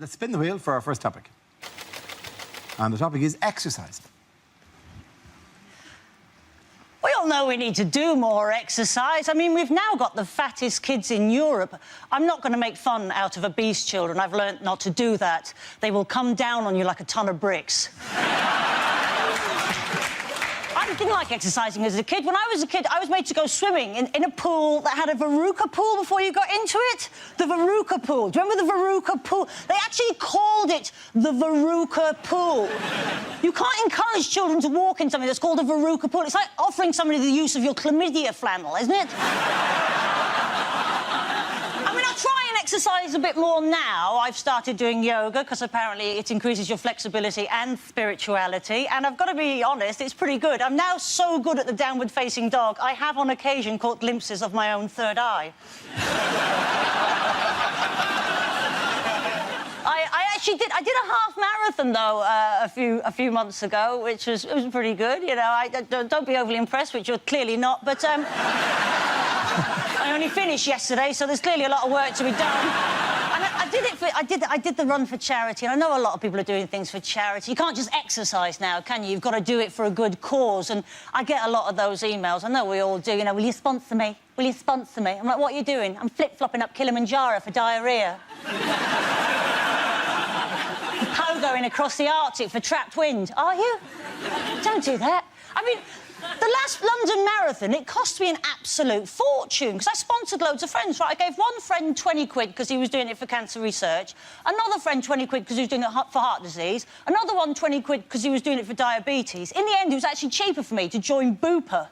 Let's spin the wheel for our first topic. And the topic is exercise. We all know we need to do more exercise. I mean, we've now got the fattest kids in Europe. I'm not going to make fun out of obese children. I've learnt not to do that. They will come down on you like a ton of bricks. I didn't like exercising as a kid. When I was a kid, I was made to go swimming in a pool that had a Veruca pool before you got into it. The Veruca pool. Do you remember the Veruca pool? They actually called it the Veruca pool. You can't encourage children to walk in something that's called a Veruca pool. It's like offering somebody the use of your chlamydia flannel, isn't it? I mean, I try and exercise a bit more now. I've started doing yoga because apparently it increases your flexibility and spirituality. And I've got to be honest, it's pretty good. I'm now so good at the downward-facing dog, I have on occasion caught glimpses of my own third eye. I did a half marathon though a few months ago, which was pretty good. You know, don't be overly impressed, which you're clearly not. But I only finished yesterday, so there's clearly a lot of work to be done. And I did the run for charity, and I know a lot of people are doing things for charity. You can't just exercise now, can you? You've got to do it for a good cause. And I get a lot of those emails. I know we all do. You know, will you sponsor me? Will you sponsor me? I'm like, what are you doing? I'm flip-flopping up Kilimanjaro for diarrhoea. Going across the Arctic for trapped wind. Are you? Don't do that. I mean, the last London Marathon, it cost me an absolute fortune, because I sponsored loads of friends, right? I gave one friend 20 quid because he was doing it for cancer research, another friend 20 quid because he was doing it for heart disease, another one 20 quid because he was doing it for diabetes. In the end, it was actually cheaper for me to join Bupa.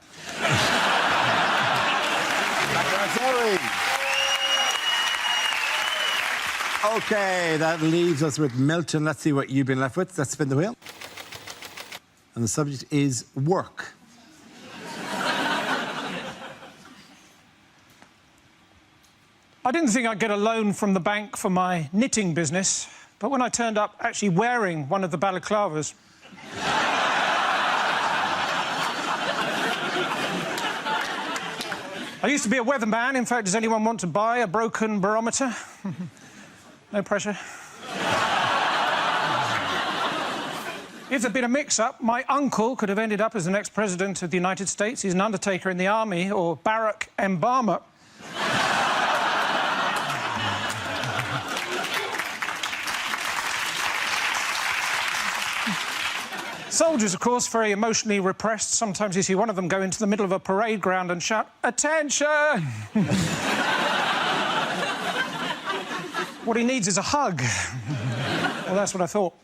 OK, that leaves us with Milton. Let's see what you've been left with. Let's spin the wheel. And the subject is work. I didn't think I'd get a loan from the bank for my knitting business, but when I turned up actually wearing one of the balaclavas... I used to be a weatherman. In fact, does anyone want to buy a broken barometer? No pressure. If there'd been a mix-up, my uncle could have ended up as the next president of the United States. He's an undertaker in the army, or Barack Obama. Soldiers, of course, very emotionally repressed. Sometimes you see one of them go into the middle of a parade ground and shout, "Attention!" What he needs is a hug. Well, that's what I thought.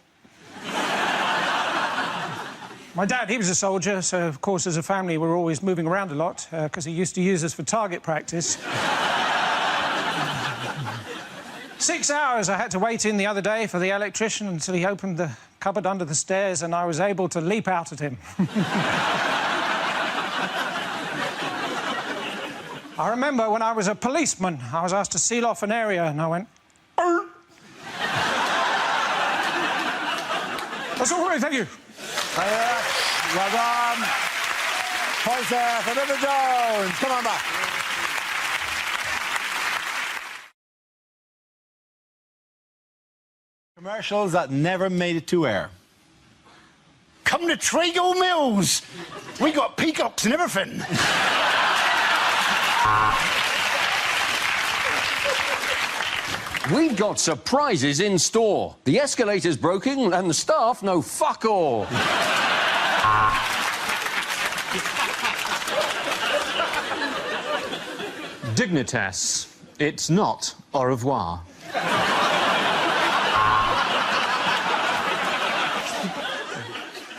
My dad, he was a soldier, so, of course, as a family, we were always moving around a lot, because he used to use us for target practice. 6 hours I had to wait in the other day for the electrician until he opened the cupboard under the stairs and I was able to leap out at him. I remember when I was a policeman, I was asked to seal off an area and I went... That's all right, thank you. Well done. Points there for River Jones. Come on back. Commercials that never made it to air. Come to Trigo Mills. We got peacocks and everything. We've got surprises in store. The escalator's broken and the staff know fuck all. Dignitas. It's not au revoir.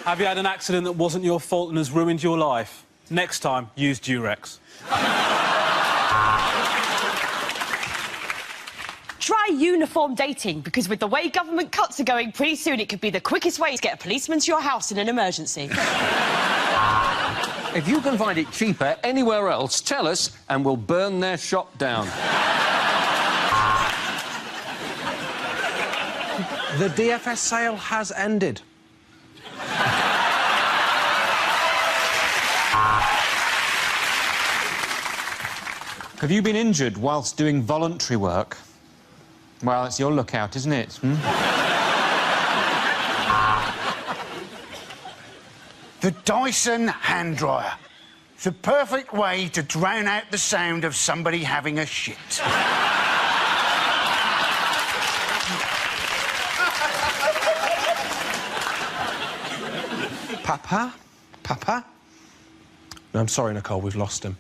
Have you had an accident that wasn't your fault and has ruined your life? Next time, use Durex. Try uniform dating, because with the way government cuts are going, pretty soon it could be the quickest way to get a policeman to your house in an emergency. If you can find it cheaper anywhere else, tell us and we'll burn their shop down. The DFS sale has ended. Have you been injured whilst doing voluntary work? Well, it's your lookout, isn't it? The Dyson hand dryer. It's a perfect way to drown out the sound of somebody having a shit. Papa? Papa? No, I'm sorry, Nicole, we've lost him.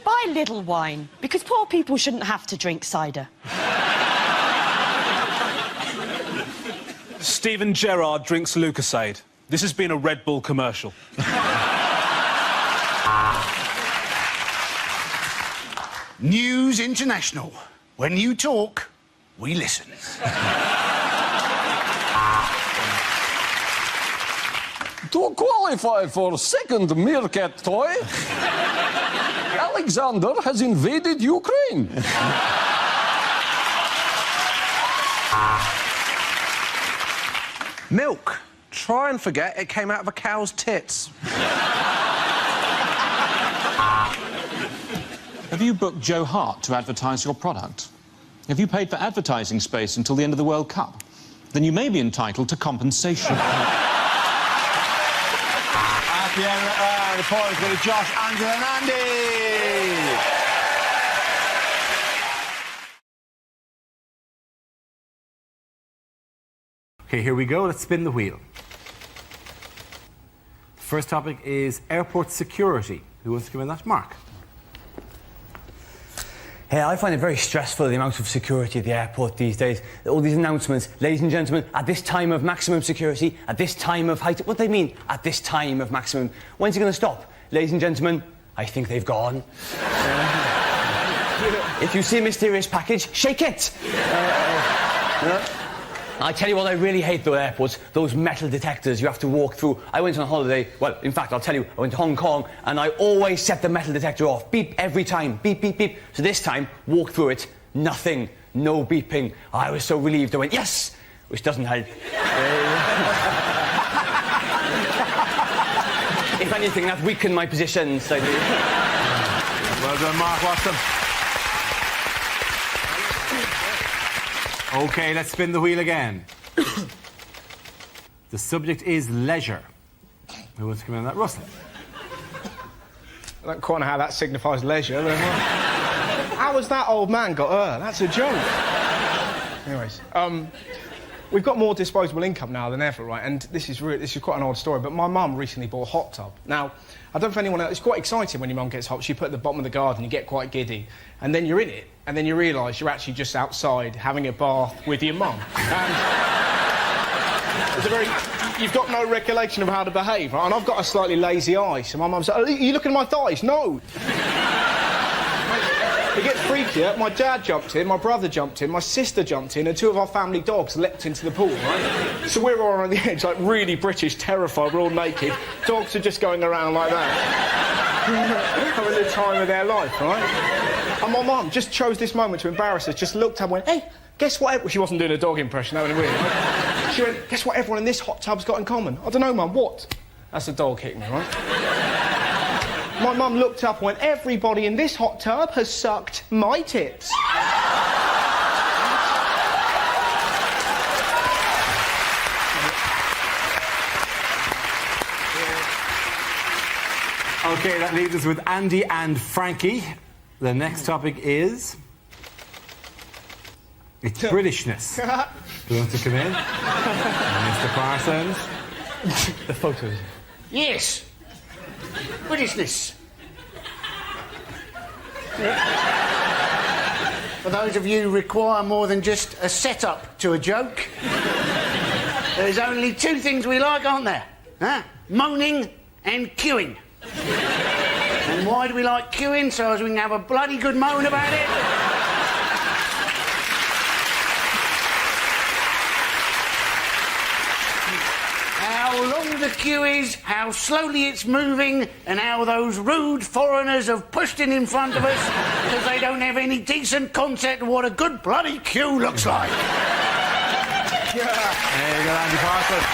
Buy little wine, because poor people shouldn't have to drink cider. Steven Gerrard drinks Lucasade. This has been a Red Bull commercial. News International. When you talk, we listen. To qualify for second meerkat toy, Alexander has invaded Ukraine. Milk. Try and forget it came out of a cow's tits. Have you booked Joe Hart to advertise your product? Have you paid for advertising space until the end of the World Cup? Then you may be entitled to compensation. At the end, the points go to Josh, Angela and Andy. Okay, here we go. Let's spin the wheel. First topic is airport security. Who wants to come in that? Mark. Hey, I find it very stressful, the amount of security at the airport these days. All these announcements, ladies and gentlemen, at this time of maximum security, at this time of height... What do they mean, at this time of maximum? When's it going to stop? Ladies and gentlemen, I think they've gone. If you see a mysterious package, shake it! I tell you what I really hate, though, airports, those metal detectors you have to walk through. I went on holiday, well, in fact, I'll tell you, I went to Hong Kong, and I always set the metal detector off. Beep every time, beep, beep, beep. So this time, walk through it, nothing, no beeping. I was so relieved, I went, yes! Which doesn't help. If anything, that weakened my position slightly. Well done, Mark Watson. OK, let's spin the wheel again. The subject is leisure. Who wants to come in on that? Russell. I don't quite know how that signifies leisure. How has that old man got her? That's a joke. Anyways, we've got more disposable income now than ever, right? And this is quite an old story, but my mum recently bought a hot tub. Now, I don't know if anyone else... It's quite exciting when your mum gets hot. She put it at the bottom of the garden, you get quite giddy, and then you're in it, and then you realise you're actually just outside having a bath with your mum. And it's a very... You've got no recollection of how to behave, right? And I've got a slightly lazy eye, so my mum's like, are you looking at my thighs? No! It gets freakier. My dad jumped in, my brother jumped in, my sister jumped in, and two of our family dogs leapt into the pool, right? So we're all on the edge, like really British, terrified, we're all naked. Dogs are just going around like that. Having the time of their life, right? And my mum just chose this moment to embarrass us, just looked up and went, hey, guess what? Well, she wasn't doing a dog impression, that would have been weird. Right? She went, guess what everyone in this hot tub's got in common? I don't know, Mum, what? That's a dog hitting me, right? My mum looked up and went, everybody in this hot tub has sucked my tits. OK, that leaves us with Andy and Frankie. The next topic is... It's Britishness. Do you want to come in? Mr. Parsons. The photos. Yes. Britishness. For those of you who require more than just a setup to a joke, there's only two things we like, aren't there? Huh? Moaning and queuing. And why do we like queuing? So as we can have a bloody good moan about it. How long the queue is, how slowly it's moving, and how those rude foreigners have pushed in front of us because they don't have any decent concept of what a good bloody queue looks like. There you go, Andy Parsons.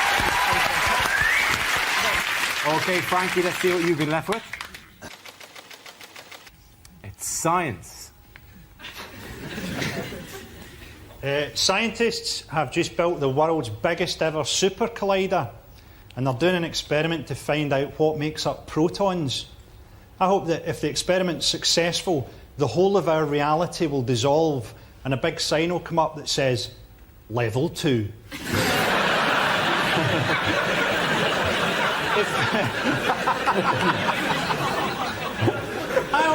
OK, Frankie, let's see what you've been left with. Science. Scientists have just built the world's biggest ever super collider, and they're doing an experiment to find out what makes up protons. I hope that if the experiment's successful, the whole of our reality will dissolve and a big sign will come up that says, Level 2. I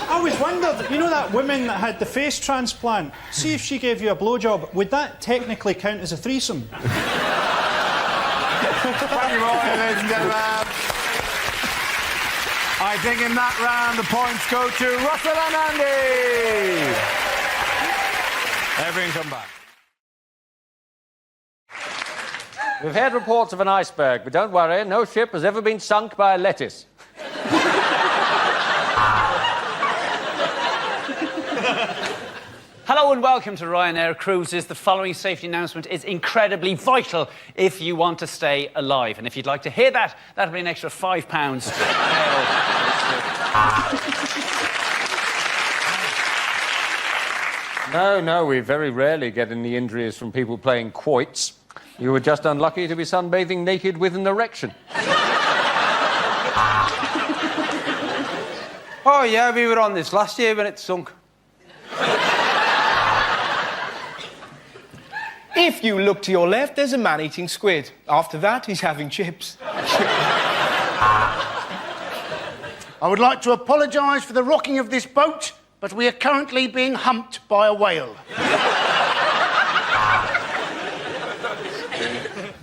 always wondered, you know that woman that had the face transplant? See if she gave you a blowjob, would that technically count as a threesome? Thank you, Roy, ladies and gentlemen. I think in that round the points go to Russell and Andy. Everyone come back. We've had reports of an iceberg, but don't worry, no ship has ever been sunk by a lettuce. Hello and welcome to Ryanair Cruises. The following safety announcement is incredibly vital if you want to stay alive. And if you'd like to hear that, that'll be an extra £5. No, we very rarely get any injuries from people playing quoits. You were just unlucky to be sunbathing naked with an erection. Oh, yeah, we were on this last year when it sunk. If you look to your left, there's a man eating squid. After that, he's having chips. I would like to apologise for the rocking of this boat, but we are currently being humped by a whale.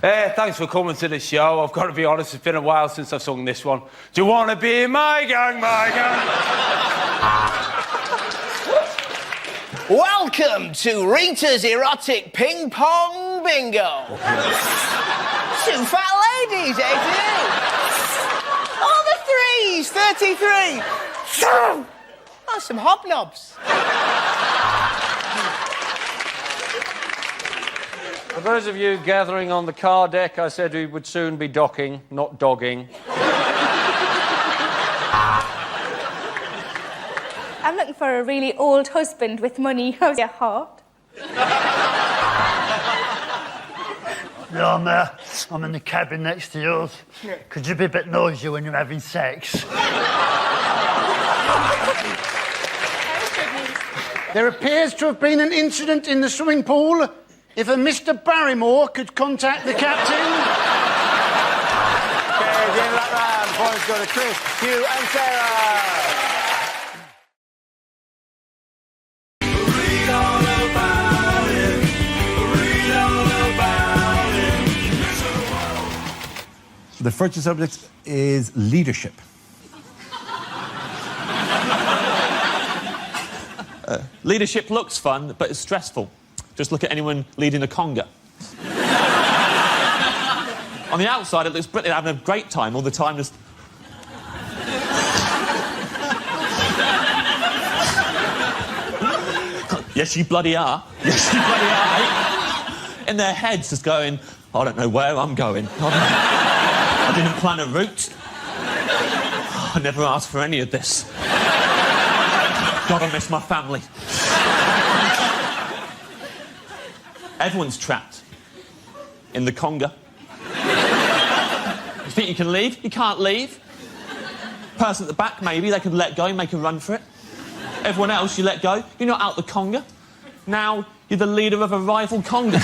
Hey, thanks for coming to the show. I've got to be honest, it's been a while since I've sung this one. Do you want to be in my gang, my gang? Welcome to Rita's Erotic Ping Pong Bingo. Two fat ladies, eh, all the threes, 33. Oh, some hobnobs. For those of you gathering on the car deck, I said we would soon be docking, not dogging. I'm looking for a really old husband with money. How's your heart? Yeah, I'm there. I'm in the cabin next to yours. Could you be a bit noisy when you're having sex? There appears to have been an incident in the swimming pool. If a Mr. Barrymore could contact the captain. OK, at the end of that round, the points go to Chris, Hugh and Sarah. The first subject is leadership. Leadership looks fun, but it's stressful. Just look at anyone leading a conga. On the outside, it looks brilliant, having a great time all the time. Just... Yes, you bloody are. Yes, you bloody are, mate. In their heads, just going, I don't know where I'm going. I didn't plan a route. I never asked for any of this. God, I miss my family. Everyone's trapped in the conga. You think you can leave? You can't leave. Person at the back, maybe, they can let go, make a run for it. Everyone else, you let go. You're not out the conga. Now, you're the leader of a rival conga.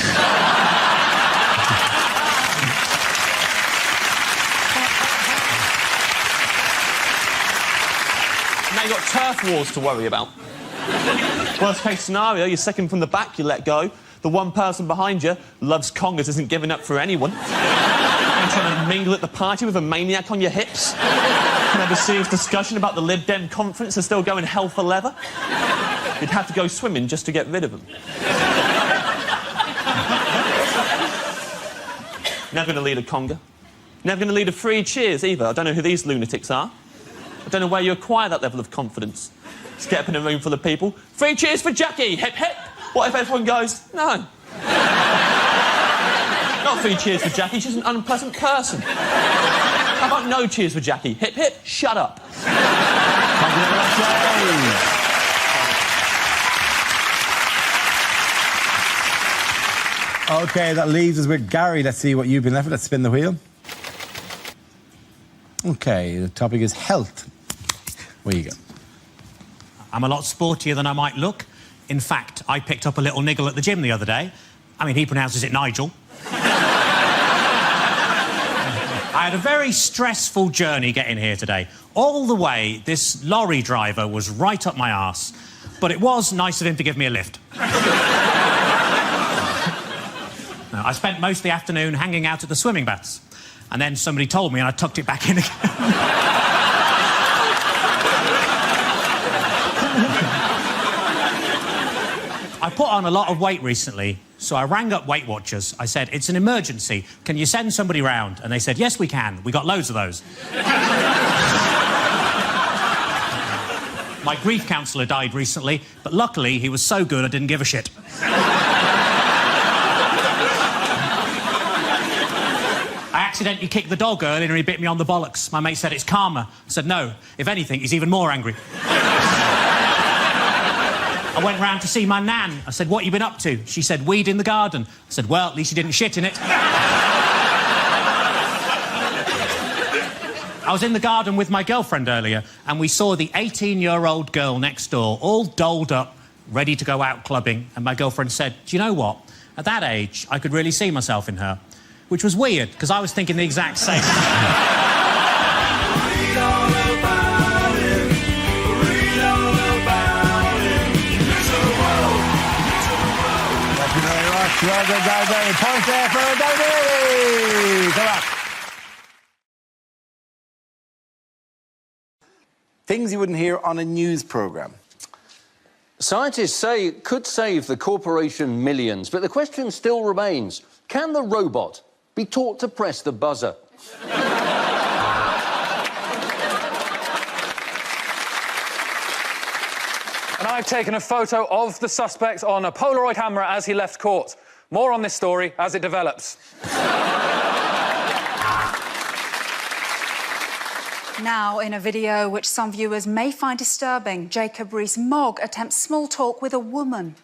Now you've got turf wars to worry about. Worst case scenario, you're second from the back, you let go. The one person behind you loves congas, isn't giving up for anyone. You're trying to mingle at the party with a maniac on your hips. You have a serious discussion about the Lib Dem conference and still going hell for leather. You'd have to go swimming just to get rid of them. Never going to lead a conga. Never going to lead a Three Cheers either. I don't know who these lunatics are. I don't know where you acquire that level of confidence. Just get up in a room full of people. 3 cheers for Jackie, hip hip. What if everyone goes, no? Not 3 cheers for Jackie, she's an unpleasant person. How about no cheers for Jackie? Hip hip, shut up. Thank you very much, James. OK, that leaves us with Gary. Let's see what you've been left with. Let's spin the wheel. OK, the topic is health. Where you go? I'm a lot sportier than I might look. In fact, I picked up a little niggle at the gym the other day. I mean, he pronounces it Nigel. I had a very stressful journey getting here today. All the way, this lorry driver was right up my arse. But it was nice of him to give me a lift. I spent most of the afternoon hanging out at the swimming baths. And then somebody told me and I tucked it back in again. I put on a lot of weight recently, so I rang up Weight Watchers. I said, it's an emergency. Can you send somebody round? And they said, yes, we can. We got loads of those. My grief counsellor died recently, but luckily he was so good I didn't give a shit. I accidentally kicked the dog earlier and he bit me on the bollocks. My mate said it's karma. I said, no, if anything, he's even more angry. I went round to see my nan. I said, what have you been up to? She said, weed in the garden. I said, well, at least you didn't shit in it. I was in the garden with my girlfriend earlier and we saw the 18-year-old girl next door, all dolled up, ready to go out clubbing. And my girlfriend said, do you know what? At that age, I could really see myself in her. Which was weird, because I was thinking the exact same. Well done, Davey. Point there for Davey. Come on. Things you wouldn't hear on a news programme. Scientists say it could save the corporation millions, but the question still remains, can the robot be taught to press the buzzer? And I've taken a photo of the suspect on a Polaroid camera as he left court. More on this story as it develops. Now, in a video which some viewers may find disturbing, Jacob Rees-Mogg attempts small talk with a woman.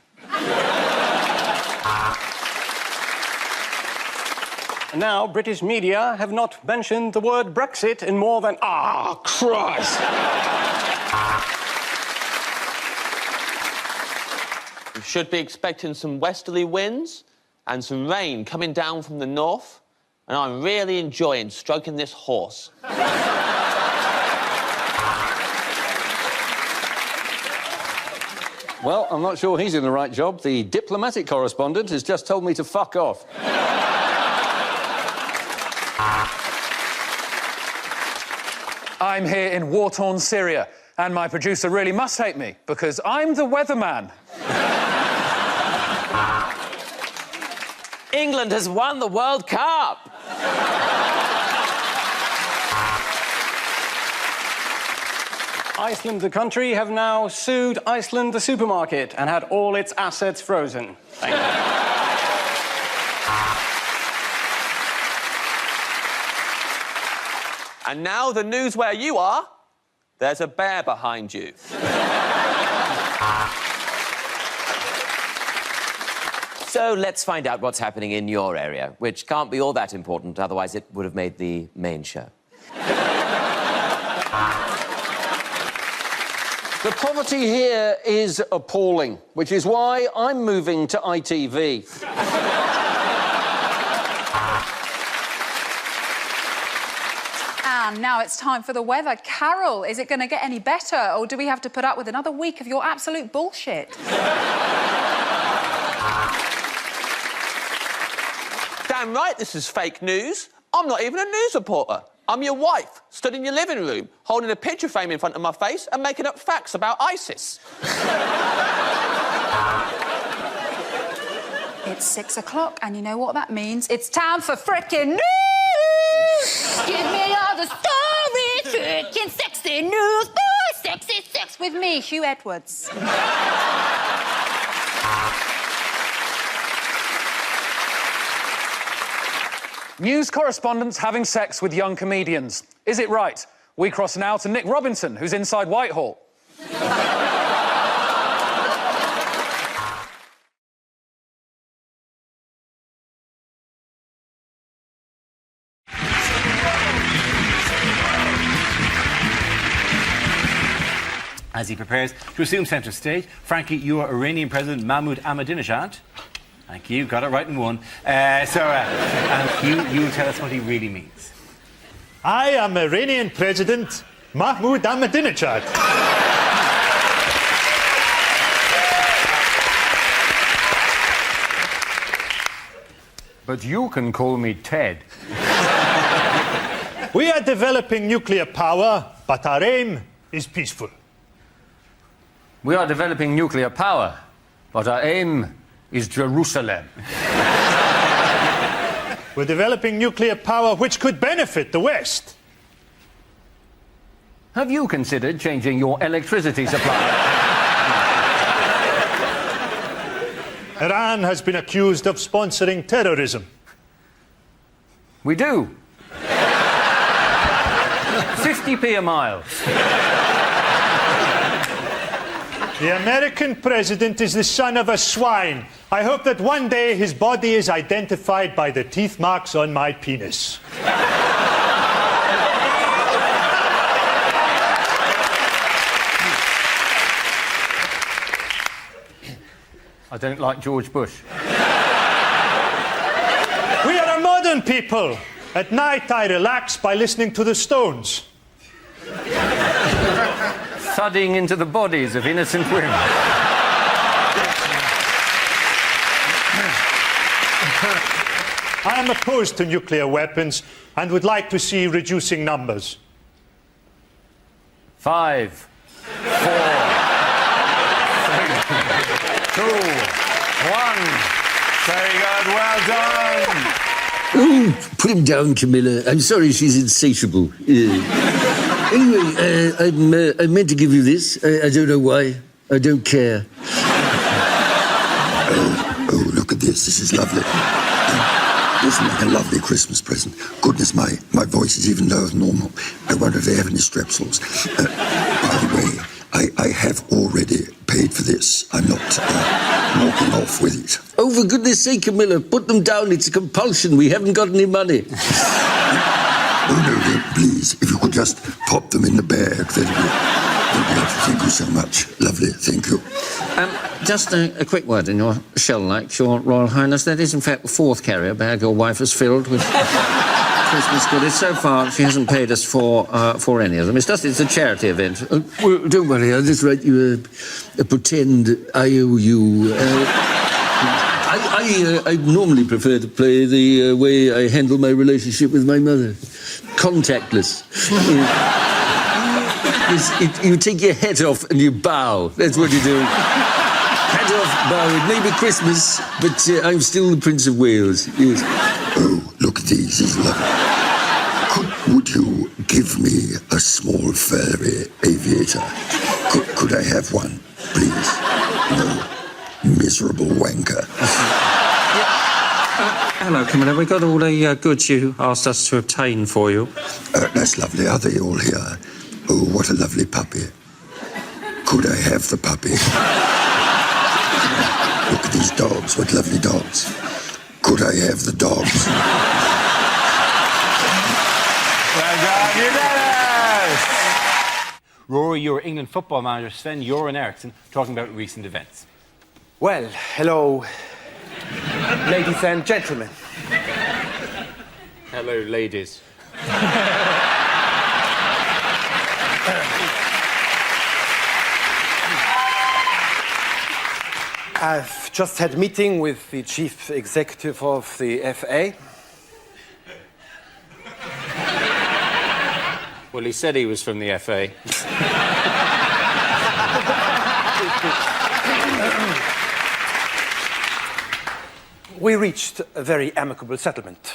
Now, British media have not mentioned the word Brexit in more than... Ah, Christ! We should be expecting some westerly winds and some rain coming down from the north, and I'm really enjoying stroking this horse. Well, I'm not sure he's in the right job. The diplomatic correspondent has just told me to fuck off. I'm here in war-torn Syria, and my producer really must hate me, because I'm the weatherman. England has won the World Cup. Iceland, the country, have now sued Iceland, the supermarket, and had all its assets frozen. Thank you. And now the news where you are, there's a bear behind you. So let's find out what's happening in your area, which can't be all that important, otherwise it would have made the main show. The poverty here is appalling, which is why I'm moving to ITV. And now it's time for the weather. Carol, is it going to get any better, or do we have to put up with another week of your absolute bullshit? Damn right this is fake news. I'm not even a news reporter. I'm your wife, stood in your living room, holding a picture frame in front of my face and making up facts about ISIS. It's 6 o'clock, and you know what that means? It's time for frickin' news! Give me all the stories, frickin' sexy news, boy, sexy sex with me, Hugh Edwards. News correspondents having sex with young comedians. Is it right? We cross now to Nick Robinson, who's inside Whitehall. As he prepares to assume centre stage, Frankie, you are Iranian President Mahmoud Ahmadinejad. Thank you, got it right in one. You tell us what he really means. I am Iranian President Mahmoud Ahmadinejad. But you can call me Ted. We are developing nuclear power, but our aim is peaceful. We are developing nuclear power, but our aim is Jerusalem. We're developing nuclear power which could benefit the West. Have you considered changing your electricity supply? Iran has been accused of sponsoring terrorism. We do. 50p a mile. The American president is the son of a swine. I hope that one day his body is identified by the teeth marks on my penis. I don't like George Bush. We are a modern people. At night I relax by listening to the Stones. Thudding into the bodies of innocent women. I am opposed to nuclear weapons and would like to see reducing numbers. 5, 4, 3, 2, 1. Very good, well done. Oh, put him down, Camilla. I'm sorry she's insatiable. Anyway, I meant to give you this. I don't know why. I don't care. Oh, look at this. This is lovely. Isn't that a lovely Christmas present? Goodness, my voice is even lower than normal. I wonder if they have any strepsils. By the way, I have already paid for this. I'm not walking off with it. Oh, for goodness sake, Camilla, put them down. It's a compulsion. We haven't got any money. Oh, no, please, if you could just pop them in the bag, that'd be thank you so much. Lovely, thank you. Just a quick word in your shell-like, Your Royal Highness. That is, in fact, the fourth carrier bag your wife has filled with Christmas goodies. So far, she hasn't paid us for any of them. It's a charity event. Well, don't worry, I'll just write you a pretend IOU. I normally prefer to play the way I handle my relationship with my mother. Contactless. You take your hat off and you bow. That's what you do. Hat off, bow. It may be Christmas, but I'm still the Prince of Wales. Yes. Oh, look at these. These are lovely. Would you give me a small furry aviator? Could I have one, please? No. Miserable wanker. Hello, Camilla. We got all the goods you asked us to obtain for you. That's lovely. Are they all here? Oh, what a lovely puppy. Could I have the puppy? Look at these dogs. What lovely dogs. Could I have the dogs? Well done, you did it! Rory, you're England football manager Sven Göran Eriksson talking about recent events. Well, hello, ladies and gentlemen. Hello, ladies. I've just had a meeting with the chief executive of the FA. Well, he said he was from the FA. We reached a very amicable settlement.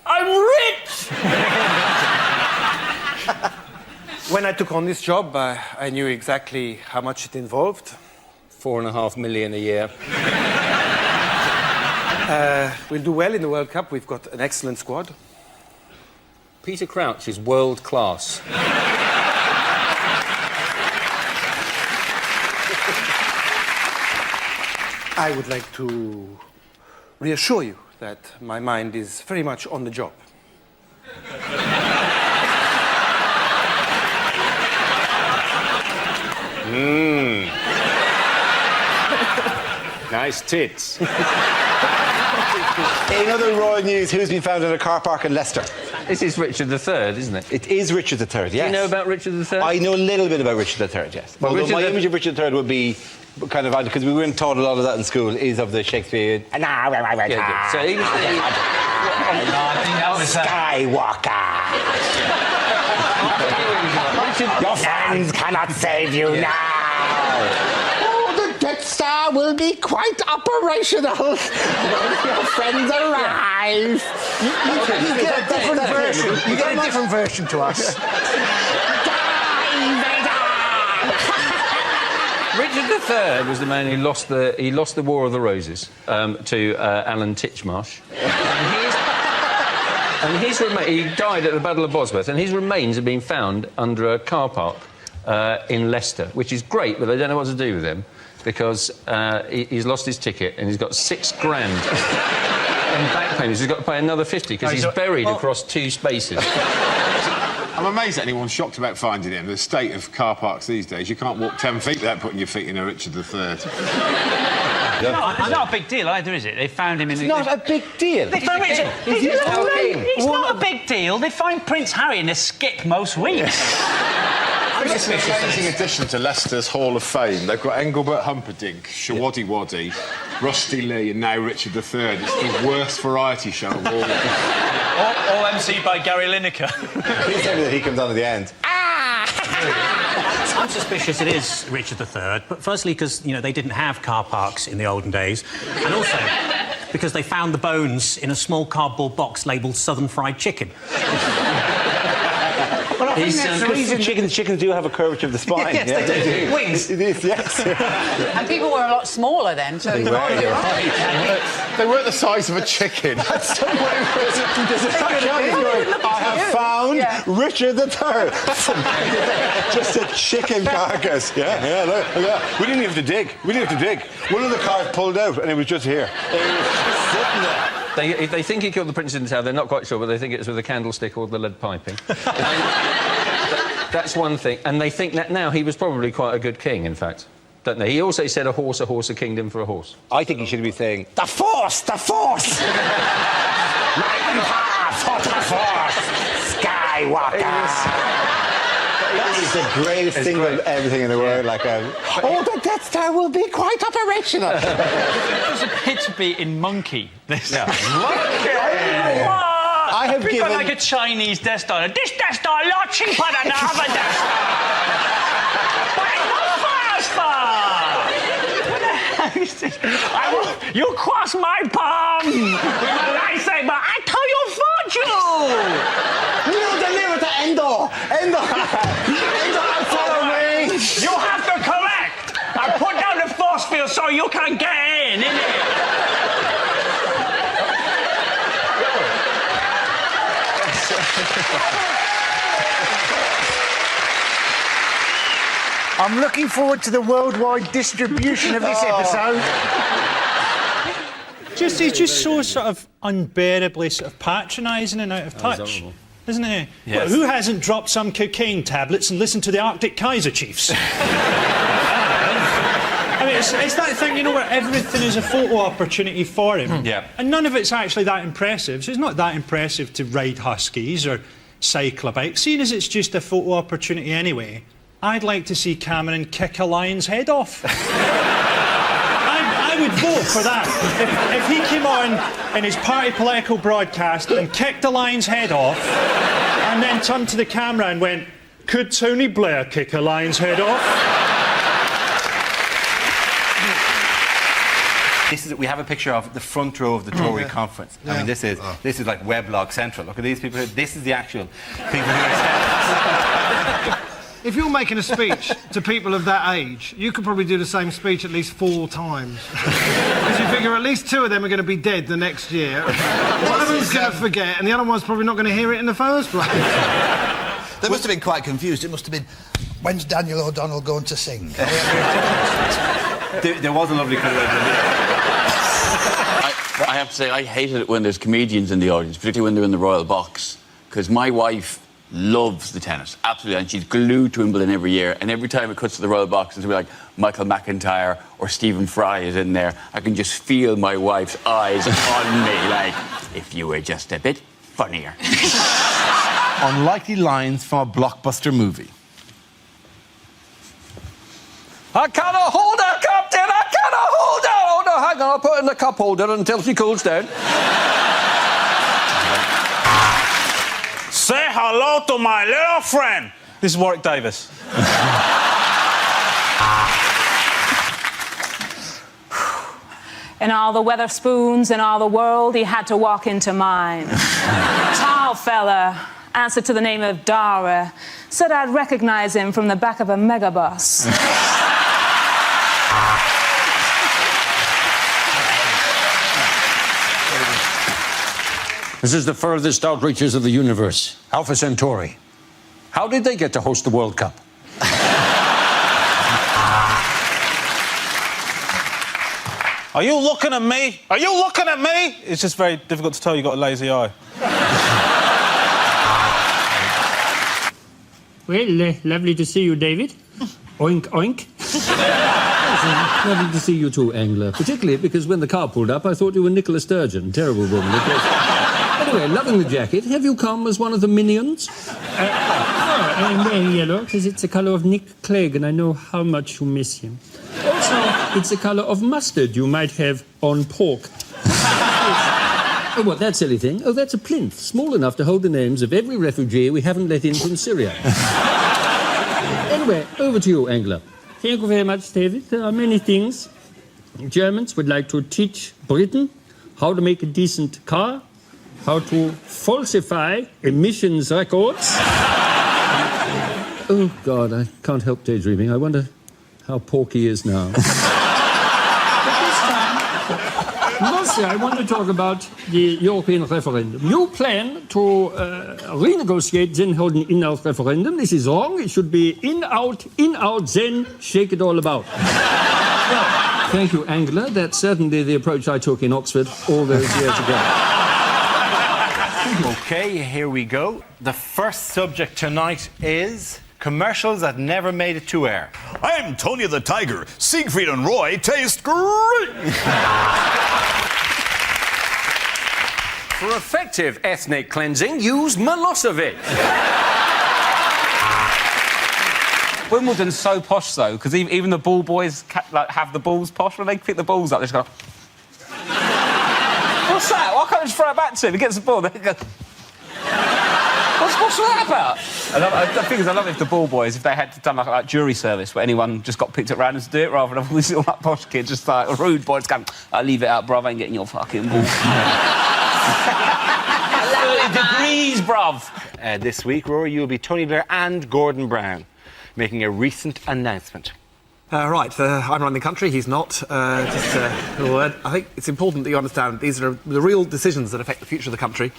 I'm rich! When I took on this job, I knew exactly how much it involved. $4.5 million a year. We'll do well in the World Cup. We've got an excellent squad. Peter Crouch is world class. I would like to reassure you that my mind is very much on the job. Nice tits. In other royal news, who's been found in a car park in Leicester? This is Richard III, isn't it? It is Richard III, yes. Do you know about Richard III? I know a little bit about Richard III, yes. Well, Although my image of Richard III would be kind of odd, because we weren't taught a lot of that in school, is of the Shakespeare... So he was I think that was... Skywalker! Your friends cannot save you now! Oh, the Death Star will be quite operational once your friends arrive. You get a different version. You get a different version to us. Richard III was the man who lost the War of the Roses to Alan Titchmarsh. And he died at the Battle of Bosworth, and his remains have been found under a car park in Leicester, which is great, but they don't know what to do with him because he's lost his ticket and he's got £6 grand in back payments. He's got to pay another 50 because he's buried across 2 spaces. I'm amazed that anyone's shocked about finding him. The state of car parks these days, you can't walk 10 feet without putting your feet in a Richard III. It's not a big deal either, is it? They found him in... It's not a big deal. They found it's not a big deal. They find Prince Harry in a skip most weeks. It's an amazing addition to Leicester's Hall of Fame. They've got Engelbert Humperdinck, Shawaddy Waddy, Rusty Lee, and now Richard III. It's the worst variety show of all. all MC'd by Gary Lineker. Please tell me that he comes on at the end. I'm suspicious it is Richard III, but firstly because, you know, they didn't have car parks in the olden days, and also because they found the bones in a small cardboard box labelled Southern Fried Chicken. Well, I think that's the reason... Chickens do have a curvature of the spine. Yes, they do. Wings. It is, yes. And people were a lot smaller then, so... They weren't the size of a chicken. That's some way I have found Richard III. Just a chicken carcass. Yeah, look. We didn't have to dig. One of the cars pulled out and it was just here. It was just sitting there. They think he killed the Prince in the Tower. They're not quite sure, but they think it's with a candlestick or the lead piping. That's one thing. And they think that now he was probably quite a good king, in fact. Don't they? He also said a horse, a kingdom for a horse. I think he should be saying, the Force! My empire for the Force! Skywalker! That is the greatest thing of everything in the world. Like oh, the Death Star will be quite operational. There's a pit beat in Monkey. Yeah. Monkey! I have given... like a Chinese Death Star. This Death Star a lot cheaper than the other Death Star. But it's not faster! What the hell is this? You cross my palm with my lightsaber. I tell you fortune! You deliver to Endor! Endor out for a range! You have to correct! I put down the force field so you can get in, innit? I'm looking forward to the worldwide distribution of this episode. He's just so sort of unbearably sort of patronising and out of touch, isn't he? Yes. Well, who hasn't dropped some cocaine tablets and listened to the Arctic Kaiser Chiefs? I mean, it's that thing, you know, where everything is a photo opportunity for him. Yeah. And none of it's actually that impressive. So it's not that impressive to ride huskies or cycle a bike. Seeing as it's just a photo opportunity anyway, I'd like to see Cameron kick a lion's head off. I would vote for that. If he came on in his party political broadcast and kicked a lion's head off and then turned to the camera and went, could Tony Blair kick a lion's head off? We have a picture of the front row of the Tory conference. I mean, this is like Weblog Central. Look at these people here. This is the actual people who are... If you're making a speech to people of that age, you could probably do the same speech at least 4 times. Because you figure at least 2 of them are going to be dead the next year. One of them's going to forget, and the other one's probably not going to hear it in the first place. They must have been quite confused. It must have been, when's Daniel O'Donnell going to sing? There was a lovely kind of... I have to say, I hated it when there's comedians in the audience, particularly when they're in the royal box, because my wife loves the tennis, absolutely, and she's glued to Wimbledon every year. And every time it cuts to the royal boxes, we're like Michael McIntyre or Stephen Fry is in there. I can just feel my wife's eyes on me, like, if you were just a bit funnier. Unlikely lines from a blockbuster movie. I cannot hold her, Captain! I cannot hold her! Oh, no, hang on, I'll put her in the cup holder until she cools down. Say hello to my little friend. This is Warwick Davis. In all the Weatherspoons in all the world, he had to walk into mine. Tall fella, answered to the name of Dara, said I'd recognize him from the back of a megabus. This is the furthest outreaches of the universe, Alpha Centauri. How did they get to host the World Cup? Are you looking at me? Are you looking at me? It's just very difficult to tell you've got a lazy eye. Well, lovely to see you, David. Oink, oink. Lovely to see you too, Angler. Particularly because when the car pulled up, I thought you were Nicola Sturgeon. Terrible woman, of course. Anyway, loving the jacket. Have you come as one of the minions? I'm wearing yellow because it's the colour of Nick Clegg and I know how much you miss him. Also, it's the colour of mustard you might have on pork. Oh, what, that silly thing? Oh, that's a plinth, small enough to hold the names of every refugee we haven't let in from Syria. Anyway, over to you, Angler. Thank you very much, David. There are many things. Germans would like to teach Britain how to make a decent car, how to falsify emissions records. Oh, God, I can't help daydreaming. I wonder how Porky is now. Mostly, I want to talk about the European referendum. You plan to renegotiate, then hold an in-out referendum. This is wrong. It should be in-out, then shake it all about. Well, thank you, Angler. That's certainly the approach I took in Oxford all those years ago. OK, here we go. The first subject tonight is commercials that never made it to air. I'm Tonya the Tiger. Siegfried and Roy taste great. For effective ethnic cleansing, use Milosevic. Wimbledon's so posh, though, because even the ball boys have the balls posh. When they pick the balls up, they just go... What's that? Why can't I just throw it back to him? He gets the ball, then he goes... What's that about? The thing is, I love if the ball boys, if they had done like jury service where anyone just got picked at random to do it, rather than all these little like, posh kids just like rude boys going, I'll leave it out, bruv, I ain't getting your fucking ball. 30 degrees, bruv. This week, Rory, you'll be Tony Blair and Gordon Brown making a recent announcement. I'm running the country, he's not. Just a word. I think it's important that you understand these are the real decisions that affect the future of the country.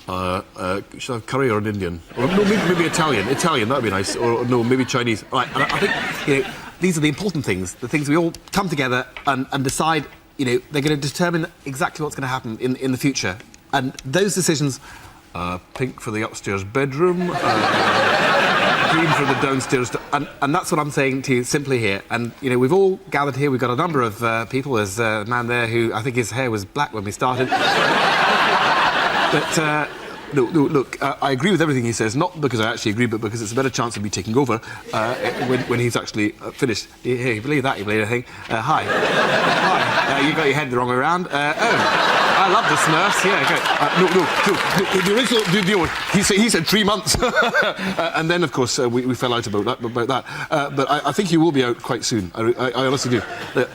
Should I have curry or an Indian? Or no, maybe Italian. Italian, that'd be nice. Or no, maybe Chinese. Right, and I think these are the important things, the things we all come together and decide, they're going to determine exactly what's going to happen in the future. And those decisions, pink for the upstairs bedroom, green for the downstairs... And that's what I'm saying to you simply here. And, we've all gathered here. We've got a number of people. There's a man there who, I think his hair was black when we started. But, no, look, I agree with everything he says, not because I actually agree, but because it's a better chance of me taking over when he's actually finished. Here, you believe that? You believe anything? Hi. Hi. You got your head the wrong way around. I love the Smurfs. Yeah, okay. The original deal, he said 3 months. And then, of course, we fell out about that. But I think he will be out quite soon. I honestly do.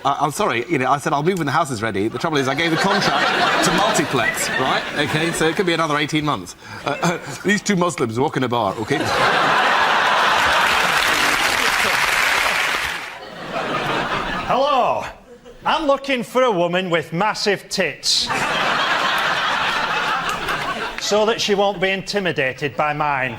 I'm sorry, I said I'll move when the house is ready. The trouble is I gave the contract to Multiplex, right? OK, so it could be another 18 months. These two Muslims walk in a bar, OK? Hello. I'm looking for a woman with massive tits. So that she won't be intimidated by mine.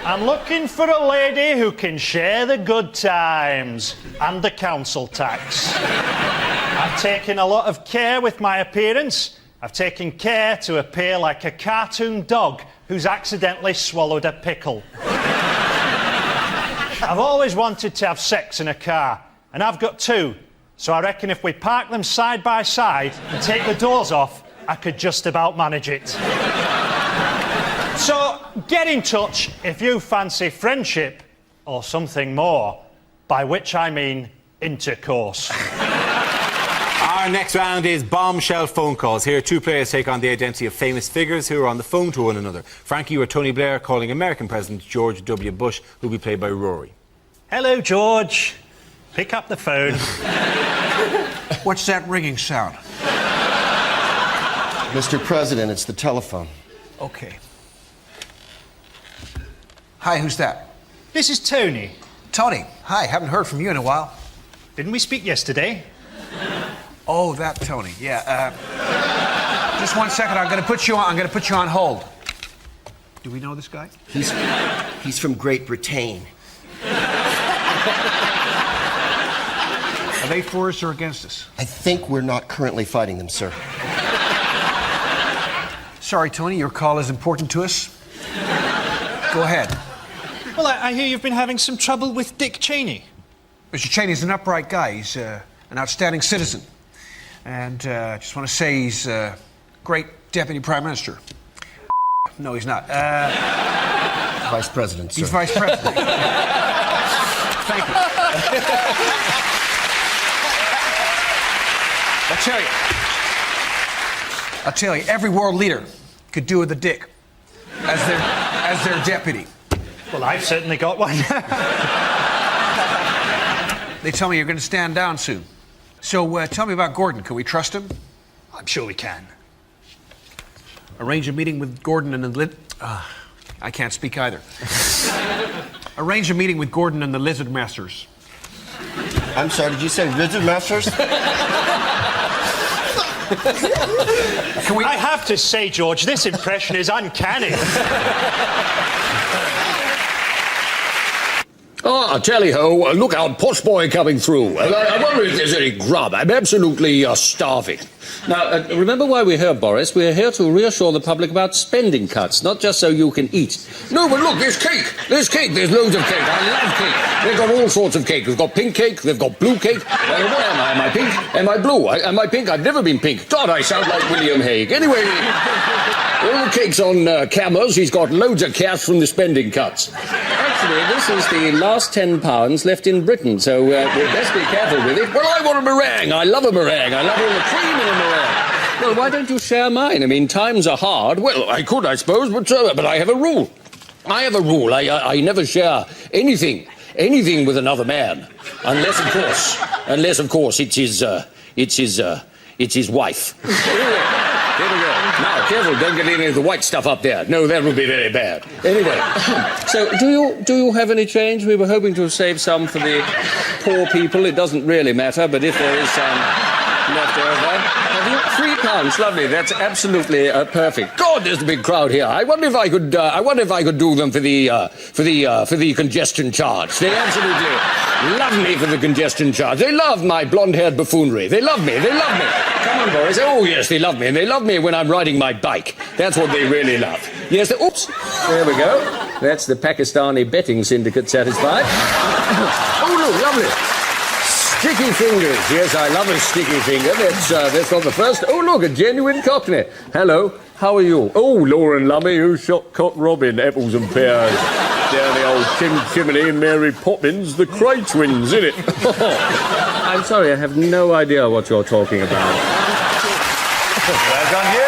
I'm looking for a lady who can share the good times and the council tax. I've taken a lot of care with my appearance, I've taken care to appear like a cartoon dog who's accidentally swallowed a pickle. I've always wanted to have sex in a car, and I've got two, so I reckon if we park them side by side and take the doors off, I could just about manage it. So get in touch if you fancy friendship or something more, by which I mean intercourse. Our next round is bombshell phone calls. Here, two players take on the identity of famous figures who are on the phone to one another. Frankie or Tony Blair calling American President George W. Bush, who will be played by Rory. Hello, George. Pick up the phone. What's that ringing sound? Mr. President, it's the telephone. Okay. Hi, who's that? This is Tony. Tony. Hi, haven't heard from you in a while. Didn't we speak yesterday? Oh, that Tony. Yeah. Just 1 second. I'm going to put you on hold. Do we know this guy? He's from Great Britain. Are they for us or against us? I think we're not currently fighting them, sir. Sorry, Tony. Your call is important to us. Go ahead. Well, I hear you've been having some trouble with Dick Cheney. Mr. Cheney's an upright guy. He's an outstanding citizen. And I just want to say he's a great deputy prime minister. No, he's not. Vice president, sir. He's vice president. Thank you. I'll tell you, every world leader could do with a dick as their deputy. Well, I've certainly got one. They tell me you're going to stand down soon. So tell me about Gordon. Can we trust him? I'm sure we can. Arrange a meeting with Gordon and the I can't speak either. Arrange a meeting with Gordon and the Lizard Masters. I'm sorry, did you say Lizard Masters? I have to say, George, this impression is uncanny. Ah, tally-ho, look out, posh boy coming through. I wonder if there's any grub. I'm absolutely starving. Now, remember why we're here, Boris? We're here to reassure the public about spending cuts, not just so you can eat. No, but look, there's cake. There's cake. There's loads of cake. I love cake. They've got all sorts of cake. They've got pink cake. They've got blue cake. What am I? Am I pink? Am I blue? Am I pink? I've never been pink. God, I sound like William Hague. Anyway, all the cake's on cameras. He's got loads of cash from the spending cuts. Actually, this is the last £10 left in Britain, so we'd best be careful with it. Well, I want a meringue. I love a meringue. I love all the cream in a meringue. Well, why don't you share mine? I mean, times are hard. Well, I could, I suppose, but I have a rule. I have a rule. I never share anything with another man, unless, of course, it's his wife. Here we go. Now, careful, don't get any of the white stuff up there. No, that would be very bad. Anyway, so do you have any change? We were hoping to save some for the poor people. It doesn't really matter, but if there is some left over. Have you £3? Lovely. That's absolutely perfect. God, there's a big crowd here. I wonder if I could do them for the congestion charge. They absolutely love me for the congestion charge. They love my blonde-haired buffoonery. They love me. Come on, Boris. Oh, yes, they love me. And they love me when I'm riding my bike. That's what they really love. Yes, oops. There we go. That's the Pakistani betting syndicate satisfied. Oh, look, lovely. Sticky fingers. Yes, I love a sticky finger. That's not the first. Oh, look, a genuine Cockney. Hello. How are you? Oh, Lauren Lummy, who shot Cock Robin, apples and pears. Down the old Tim Chimney and Mary Poppins, the Cray twins, innit? I'm sorry, I have no idea what you're talking about. Well done, you.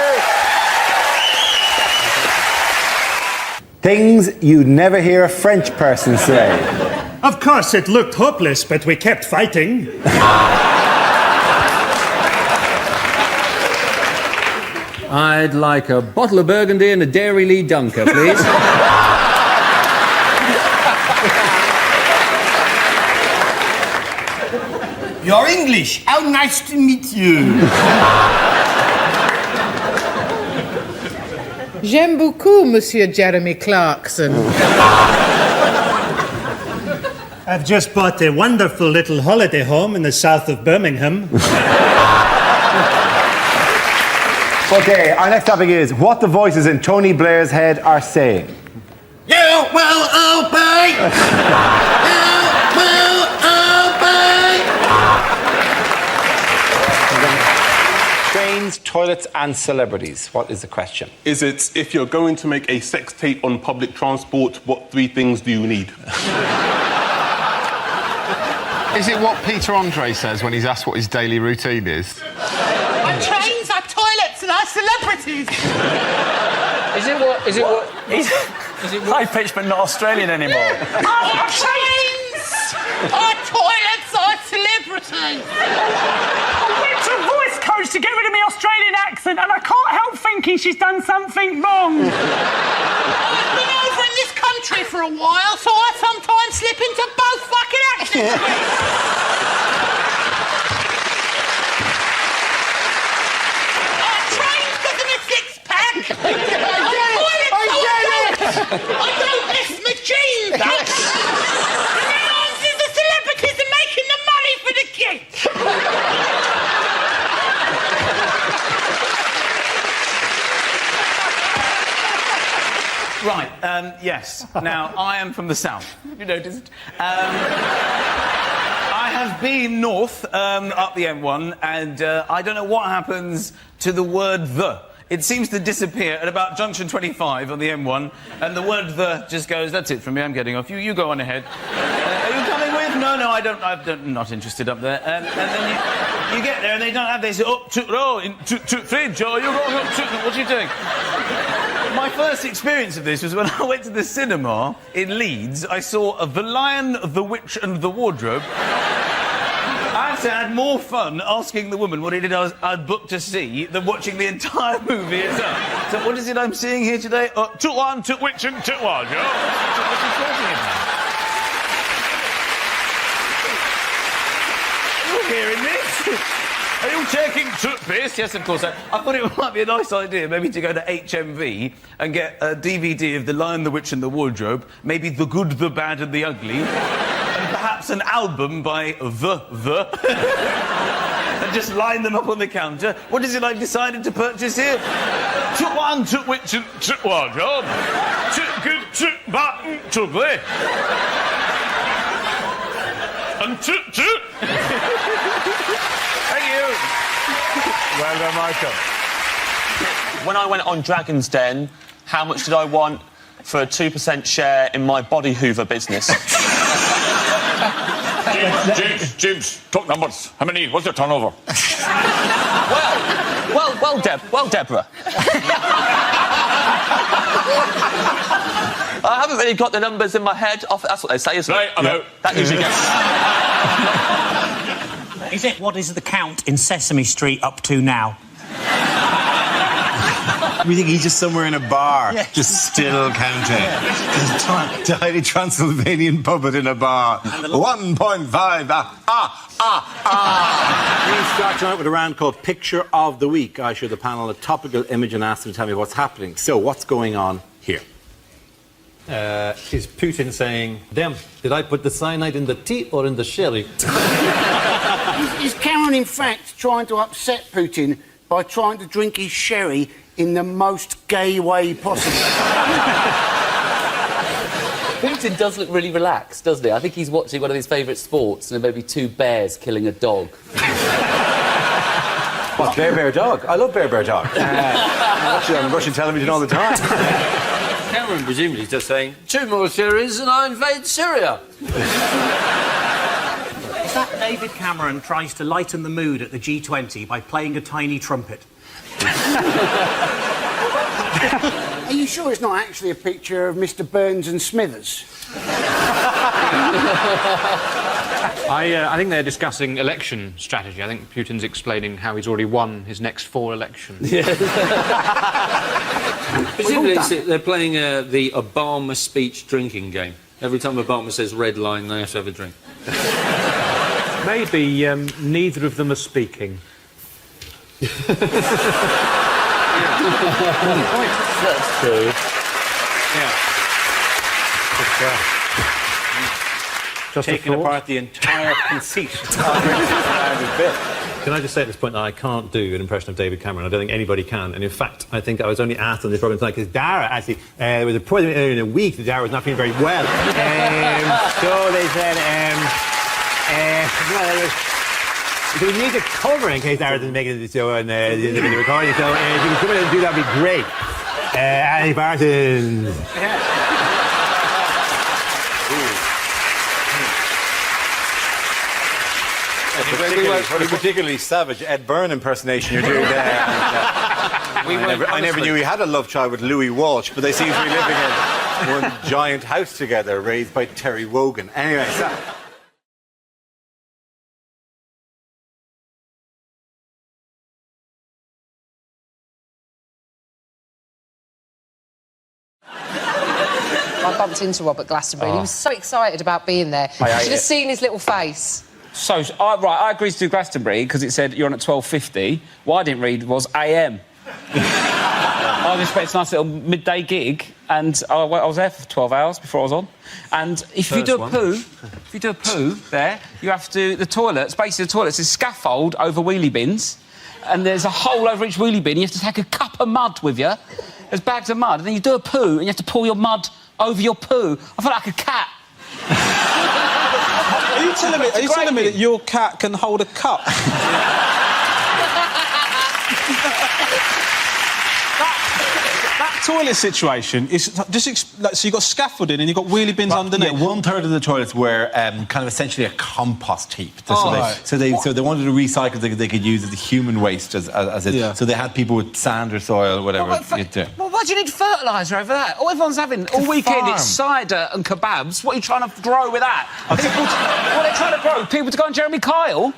Things you'd never hear a French person say. Of course, it looked hopeless, but we kept fighting. I'd like a bottle of Burgundy and a Dairy Lee Dunker, please. You're English. How nice to meet you. J'aime beaucoup, Monsieur Jeremy Clarkson. I've just bought a wonderful little holiday home in the south of Birmingham. OK, our next topic is what the voices in Tony Blair's head are saying. You will obey! You will obey! Trains, toilets and celebrities. What is the question? Is it, if you're going to make a sex tape on public transport, what 3 things do you need? Is it what Peter Andre says when he's asked what his daily routine is? Our trains, our toilets and our celebrities! Is it what? Is it what? High pitched but not Australian anymore. Our trains, our toilets, our celebrities! I went to a voice coach to get rid of my Australian accent and I can't help thinking she's done something wrong. I've been over in this country for a while, so I sometimes slip into both fucking accents. Our trains got them a six-pack. I don't miss my jeans. And the answers the celebrities are making the money for the kids. Right, yes. Now, I am from the south. You noticed? I have been north, up the M1, and I don't know what happens to the word the. It seems to disappear at about junction 25 on the M1, and the word the just goes, that's it from me, I'm getting off. You go on ahead. Are you coming with? No, I'm not interested up there. And then you get there and they don't have, they say, oh, three, Joe, you're going up, what are you doing? My first experience of this was when I went to the cinema in Leeds. I saw The Lion, the Witch and the Wardrobe. I have to had more fun asking the woman what it is I'd booked to see than watching the entire movie itself. So what is it I'm seeing here today? Took one, took witch and took one, Joe. What's she talking about? Are you hearing this? Are you taking toothpaste? Yes, of course. I thought it might be a nice idea maybe to go to HMV and get a DVD of The Lion, the Witch and the Wardrobe, maybe The Good, the Bad and the Ugly, and perhaps an album by The. And just line them up on the counter. What is it I've decided to purchase here? Took one, took witch and took wardrobe. Took good, took bad and took ugly. And took. Thank you. Well done, Michael. When I went on Dragon's Den, how much did I want for a 2% share in my body hoover business? James, talk numbers. How many? What's your turnover? Well, Deborah. I haven't really got the numbers in my head. That's what they say, isn't it? Right, I'm out. That usually gets... Is it what is the count in Sesame Street up to now? We think he's just somewhere in a bar, just still counting. Tiny Transylvanian puppet in a bar. 1.5. We start tonight with a round called Picture of the Week. I show the panel a topical image and ask them to tell me what's happening. So, what's going on here? Is Putin saying, damn, did I put the cyanide in the tea or in the sherry? Is Cameron, in fact, trying to upset Putin by trying to drink his sherry in the most gay way possible? Putin does look really relaxed, doesn't he? I think he's watching one of his favourite sports and there may be 2 bears killing a dog. What, Bear Dog? I love Bear Dog. I watch it on Russian television all the time. Cameron presumably is just saying, 2 more series and I invade Syria. Is that David Cameron tries to lighten the mood at the G20 by playing a tiny trumpet? Are you sure it's not actually a picture of Mr. Burns and Smithers? I think they're discussing election strategy. I think Putin's explaining how he's already won his next 4 elections. Presumably they're playing the Obama speech drinking game. Every time Obama says red line, they have to have a drink. Maybe neither of them are speaking. That's true. Just taking apart the entire conceit of this bit. Can I just say at this point that I can't do an impression of David Cameron? I don't think anybody can. And in fact, I think I was only asked on this program tonight because Dara actually was a appointment in a week that Dara was not feeling very well. So they said, so we need a cover in case Dara doesn't make it to the show and the recording. So if you can come in and do that, would be great. Annie Parsons. A particularly savage Ed Byrne impersonation you're doing there. I never knew he had a love child with Louis Walsh, but they seem to be living in one giant house together, raised by Terry Wogan. Anyway, I bumped into Rob at Glastonbury. He was so excited about being there. You should have seen his little face. So, I agreed to do Glastonbury because it said you're on at 12:50. What I didn't read was AM. I was expecting a nice little midday gig, and I was there for 12 hours before I was on. And if you do a poo there, you have to... The toilets, basically the toilets is scaffold over wheelie bins, and there's a hole over each wheelie bin. You have to take a cup of mud with you. There's bags of mud, and then you do a poo, and you have to pour your mud over your poo. I felt like a cat. Are you telling me that your cat can hold a cup? That toilet situation is just so you've got scaffolding and you've got wheelie bins underneath. Yeah, 1/3 of the toilets were kind of essentially a compost heap. So they wanted to recycle they could use as a human waste as it. Yeah. So they had people with sand or soil or whatever. Well, why do you need fertiliser over that? All everyone's having all weekend it's cider and kebabs. What are you trying to grow with that? What are they trying to grow? People to go on Jeremy Kyle?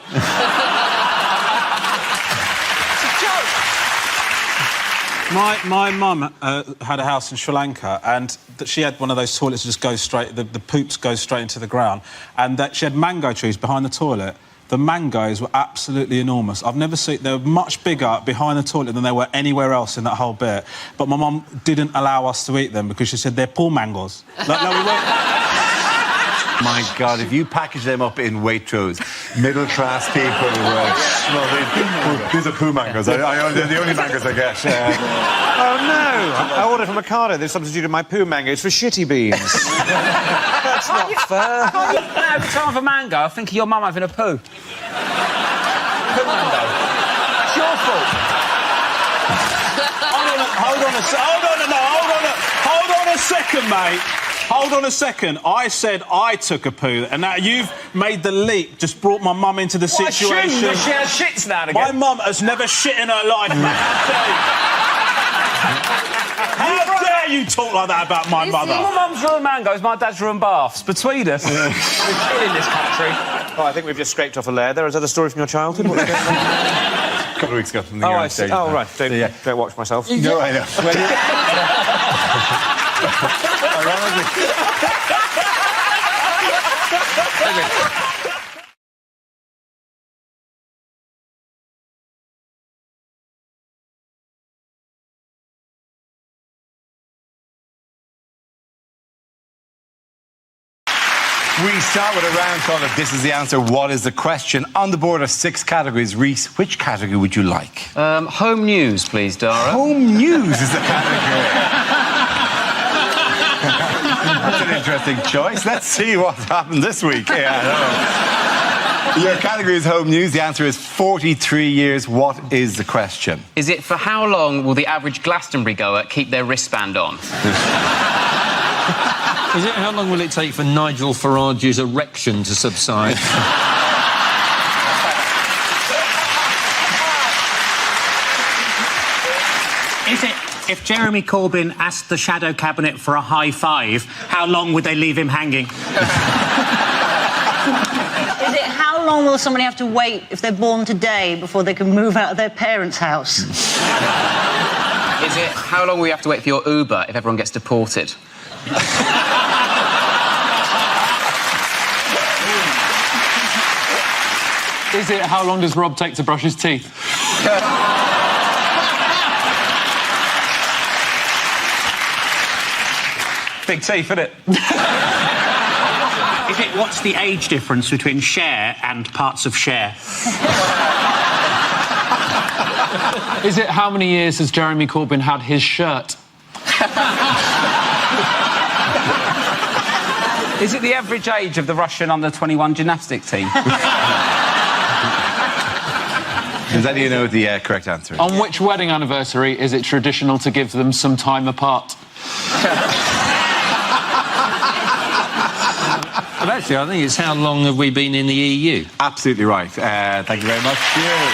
My mum had a house in Sri Lanka, and she had one of those toilets that just goes straight... The poops go straight into the ground, and that she had mango trees behind the toilet. The mangoes were absolutely enormous. I've never seen... They were much bigger behind the toilet than they were anywhere else in that whole bit. But my mum didn't allow us to eat them because she said they're poor mangoes. Like, no, we weren't... My God, if you package them up in Waitrose, middle-class people will... These are poo mangoes. They're the only mangoes I get. Oh, no! I ordered from Ocado. They've substituted my poo mangoes for shitty beans. That's not fair. Every time I have a mango, I think of your mum having a poo. Poo mango. It's your fault. Hold on a second, mate. Hold on a second. I said I took a poo, and now you've made the leap, just brought my mum into the situation. She has shits now and again. My mum has never shit in her life, mate. How dare you talk like that about my mother? My mum's ruined mangoes, my dad's ruined baths. Between us, we're killing this country. Oh, I think we've just scraped off a layer there. Is that a story from your childhood? What's going on? A couple of weeks ago from the I see. Oh, right. Don't watch myself. No, I know. We start with a round called If This Is the Answer, What Is the Question? On the board are 6 categories. Reese, which category would you like? Home news, please, Dara. Home news is the category. That's an interesting choice. Let's see what's happened this week. Your category is home news. The answer is 43 years. What is the question? Is it for how long will the average Glastonbury goer keep their wristband on? Is it how long will it take for Nigel Farage's erection to subside? Is it, if Jeremy Corbyn asked the Shadow Cabinet for a high five, how long would they leave him hanging? Is it how long will somebody have to wait if they're born today before they can move out of their parents' house? Is it how long will you have to wait for your Uber if everyone gets deported? Is it how long does Rob take to brush his teeth? Big teeth, isn't it? Is it what's the age difference between Cher and parts of Cher? Is it how many years has Jeremy Corbyn had his shirt? Is it the average age of the Russian under-21 gymnastics team? Does anyone know what the correct answer is? On which wedding anniversary is it traditional to give them some time apart? Well, actually, I think it's how long have we been in the EU? Absolutely right. Thank you very much. Cheers.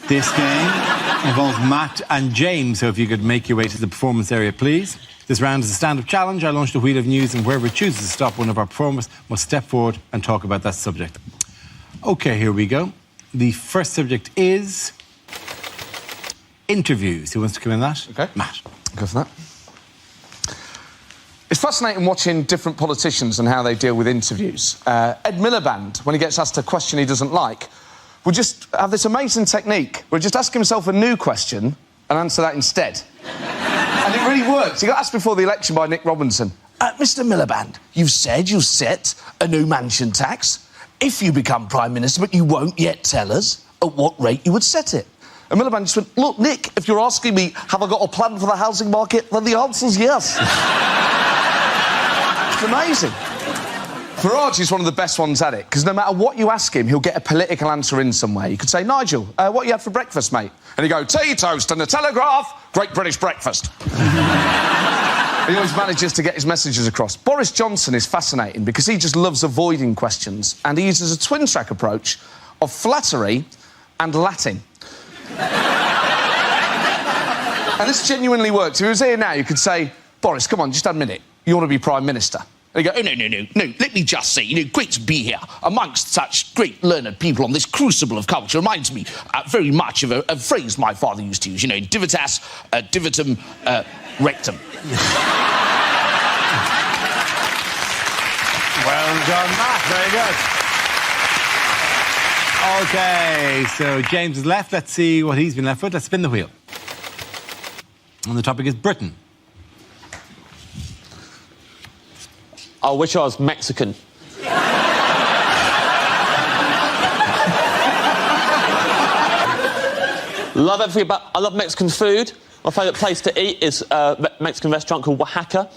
This game involves Matt and James, so if you could make your way to the performance area, please. This round is a stand-up challenge. I launched a wheel of news, and whoever chooses to stop one of our performers must step forward and talk about that subject. OK, here we go. The first subject is interviews. Who wants to come in that? OK. Matt. Go for that. It's fascinating watching different politicians and how they deal with interviews. Ed Miliband, when he gets asked a question he doesn't like, will just have this amazing technique where he'll just ask himself a new question and answer that instead. And it really works. He got asked before the election by Nick Robinson. Mr Miliband, you've said you'll set a new mansion tax. If you become Prime Minister, but you won't yet tell us at what rate you would set it. And Miliband just went, look, Nick, if you're asking me, have I got a plan for the housing market, then the answer's yes. It's amazing. Farage is one of the best ones at it, because no matter what you ask him, he'll get a political answer in some way. You could say, Nigel, what you had for breakfast, mate? And he'd go, tea, toast and a Telegraph, great British breakfast. He always manages to get his messages across. Boris Johnson is fascinating because he just loves avoiding questions, and he uses a twin-track approach of flattery and Latin. And this genuinely works. If he was here now, you could say, Boris, come on, just admit it. You want to be Prime Minister. And he'd go, oh, no, let me just say, great to be here amongst such great learned people on this crucible of culture. Reminds me very much of a phrase my father used to use, divitas, divitum, rectum. Well done, Matt. Very good. OK, so James is left. Let's see what he's been left with. Let's spin the wheel. And the topic is Britain. I wish I was Mexican. I love Mexican food. My favourite place to eat is a Mexican restaurant called Oaxaca.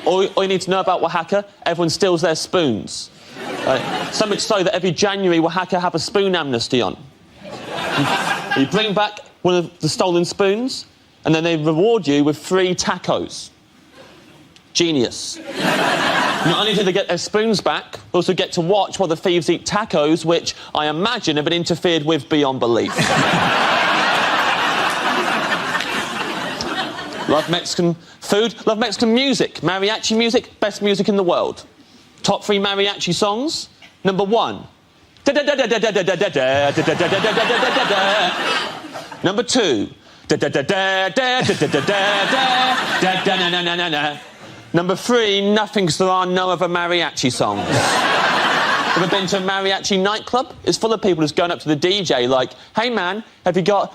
All you need to know about Oaxaca, everyone steals their spoons. So much so that every January, Oaxaca have a spoon amnesty on. You bring back one of the stolen spoons, and then they reward you with 3 tacos. Genius. Not only do they get their spoons back, they also get to watch while the thieves eat tacos, which I imagine have been interfered with beyond belief. Love Mexican food, love Mexican music. Mariachi music, best music in the world. Top 3 mariachi songs. Number 1. Number 2. Number 3, nothing, because there are no other mariachi songs. Ever been to a mariachi nightclub? It's full of people just going up to the DJ like, hey man, have you got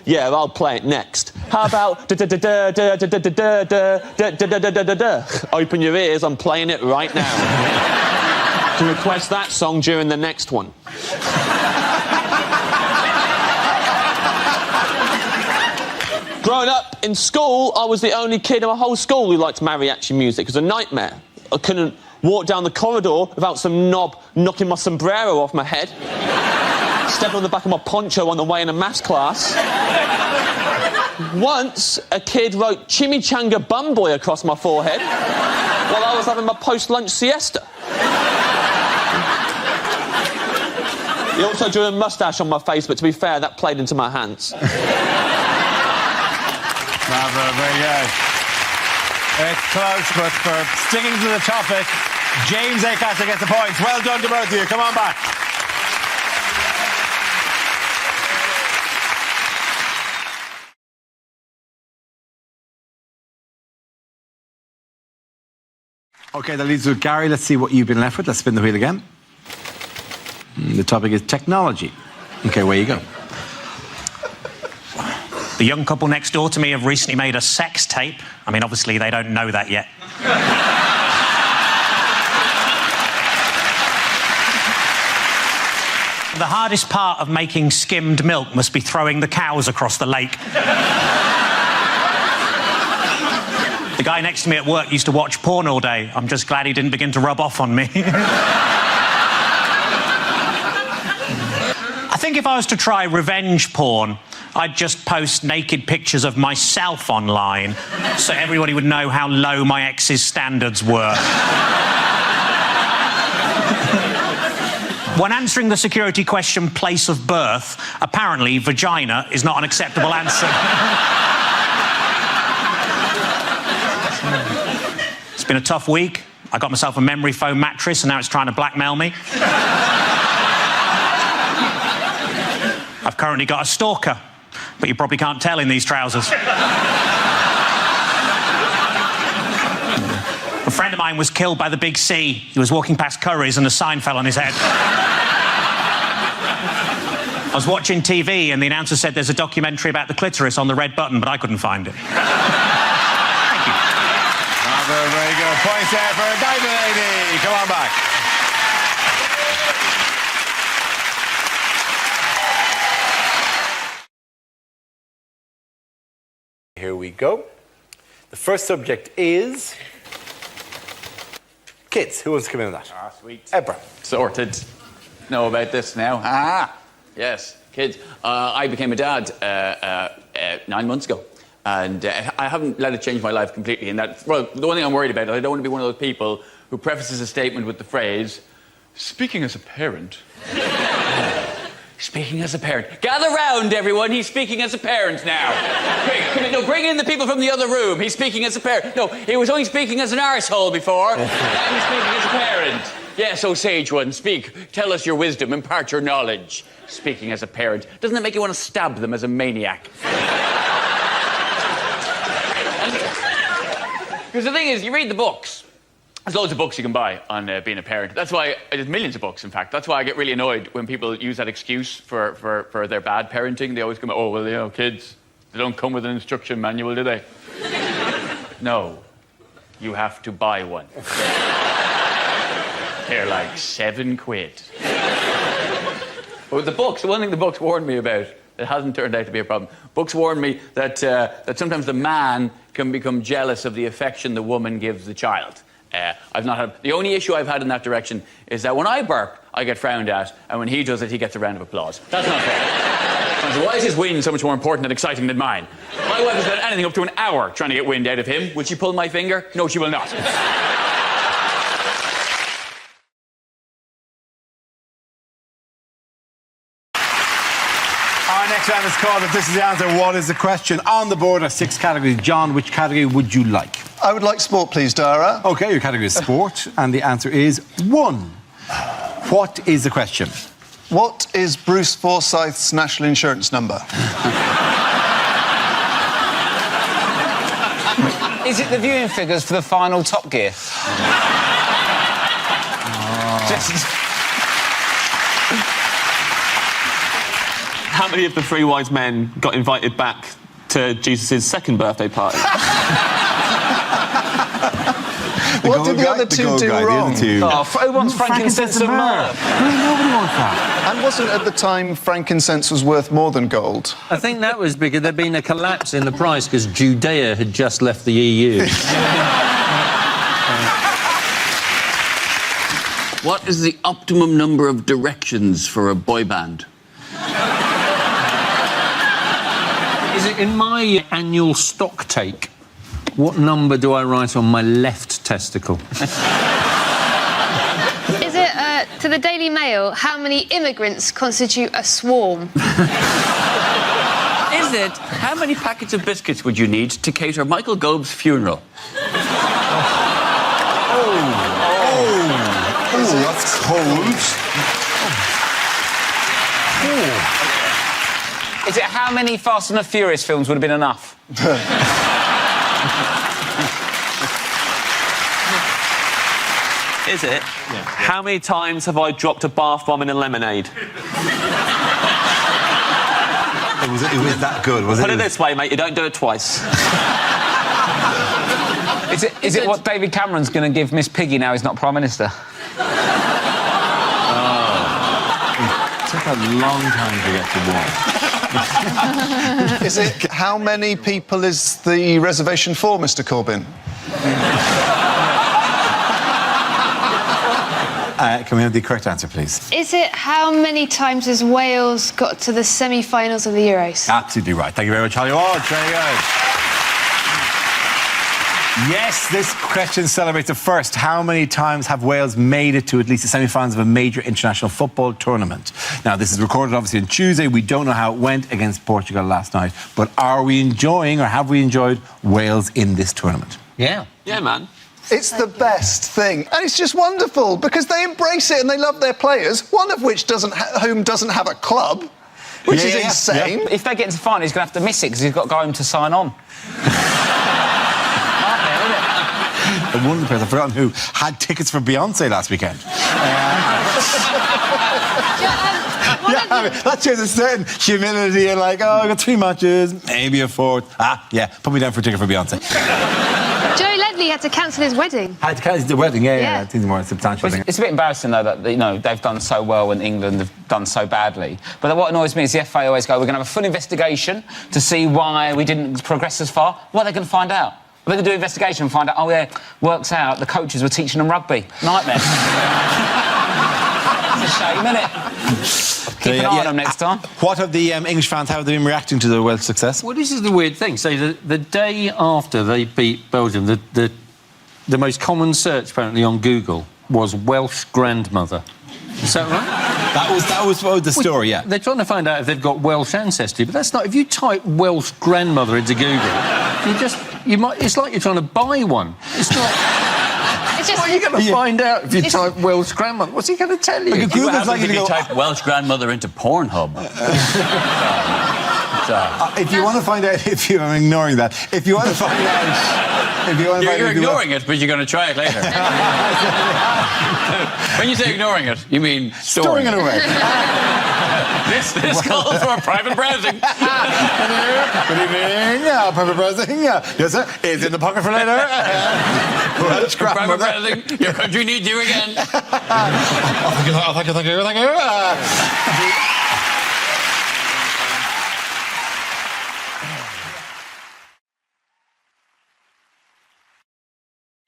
yeah, I'll play it next. How about open your ears, I'm playing it right now. You can request that song during the next one. Growing up in school, I was the only kid in my whole school who liked mariachi music. It was a nightmare. I couldn't walk down the corridor without some knob knocking my sombrero off my head, stepping on the back of my poncho on the way in a maths class. Once, a kid wrote Chimichanga Bum Boy across my forehead while I was having my post-lunch siesta. He also drew a moustache on my face, but to be fair, that played into my hands. Bravo, very good. It's close, but for sticking to the topic, James Acaster gets the points. Well done to both of you. Come on back. OK, that leaves with Gary. Let's see what you've been left with. Let's spin the wheel again. The topic is technology. OK, away you go. The young couple next door to me have recently made a sex tape. I mean, obviously, they don't know that yet. The hardest part of making skimmed milk must be throwing the cows across the lake. The guy next to me at work used to watch porn all day. I'm just glad he didn't begin to rub off on me. I think if I was to try revenge porn, I'd just post naked pictures of myself online so everybody would know how low my ex's standards were. When answering the security question, place of birth, apparently vagina is not an acceptable answer. It's been a tough week. I got myself a memory foam mattress and now it's trying to blackmail me. I've currently got a stalker, but you probably can't tell in these trousers. A friend of mine was killed by the big C. He was walking past Curry's and a sign fell on his head. I was watching TV and the announcer said there's a documentary about the clitoris on the red button, but I couldn't find it. Thank you. Very good. Points there for Diamond Lady. Come on back. Here we go. The first subject is kids. Who wants to come in on that? Ah, sweet. Ebra. Sorted. Know about this now. Ah, yes, kids. I became a dad 9 months ago. And I haven't let it change my life completely in that... Well, the one thing I'm worried about is I don't want to be one of those people who prefaces a statement with the phrase, speaking as a parent... Speaking as a parent. Gather round, everyone. He's speaking as a parent now. Quick, come in. No, bring in the people from the other room. He's speaking as a parent. No, he was only speaking as an arsehole before. Now he's speaking as a parent. Yes, oh, sage one, speak. Tell us your wisdom. Impart your knowledge. Speaking as a parent. Doesn't that make you want to stab them as a maniac? Because the thing is, you read the books. There's loads of books you can buy on being a parent. That's why, there's millions of books, in fact. That's why I get really annoyed when people use that excuse for their bad parenting. They always come, oh, well, you know, kids, they don't come with an instruction manual, do they? No. You have to buy one. They're like £7. But with the books, the one thing the books warned me about, it hasn't turned out to be a problem. Books warn me that sometimes the man can become jealous of the affection the woman gives the child. I've not had... The only issue I've had in that direction is that when I burp, I get frowned at, and when he does it, he gets a round of applause. That's not fair. So why is his wind so much more important and exciting than mine? My wife has spent anything up to an hour trying to get wind out of him. Will she pull my finger? No, she will not. Our next round is called If This Is the Answer, What Is the Question? On the board are 6 categories. John, which category would you like? I would like sport, please, Dara. OK, your category is sport, and the answer is 1. What is the question? What is Bruce Forsyth's national insurance number? Is it the viewing figures for the final Top Gear? How many of the 3 wise men got invited back to Jesus' second birthday party? What did the other two do wrong? Oh, who wants frankincense and myrrh? Nobody wants that. And wasn't at the time frankincense was worth more than gold? I think that was because there'd been a collapse in the price because Judea had just left the EU. What is the optimum number of directions for a boy band? Is it in my annual stock take? What number do I write on my left testicle? Is it, to the Daily Mail, how many immigrants constitute a swarm? Is it, how many packets of biscuits would you need to cater Michael Gobe's funeral? That's cold. Is it how many Fast and the Furious films would have been enough? Is it? Yeah. How many times have I dropped a bath bomb in a lemonade? It was that good, was it? Put it this way, mate, you don't do it twice. Is it what David Cameron's going to give Miss Piggy now he's not Prime Minister? It took a long time to get to one. Is it how many people is the reservation for, Mr. Corbyn? Can we have the correct answer, please? Is it how many times has Wales got to the semi-finals of the Euros? Absolutely right. Thank you very much, Holly Ward. Very good. Yes, this question celebrates the first. How many times have Wales made it to at least the semi-finals of a major international football tournament? Now, this is recorded obviously on Tuesday. We don't know how it went against Portugal last night. But are we enjoying, or have we enjoyed, Wales in this tournament? Yeah. Yeah, man. It's the best thing, and it's just wonderful because they embrace it and they love their players. One of which doesn't have a club, which is insane. Yeah. If they get into the final, he's going to have to miss it because he's got to go home to sign on. One of the players, I've forgotten who, had tickets for Beyonce last weekend. That shows a certain humility and like, oh, I got 3 matches, maybe a 4th. Put me down for a ticket for Beyonce. Joe Ledley had to cancel his wedding. Had to cancel the wedding, yeah. I think the more substantial thing. It's a bit embarrassing, though, that they've done so well and England have done so badly. But what annoys me is the FA always go, we're going to have a full investigation to see why we didn't progress as far. What are they going to find out? They're going to do an investigation and find out, oh, yeah, works out, the coaches were teaching them rugby. Nightmare. It's a shame, isn't it? Keep an eye on them next time. What have the English fans, how have they been reacting to the Welsh success? Well, this is the weird thing. So the day after they beat Belgium, the most common search apparently on Google was Welsh grandmother. Is that right? That was the story, yeah. They're trying to find out if they've got Welsh ancestry, but that's not. If you type Welsh grandmother into Google, it's like you're trying to buy one. It's not. What are you going to find out if you type Welsh grandmother? What's he going to tell you? Google's like if you type Welsh grandmother into Pornhub. If you want to find out, I'm ignoring that. If you want to find out, you're ignoring it, but you're going to try it later. When you say ignoring it, you mean storing it away. This calls for private browsing. Good evening. Private browsing. Yes, sir. It's in the pocket for later. Private browsing. Your country needs you again. Thank you.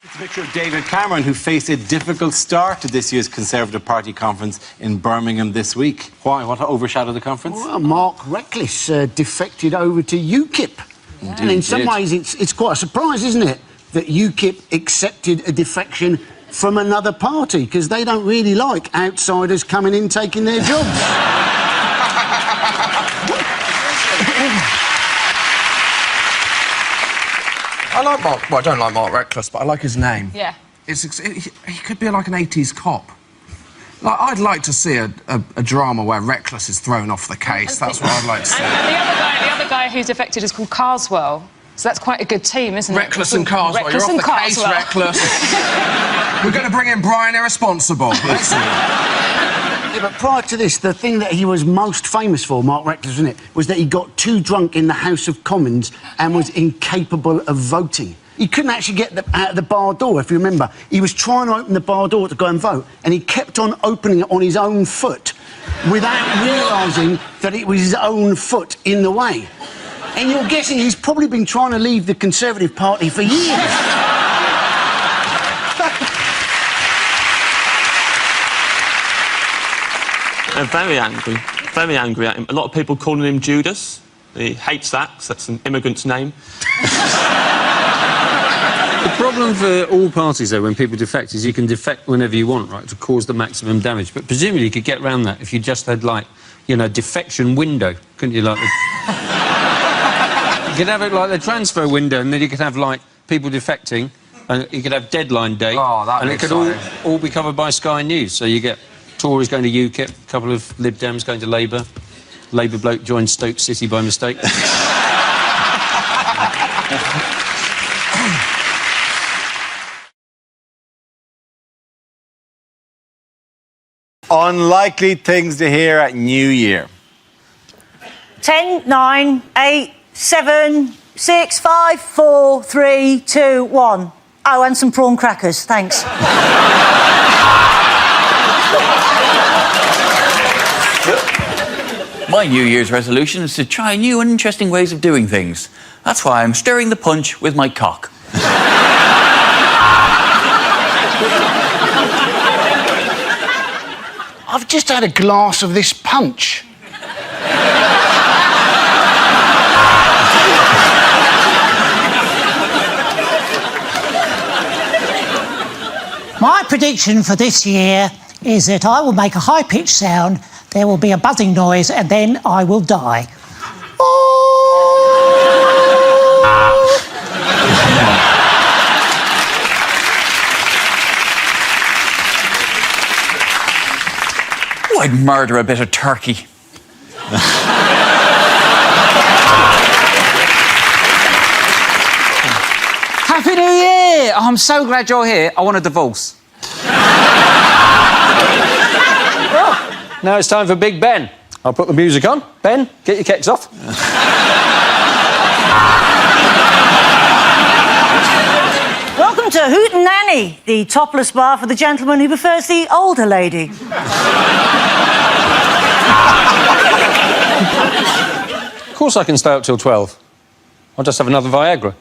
It's a picture of David Cameron, who faced a difficult start to this year's Conservative Party conference in Birmingham this week. Why? What overshadowed the conference? Well, Mark Reckless defected over to UKIP. Indeed, and in some ways, it's quite a surprise, isn't it, that UKIP accepted a defection from another party, because they don't really like outsiders coming in taking their jobs. I like Mark. Well, I don't like Mark Reckless, but I like his name. Yeah. He could be like an 80s cop. Like, I'd like to see a drama where Reckless is thrown off the case. That's what I'd like to see. And the other guy who's defected is called Carswell. So that's quite a good team, isn't it? Reckless and Carswell. Reckless You're and off the Carswell. case, Reckless. We're going to bring in Brian Irresponsible. Yeah, but prior to this, the thing that he was most famous for, Mark Reckless, wasn't it, was that he got too drunk in the House of Commons and was incapable of voting. He couldn't actually get out of the bar door, if you remember. He was trying to open the bar door to go and vote, and he kept on opening it on his own foot without realising that it was his own foot in the way. And you're guessing he's probably been trying to leave the Conservative Party for years. They're very angry at him. A lot of people calling him Judas. He hates that, because that's an immigrant's name. The problem for all parties, though, when people defect, is you can defect whenever you want, right, to cause the maximum damage. But presumably you could get around that if you just had, like, defection window, couldn't you? Like, you could have it like the transfer window, and then you could have, like, people defecting, and you could have deadline day, and it could all be covered by Sky News. So you get Tories going to UKIP, a couple of Lib Dems going to Labour, Labour bloke joined Stoke City by mistake. Unlikely things to hear at New Year. 10, 9, 8, 7, 6, 5, 4, 3, 2, 1. Oh, and some prawn crackers, thanks. My New Year's resolution is to try new and interesting ways of doing things. That's why I'm stirring the punch with my cock. I've just had a glass of this punch. My prediction for this year is that I will make a high-pitched sound, there will be a buzzing noise, and then I will die. Oh, I'd murder a bit of turkey. Happy New Year! Oh, I'm so glad you're here. I want a divorce. Now it's time for Big Ben. I'll put the music on. Ben, get your kecks off. Welcome to Hootenanny, the topless bar for the gentleman who prefers the older lady. Of course I can stay up till 12. I'll just have another Viagra.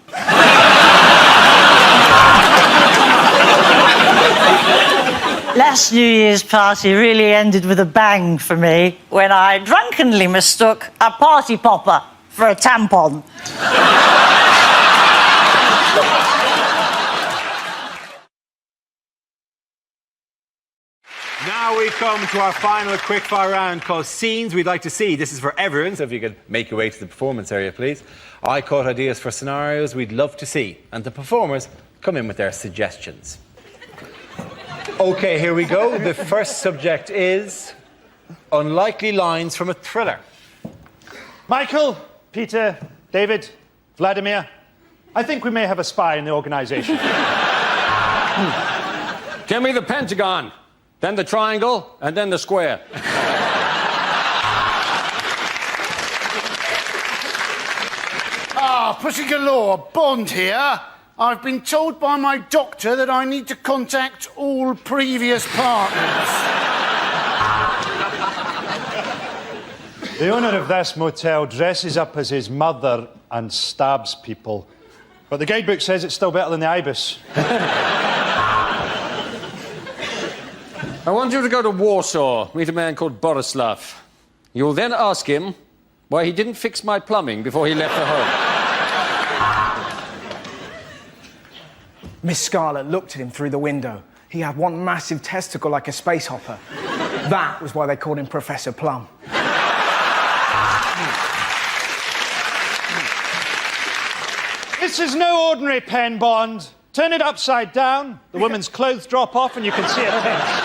Last New Year's party really ended with a bang for me when I drunkenly mistook a party popper for a tampon. Now we come to our final quickfire round called Scenes We'd Like to See. This is for everyone, so if you could make your way to the performance area, please. I caught ideas for scenarios we'd love to see, and the performers come in with their suggestions. OK, here we go. The first subject is unlikely lines from a thriller. Michael, Peter, David, Vladimir, I think we may have a spy in the organisation. Give me the pentagon, then the triangle, and then the square. Ah, Pussy Galore, Bond here. I've been told by my doctor that I need to contact all previous partners. The owner of this motel dresses up as his mother and stabs people. But the guidebook says it's still better than the Ibis. I want you to go to Warsaw, meet a man called Borislav. You'll then ask him why he didn't fix my plumbing before he left for home. Miss Scarlett looked at him through the window. He had one massive testicle like a space hopper. That was why they called him Professor Plum. This is no ordinary pen, Bond. Turn it upside down, the woman's clothes drop off and you can see her tits.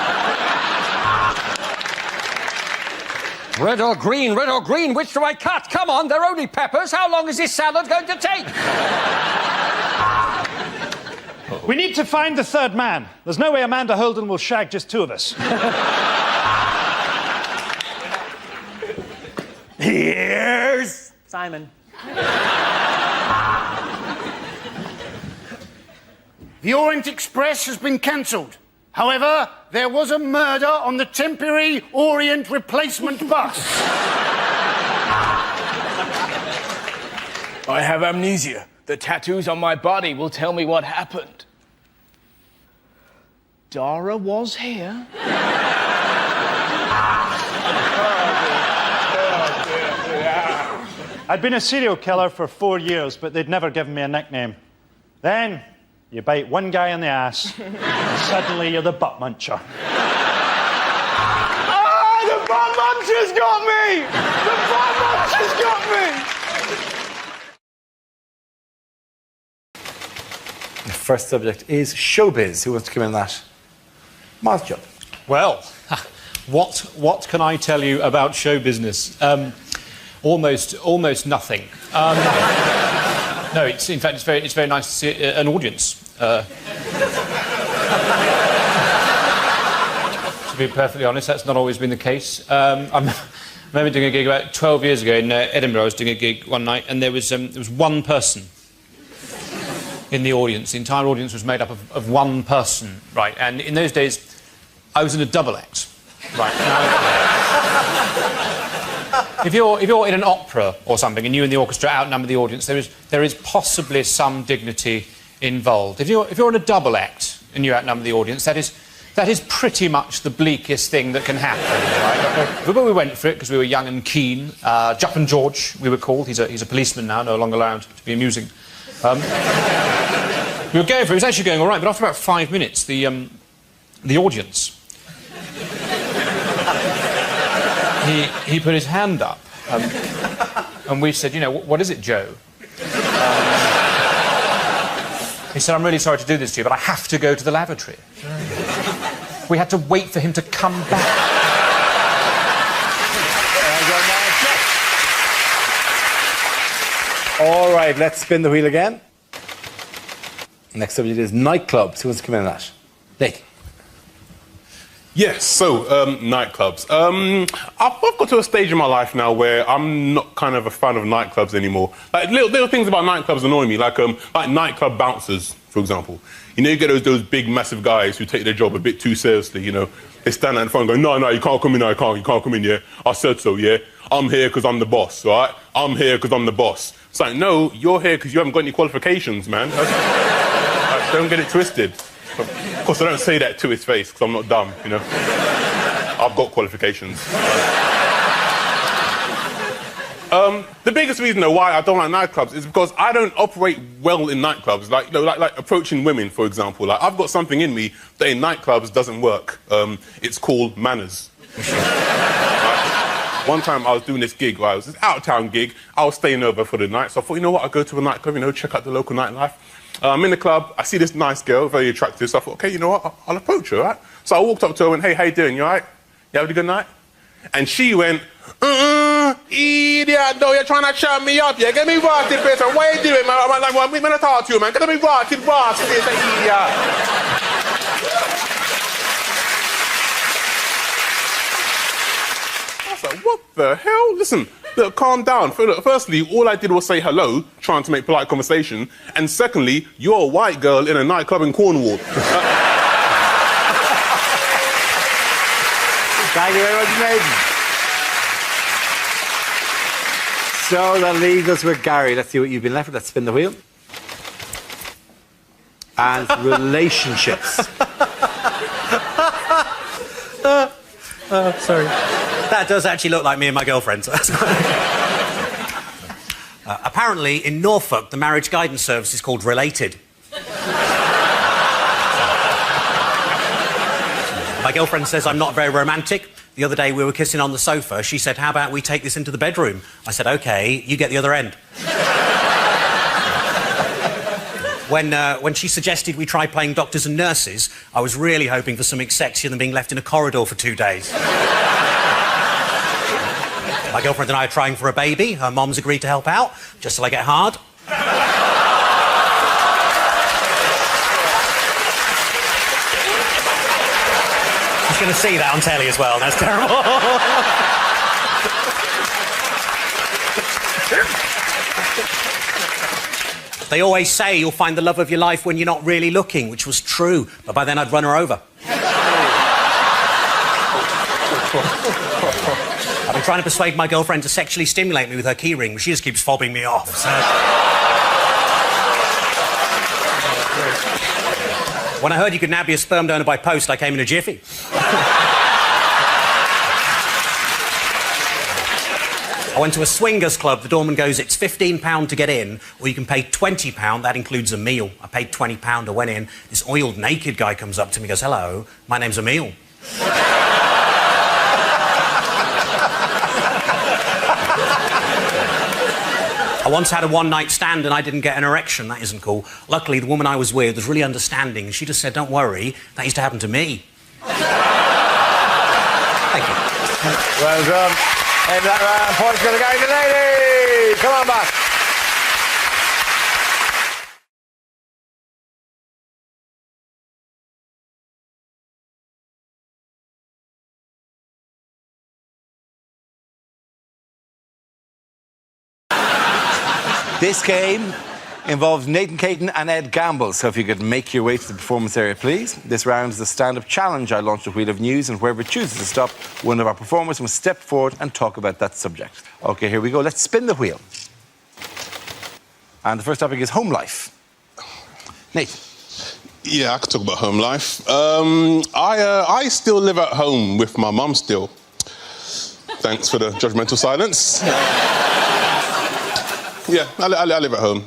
Red or green, which do I cut? Come on, they're only peppers. How long is this salad going to take? We need to find the third man. There's no way Amanda Holden will shag just two of us. Here's Simon. The Orient Express has been cancelled. However, there was a murder on the temporary Orient replacement bus. I have amnesia. The tattoos on my body will tell me what happened. Dara was here. I'd been a serial killer for 4 years, but they'd never given me a nickname. Then, you bite one guy in the ass, and suddenly you're the butt muncher. Ah, the butt muncher's got me! The butt muncher's got me! The first subject is showbiz. Who wants to come in that? Miles Jupp. Well, what can I tell you about show business? Almost nothing. No, in fact it's very nice to see an audience. To be perfectly honest, that's not always been the case. remember doing a gig about 12 years ago in Edinburgh. I was doing a gig one night, and there was one person in the audience. The entire audience was made up of one person, right? And in those days, I was in a double act, right? Now, if you're in an opera or something and you and the orchestra outnumber the audience, there is possibly some dignity involved. If you're in a double act and you outnumber the audience, that is pretty much the bleakest thing that can happen, right? But we went for it because we were young and keen. Juppin' George, we were called. He's a policeman now, no longer allowed to be amusing. We were going for it. It was actually going all right, but after about 5 minutes, the audience, he put his hand up, and we said, you know, what is it, Joe? He said, I'm really sorry to do this to you, but I have to go to the lavatory. We had to wait for him to come back. All right, let's spin the wheel again. Next subject is nightclubs. Who wants to come in on that? Nick. Yes, so nightclubs. I've got to a stage in my life now where I'm not kind of a fan of nightclubs anymore. Like little things about nightclubs annoy me, like nightclub bouncers, for example. You know, you get those big, massive guys who take their job a bit too seriously. You know, they stand there in front and go, no, you can't come in, you can't come in. Yeah, I said so. Yeah, I'm here because I'm the boss. All right, I'm here because I'm the boss. It's like, no, you're here because you haven't got any qualifications, man. Like, don't get it twisted. Of course, I don't say that to his face because I'm not dumb, you know. I've got qualifications. The biggest reason though why I don't like nightclubs is because I don't operate well in nightclubs. Like, you know, like approaching women, for example. Like, I've got something in me that in nightclubs doesn't work. It's called manners. One time I was doing this gig, right? It was this out-of-town gig. I was staying over for the night, so I thought, you know what, I'll go to a nightclub, you know, check out the local nightlife. I'm in the club, I see this nice girl, very attractive, so I thought, okay, you know what, I'll approach her, right? So I walked up to her and went, hey, how you doing, you all right? You having a good night? And she went, idiot, no, you're trying to shut me up, yeah? Get me rotted, person, what are you doing, man? I'm like, well, I'm going to talk to you, man. Get me rotted, idiot. I was like, what the hell? Listen, look, calm down. Look, firstly, all I did was say hello, trying to make polite conversation. And secondly, you're a white girl in a nightclub in Cornwall. Thank you very much, Nathan. So that leaves us with Gary. Let's see what you've been left with. Let's spin the wheel. And relationships. Sorry. That does actually look like me and my girlfriend. Apparently, in Norfolk, the marriage guidance service is called Related. My girlfriend says I'm not very romantic. The other day we were kissing on the sofa. She said, how about we take this into the bedroom? I said, OK, you get the other end. When she suggested we try playing doctors and nurses, I was really hoping for something sexier than being left in a corridor for 2 days. My girlfriend and I are trying for a baby. Her mom's agreed to help out, just till I get hard. She's going to see that on telly as well. That's terrible. They always say you'll find the love of your life when you're not really looking, which was true, but by then I'd run her over. I've been trying to persuade my girlfriend to sexually stimulate me with her keyring, but she just keeps fobbing me off. So... When I heard you could now be a sperm donor by post, I came in a jiffy. I went to a swingers club. The doorman goes, it's £15 to get in, or you can pay £20. That includes a meal. I paid £20. I went in. This oiled, naked guy comes up to me and goes, hello, my name's Emil. I once had a one-night stand and I didn't get an erection. That isn't cool. Luckily, the woman I was with was really understanding, and she just said, don't worry, that used to happen to me. Thank you. Well done. And that round, points going to go to the lady. Come on back. This game involves Nathan Caton and Ed Gamble. So if you could make your way to the performance area, please. This round is the stand-up challenge. I launched a wheel of news, and whoever chooses to stop, one of our performers must step forward and talk about that subject. OK, here we go. Let's spin the wheel. And the first topic is home life. Nathan. Yeah, I could talk about home life. I still live at home with my mum still. Thanks for the judgmental silence. Yeah, I live at home.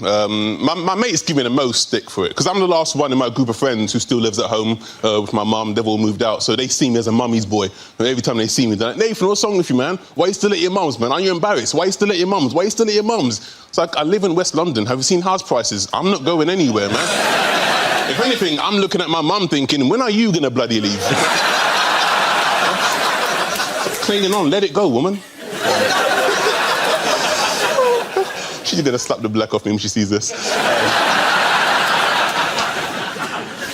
My mates give me the most stick for it, because I'm the last one in my group of friends who still lives at home with my mum. They've all moved out, so they see me as a mummy's boy. And every time they see me, they're like, Nathan, what's wrong with you, man? Why are you still at your mum's, man? Aren't you embarrassed? Why are you still at your mum's? Why are you still at your mum's? It's like, I live in West London. Have you seen house prices? I'm not going anywhere, man. If anything, I'm looking at my mum thinking, when are you going to bloody leave? Clinging on, let it go, woman. She's going to slap the black off me when she sees this.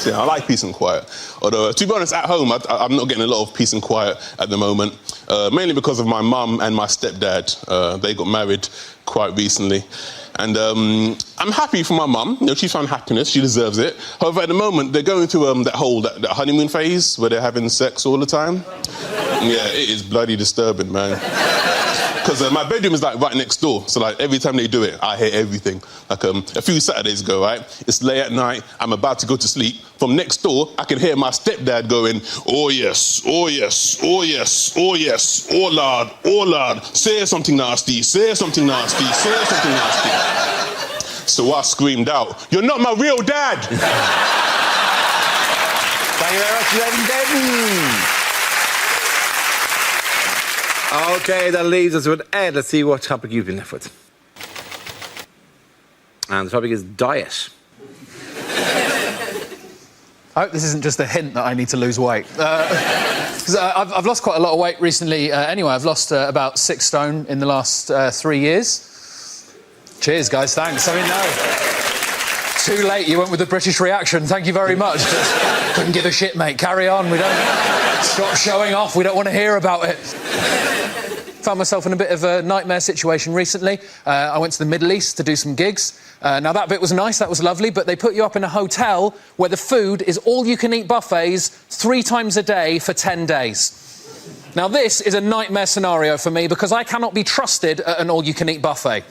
So, yeah, I like peace and quiet. Although, to be honest, at home, I'm not getting a lot of peace and quiet at the moment, mainly because of my mum and my stepdad. They got married quite recently. And I'm happy for my mum. You know, she's found happiness. She deserves it. However, at the moment, they're going through that honeymoon phase where they're having sex all the time. Yeah, it is bloody disturbing, man. Because my bedroom is like right next door, so like every time they do it, I hear everything. Like a few Saturdays ago, right? It's late at night, I'm about to go to sleep. From next door, I can hear my stepdad going, oh yes, oh yes, oh yes, oh yes, oh lord, say something nasty, say something nasty, say something nasty. So I screamed out, you're not my real dad! Thank you very much, Devin. OK, that leaves us with Ed. Let's see what topic you've been left with. And the topic is diet. I hope this isn't just a hint that I need to lose weight. I've lost quite a lot of weight recently anyway. I've lost about 6 stone in the last 3 years. Cheers, guys, thanks. I mean, no. Too late, you went with the British reaction. Thank you very much. Couldn't give a shit, mate. Carry on. We don't... Stop showing off. We don't want to hear about it. Found myself in a bit of a nightmare situation recently. I went to the Middle East to do some gigs. Now, that bit was nice, that was lovely, but they put you up in a hotel where the food is all-you-can-eat buffets 3 times a day for 10 days. Now, this is a nightmare scenario for me because I cannot be trusted at an all-you-can-eat buffet.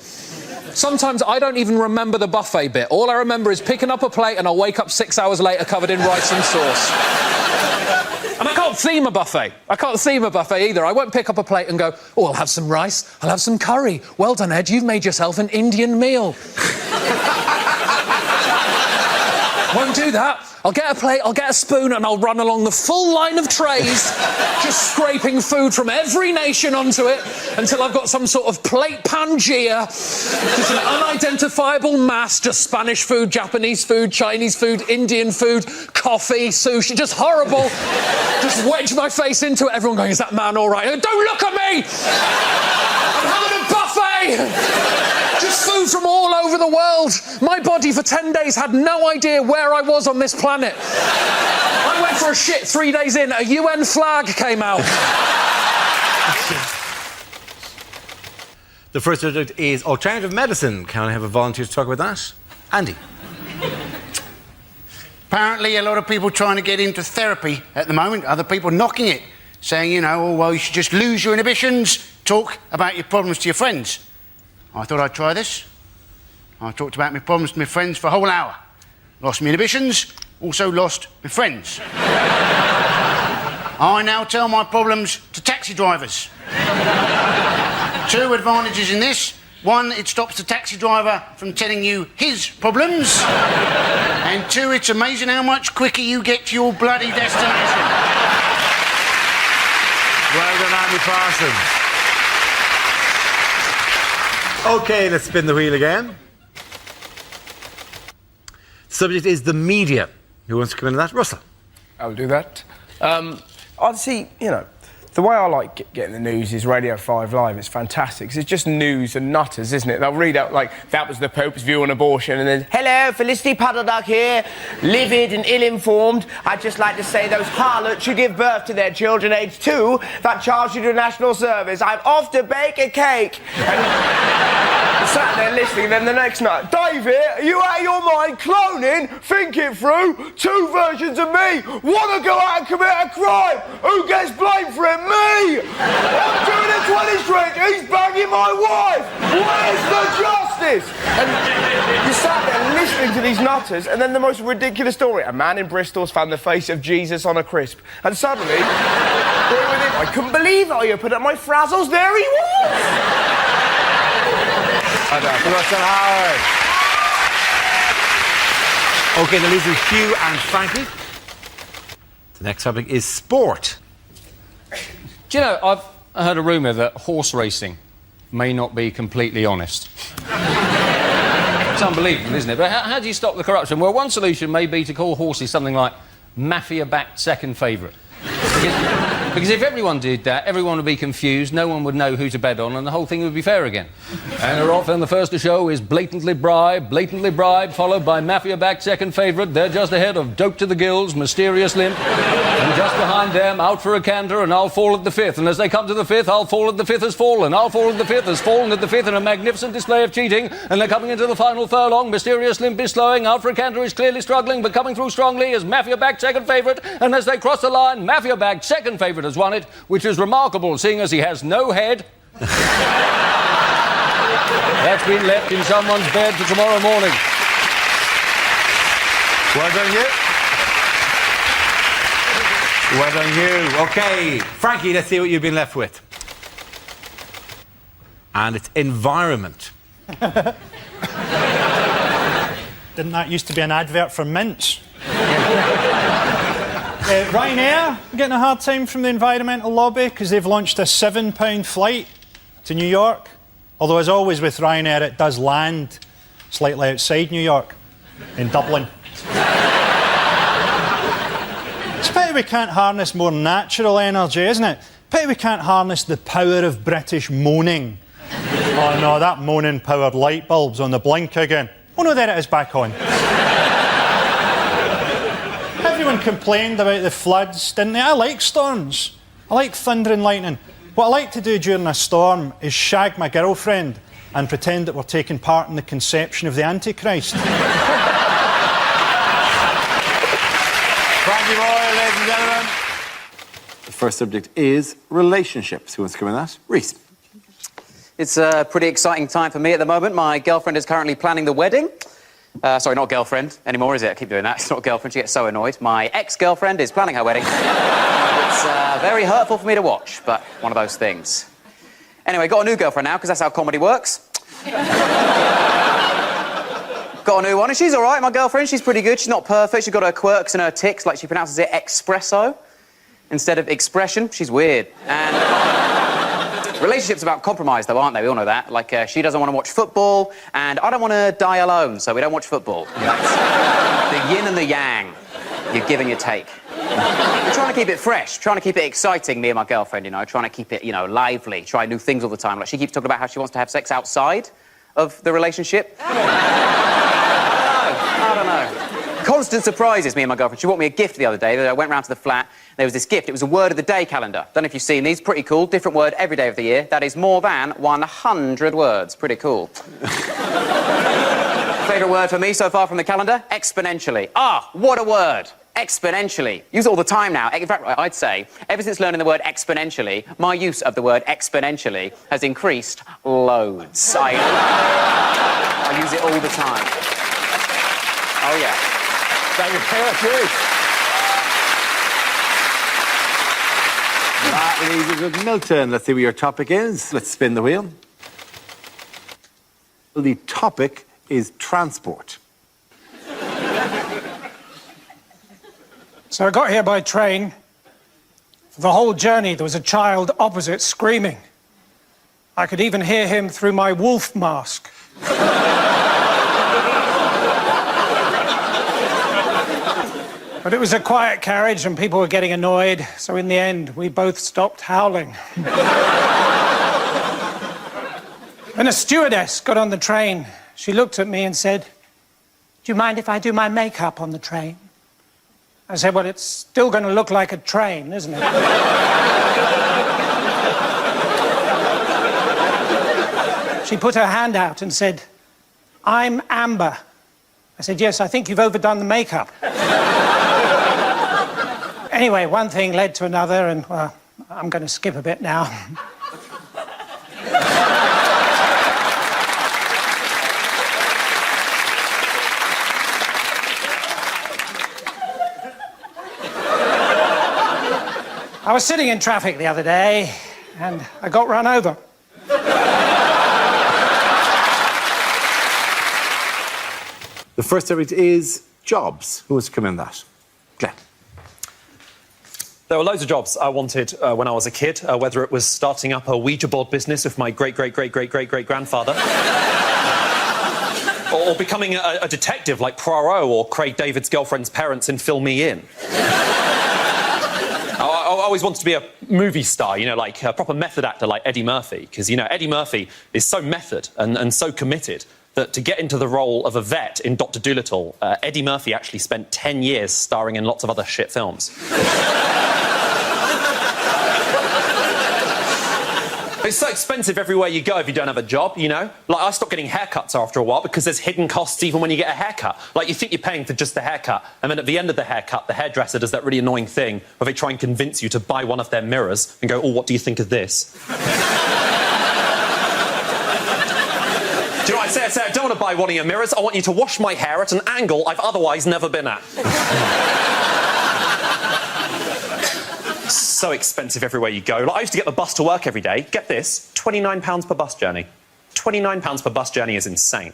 Sometimes I don't even remember the buffet bit. All I remember is picking up a plate and I'll wake up 6 hours later covered in rice and sauce. And I can't theme a buffet. I can't theme a buffet either. I won't pick up a plate and go, oh, I'll have some rice, I'll have some curry. Well done, Ed, you've made yourself an Indian meal. Won't do that. I'll get a plate, I'll get a spoon, and I'll run along the full line of trays, just scraping food from every nation onto it until I've got some sort of plate Pangea, just an unidentifiable mass, just Spanish food, Japanese food, Chinese food, Indian food, coffee, sushi, just horrible. Just wedge my face into it, everyone going, is that man all right? Don't look at me! I'm having a buffet! Just food from all over the world. My body for 10 days had no idea where I was on this planet. I went for a shit 3 days in, a UN flag came out. The first subject is alternative medicine. Can I have a volunteer to talk about that? Andy. Apparently, a lot of people trying to get into therapy at the moment, other people knocking it, saying, you know, oh, well, you should just lose your inhibitions, talk about your problems to your friends. I thought I'd try this. I talked about my problems to my friends for a whole hour. Lost my inhibitions, also lost my friends. I now tell my problems to taxi drivers. 2 advantages in this. 1, it stops the taxi driver from telling you his problems. And 2, it's amazing how much quicker you get to your bloody destination. Well done, Andy Parsons. OK, let's spin the wheel again. Subject is the media. Who wants to come into that? Russell. I'll do that. Obviously, you know, The way I like getting the news is Radio 5 Live. It's fantastic. 'Cause it's just news and nutters, isn't it? They'll read out, like, that was the Pope's view on abortion, and then, hello, Felicity Puddleduck here, livid and ill-informed. I'd just like to say those harlots who give birth to their children aged 2, that charge you to national service. I'm off to bake a cake. And sat there listening, and then the next night, David, are you out of your mind? Cloning? Think it through. 2 versions of me. Want to go out and commit a crime? Who gets blamed for it? Me! I'm doing a 20 string. He's banging my wife. Where's the justice? And you sat there listening to these nutters, and then the most ridiculous story. A man in Bristol's found the face of Jesus on a crisp. And suddenly, I couldn't believe I opened up my frazzles. There he was! OK, the losers Hugh and Frankie. The next topic is sport. Do you know, I've heard a rumour that horse racing may not be completely honest. It's unbelievable, isn't it? But how do you stop the corruption? Well, one solution may be to call horses something like mafia-backed second favourite. Because if everyone did that, everyone would be confused, no one would know who to bet on, and the whole thing would be fair again. And they're off, and the first to show is blatantly bribe, followed by mafia-backed second favourite. They're just ahead of Dope to the Gills, Mysterious Limp, and just behind them, Out for a Canter, and I'll Fall at the Fifth. And as they come to the fifth, I'll Fall at the Fifth has fallen. I'll Fall at the Fifth has fallen at the fifth in a magnificent display of cheating, and they're coming into the final furlong. Mysterious Limp is slowing, Out for a Canter is clearly struggling, but coming through strongly is mafia-backed second favourite, and as they cross the line, mafia-backed second favourite has won it, which is remarkable, seeing as he has no head. That's been left in someone's bed for tomorrow morning. Well done, you. Well done, you. OK, Frankie, let's see what you've been left with. And it's environment. Didn't that used to be an advert for mints? Ryanair getting a hard time from the environmental lobby because they've launched a £7 flight to New York. Although, as always with Ryanair, it does land slightly outside New York, in Dublin. It's a pity we can't harness more natural energy, isn't it? Pity we can't harness the power of British moaning. Oh no, that moaning-powered light bulb's on the blink again. Oh no, there it is, back on. Everyone complained about the floods, didn't they? I like storms. I like thunder and lightning. What I like to do during a storm is shag my girlfriend and pretend that we're taking part in the conception of the Antichrist. Frankie Boyle, ladies and gentlemen. The first subject is relationships. Who wants to come in that? Reese. It's a pretty exciting time for me at the moment. My girlfriend is currently planning the wedding. Sorry, not girlfriend anymore, is it? I keep doing that. It's not girlfriend. She gets so annoyed. My ex-girlfriend is planning her wedding. It's very hurtful for me to watch, but one of those things. Anyway, got a new girlfriend now, because that's how comedy works. Got a new one, and she's all right, my girlfriend. She's pretty good. She's not perfect. She's got her quirks and her tics, like she pronounces it espresso instead of expression. She's weird. And relationships are about compromise, though, aren't they? We all know that. Like, she doesn't want to watch football, and I don't want to die alone, so we don't watch football. That's the yin and the yang. You give and you take. We're trying to keep it fresh, trying to keep it exciting, me and my girlfriend, you know, trying to keep it, you know, lively, try new things all the time. Like, she keeps talking about how she wants to have sex outside of the relationship. I don't know. Constant surprises, me and my girlfriend. She bought me a gift the other day. I went round to the flat. There was this gift. It was a word of the day calendar. Don't know if you've seen these. Pretty cool. Different word every day of the year. That is more than 100 words. Pretty cool. Favourite word for me so far from the calendar? Exponentially. Ah, what a word. Exponentially. Use it all the time now. In fact, I'd say, ever since learning the word exponentially, my use of the word exponentially has increased loads. I use it all the time. Oh, yeah. Thank you very much, That leaves us with Milton. Let's see what your topic is. Let's spin the wheel. The topic is transport. So I got here by train. For the whole journey, there was a child opposite screaming. I could even hear him through my wolf mask. But it was a quiet carriage and people were getting annoyed, so in the end, we both stopped howling. And a stewardess got on the train. She looked at me and said, "Do you mind if I do my makeup on the train?" I said, "Well, it's still going to look like a train, isn't it?" She put her hand out and said, "I'm Amber." I said, "Yes, I think you've overdone the makeup." Anyway, one thing led to another, and, well, I'm going to skip a bit now. I was sitting in traffic the other day, and I got run over. The first subject is jobs. Who wants to come in that? Glenn. There were loads of jobs I wanted when I was a kid, whether it was starting up a Ouija board business with my great-great-great-great-great-great-grandfather, or becoming a detective like Poirot or Craig David's girlfriend's parents in Fill Me In. I always wanted to be a movie star, you know, like a proper method actor like Eddie Murphy, because, you know, Eddie Murphy is so method and so committed that to get into the role of a vet in Dr. Dolittle, Eddie Murphy actually spent 10 years starring in lots of other shit films. It's so expensive everywhere you go if you don't have a job, you know? Like, I stopped getting haircuts after a while because there's hidden costs even when you get a haircut. Like, you think you're paying for just the haircut, and then at the end of the haircut, the hairdresser does that really annoying thing where they try and convince you to buy one of their mirrors and go, "Oh, what do you think of this?" Do you know what I say? I say, "I don't want to buy one of your mirrors. I want you to wash my hair at an angle I've otherwise never been at." So expensive everywhere you go. Like, I used to get the bus to work every day. Get this, £29 per bus journey. £29 per bus journey is insane.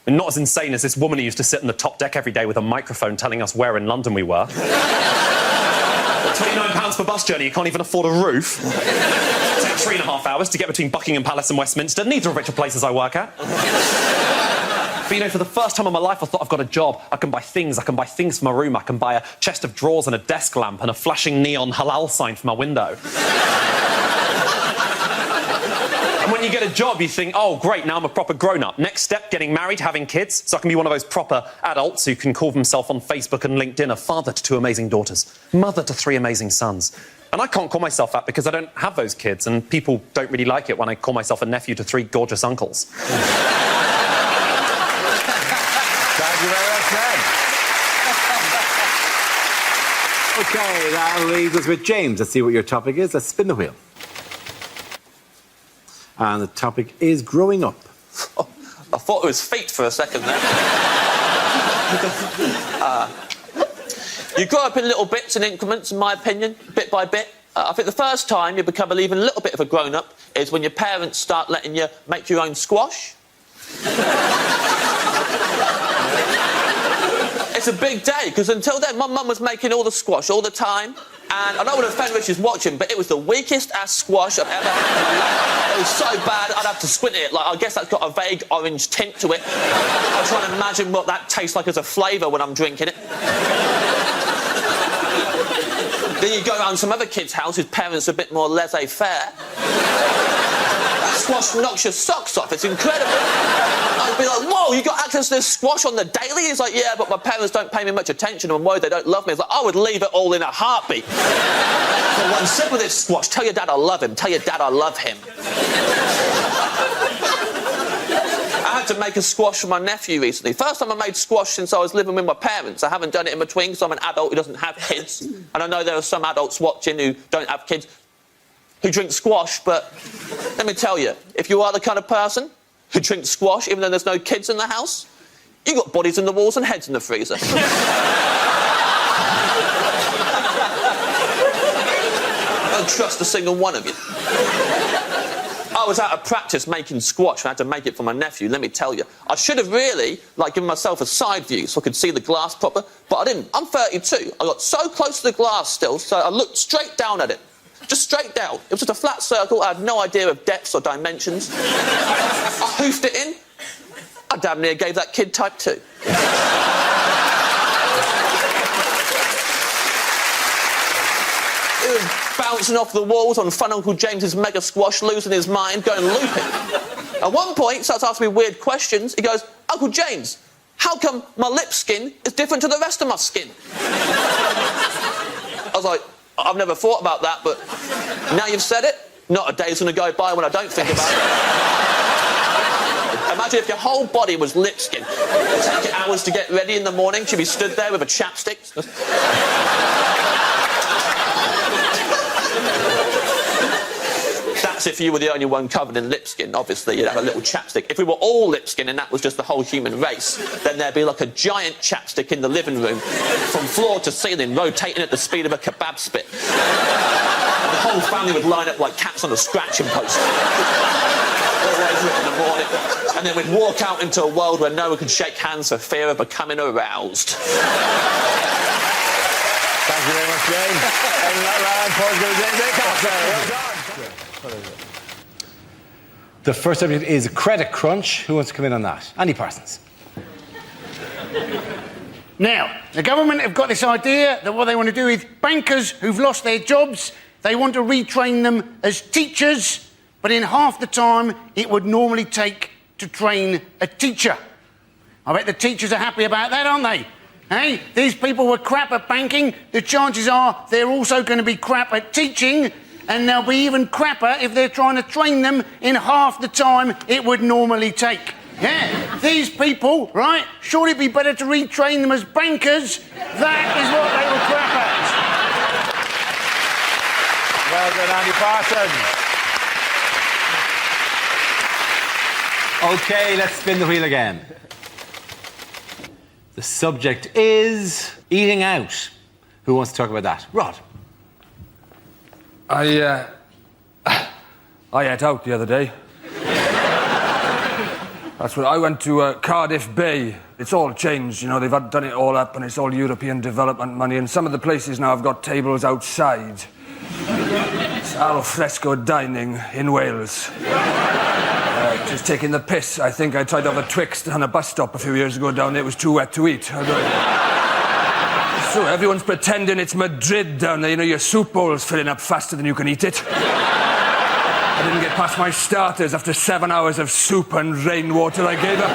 And not as insane as this woman who used to sit on the top deck every day with a microphone telling us where in London we were. £29 per bus journey, you can't even afford a roof. It takes 3.5 hours to get between Buckingham Palace and Westminster. Neither of which are places I work at. But, you know, for the first time in my life, I thought, I've got a job. I can buy things. I can buy things for my room. I can buy a chest of drawers and a desk lamp and a flashing neon halal sign for my window. And when you get a job, you think, oh, great, now I'm a proper grown-up. Next step, getting married, having kids, so I can be one of those proper adults who can call themselves on Facebook and LinkedIn a father to 2 amazing daughters, mother to 3 amazing sons. And I can't call myself that because I don't have those kids, and people don't really like it when I call myself a nephew to 3 gorgeous uncles. Thank you very much, Glenn. OK, that leaves us with James. Let's see what your topic is. Let's spin the wheel. And the topic is growing up. Oh, I thought it was feet for a second there. You grow up in little bits and increments, in my opinion, bit by bit. I think the first time you become even a little bit of a grown-up is when your parents start letting you make your own squash. It's a big day, because until then, my mum was making all the squash all the time, and I don't want to offend Richard's watching, but it was the weakest-ass squash I've ever had. It was so bad, I'd have to squint it. Like, I guess that's got a vague orange tint to it. I'm trying to imagine what that tastes like as a flavour when I'm drinking it. Then you go around some other kid's house whose parents are a bit more laissez-faire. Squash knocks your socks off. It's incredible. I'd be like, whoa, you got access to this squash on the daily? He's like, yeah, but my parents don't pay me much attention. I'm worried they don't love me. It's like, I would leave it all in a heartbeat. For one sip of this squash, tell your dad I love him. Tell your dad I love him. I had to make a squash for my nephew recently. First time I made squash since I was living with my parents. I haven't done it in between because I'm an adult who doesn't have kids. And I know there are some adults watching who don't have kids who drink squash, but let me tell you, if you are the kind of person who drinks squash even though there's no kids in the house, you got bodies in the walls and heads in the freezer. I don't trust a single one of you. I was out of practice making squash and I had to make it for my nephew, let me tell you. I should have really, given myself a side view so I could see the glass proper, but I didn't. I'm 32. I got so close to the glass still, so I looked straight down at it. Just straight down. It was just a flat circle. I had no idea of depths or dimensions. I hoofed it in. I damn near gave that kid type 2. bouncing off the walls on Fun Uncle James's mega squash, losing his mind, going looping. At one point, he starts asking me weird questions. He goes, Uncle James, how come my lip skin is different to the rest of my skin? I was like, I've never thought about that, but now you've said it, not a day's going to go by when I don't think about it. Imagine if your whole body was lip skin. It'd take you hours to get ready in the morning. She'd be stood there with a chapstick. That's if you were the only one covered in lip skin. Obviously, you'd have a little chapstick. If we were all lip skin and that was just the whole human race, then there'd be like a giant chapstick in the living room, from floor to ceiling, rotating at the speed of a kebab spit. The whole family would line up like cats on a scratching post. Always in the morning. And then we'd walk out into a world where no one could shake hands for fear of becoming aroused. Thank you very much, James. And that round, James. The first subject is credit crunch. Who wants to come in on that? Andy Parsons. Now, the government have got this idea that what they want to do is bankers who've lost their jobs, they want to retrain them as teachers, but in half the time it would normally take to train a teacher. I bet the teachers are happy about that, aren't they? Hey, these people were crap at banking. The chances are they're also going to be crap at teaching, and they'll be even crapper if they're trying to train them in half the time it would normally take. Yeah, these people, right, surely it'd be better to retrain them as bankers. That is what they were crap Well done, Andy Parsons. OK, let's spin the wheel again. The subject is eating out. Who wants to talk about that? Rod. I ate out the other day. That's what I went to Cardiff Bay. It's all changed, you know, they've done it all up and it's all European development money, and some of the places now have got tables outside. It's al fresco dining in Wales. Just taking the piss. I think I tried to have a Twixt on a bus stop a few years ago down there. It was too wet to eat. So everyone's pretending it's Madrid down there. You know, your soup bowl's filling up faster than you can eat it. I didn't get past my starters after 7 hours of soup and rainwater. I gave up.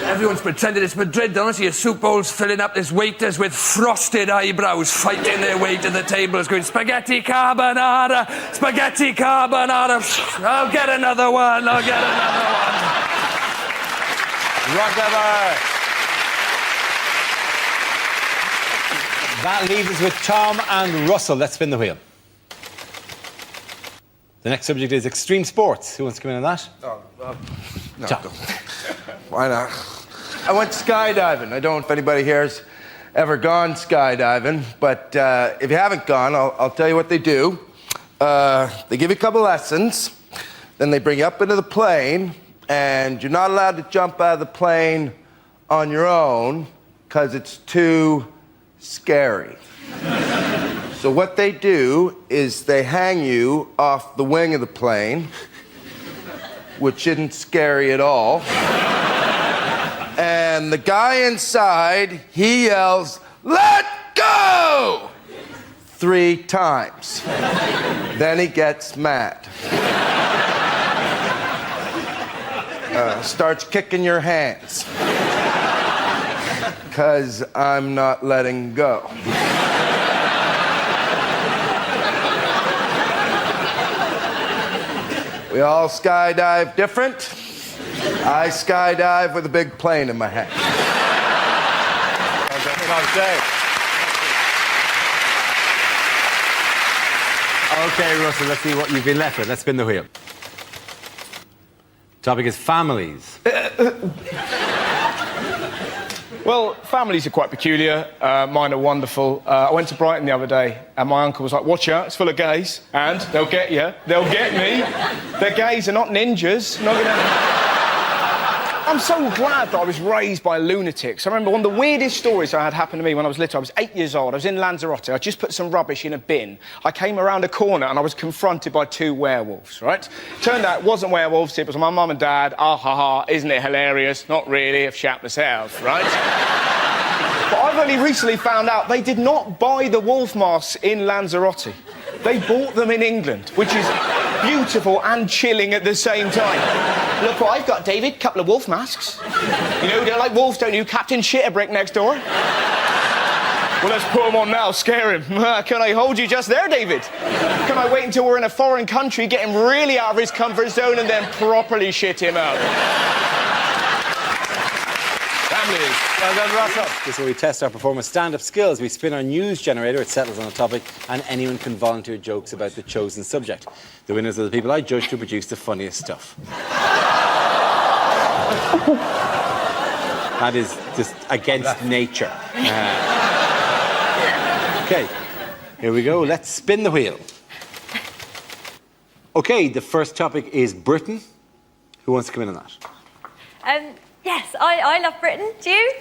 Everyone's pretending it's Madrid, don't they? Your soup bowl's filling up. There's waiters with frosted eyebrows fighting their way to the tables going, spaghetti carbonara, spaghetti carbonara. I'll get another one, I'll get another one. Whatever. That leaves us with Tom and Russell. Let's spin the wheel. The next subject is extreme sports. Who wants to come in on that? No, why not? I went skydiving. I don't know if anybody here's ever gone skydiving, but if you haven't gone, I'll tell you what they do. They give you a couple lessons, then they bring you up into the plane, and you're not allowed to jump out of the plane on your own because it's too scary. So what they do is they hang you off the wing of the plane, which isn't scary at all. And the guy inside, he yells, "Let go!" 3 times. Then he gets mad. Starts kicking your hands. 'Cause I'm not letting go. We all skydive different. I skydive with a big plane in my hand. OK, Russell, let's see what you've been left with. Let's spin the wheel. Topic is families. Well, families are quite peculiar. Mine are wonderful. I went to Brighton the other day, and my uncle was like, "Watch out, it's full of gays, and they'll get you. They'll get me. They're gays, they're not ninjas. Not gonna..." I'm so glad that I was raised by lunatics. I remember one of the weirdest stories I had happen to me when I was little. I was 8 years old. I was in Lanzarote. I just put some rubbish in a bin. I came around a corner and I was confronted by 2 werewolves, right? Turned out it wasn't werewolves, it was my mum and dad. Ah, ha, ha, isn't it hilarious? Not really, I've shat myself, right? But I've only recently found out they did not buy the wolf masks in Lanzarote. They bought them in England, which is beautiful and chilling at the same time. Look what I've got, David. Couple of wolf masks. You know, they're like wolves, don't you? Captain Shitterbrick next door. Well, let's put him on now, scare him. Can I hold you just there, David? Can I wait until we're in a foreign country, get him really out of his comfort zone, and then properly shit him out? Well done, Russell. This is where we test our performance stand-up skills. We spin our news generator, it settles on a topic, and anyone can volunteer jokes about the chosen subject. The winners are the people I judge to produce the funniest stuff. That is just against nature. OK, here we go. Let's spin the wheel. OK, the first topic is Britain. Who wants to come in on that? Yes, I love Britain. Do you?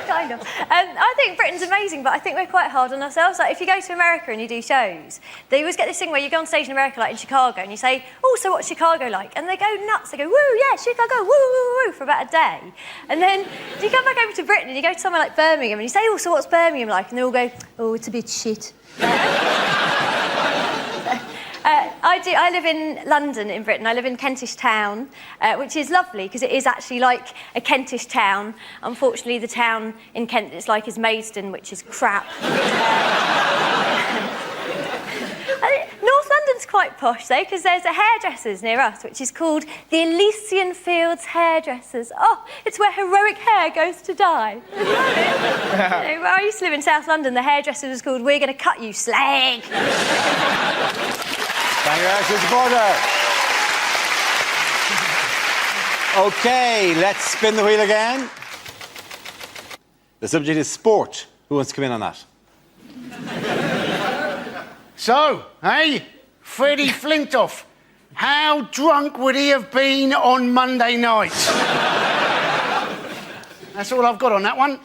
Kind of. I think Britain's amazing, but I think we're quite hard on ourselves. Like, if you go to America and you do shows, they always get this thing where you go on stage in America, like in Chicago, and you say, oh, so what's Chicago like? And they go nuts. They go, woo, yeah, Chicago, woo, woo, woo, for about a day. And then you come back over to Britain and you go to somewhere like Birmingham and you say, oh, so what's Birmingham like? And they all go, oh, it's a bit shit. I live in London, in Britain. I live in Kentish Town, which is lovely because it is actually like a Kentish town. Unfortunately, the town in Kent it's like is Maidstone, which is crap. North London's quite posh, though, because there's a hairdresser's near us, which is called the Elysian Fields Hairdressers. Oh, it's where heroic hair goes to die. Where I used to live in South London, the hairdresser was called We're Going to Cut You, Slag. Thank you very much for the supporter. OK, let's spin the wheel again. The subject is sport. Who wants to come in on that? So, hey, Freddie Flintoff, how drunk would he have been on Monday night? That's all I've got on that one.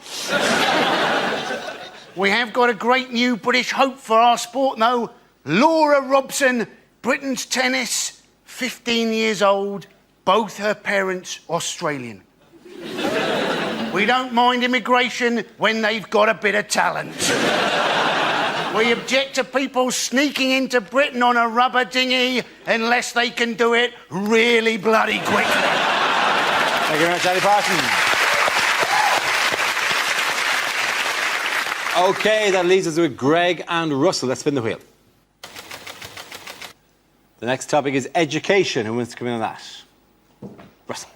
We have got a great new British hope for our sport, though. Laura Robson, Britain's tennis, 15 years old, both her parents Australian. We don't mind immigration when they've got a bit of talent. We object to people sneaking into Britain on a rubber dinghy unless they can do it really bloody quickly. Thank you very much, Ali Parton. OK, that leaves us with Greg and Russell. Let's spin the wheel. The next topic is education. Who wants to come in on that? Russell.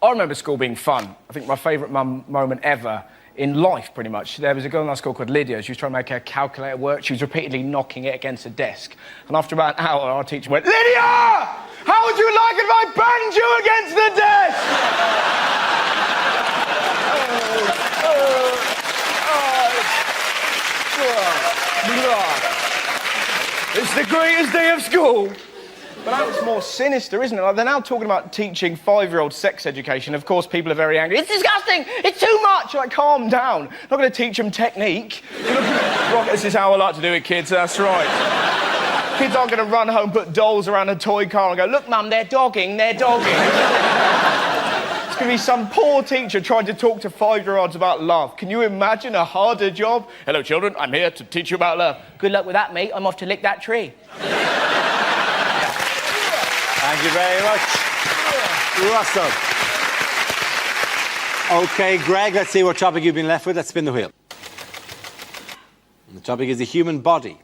I remember school being fun. I think my favourite moment ever in life, pretty much. There was a girl in our school called Lydia. She was trying to make her calculator work. She was repeatedly knocking it against a desk. And after about an hour, our teacher went, Lydia! How would you like it if I banged you against the desk? It's the greatest day of school. But now it's more sinister, isn't it? Like, they're now talking about teaching 5-year-olds sex education. Of course, people are very angry. It's disgusting! It's too much! Like, calm down. Not going to teach them technique. This is how I like to do it, kids. That's right. Kids aren't going to run home, put dolls around a toy car and go, look, Mum, they're dogging, they're dogging. It's going to be some poor teacher trying to talk to 5-year-olds about love. Can you imagine a harder job? Hello, children. I'm here to teach you about love. Good luck with that, mate. I'm off to lick that tree. Thank you very much, Russell. OK, Greg, let's see what topic you've been left with. Let's spin the wheel. And the topic is the human body.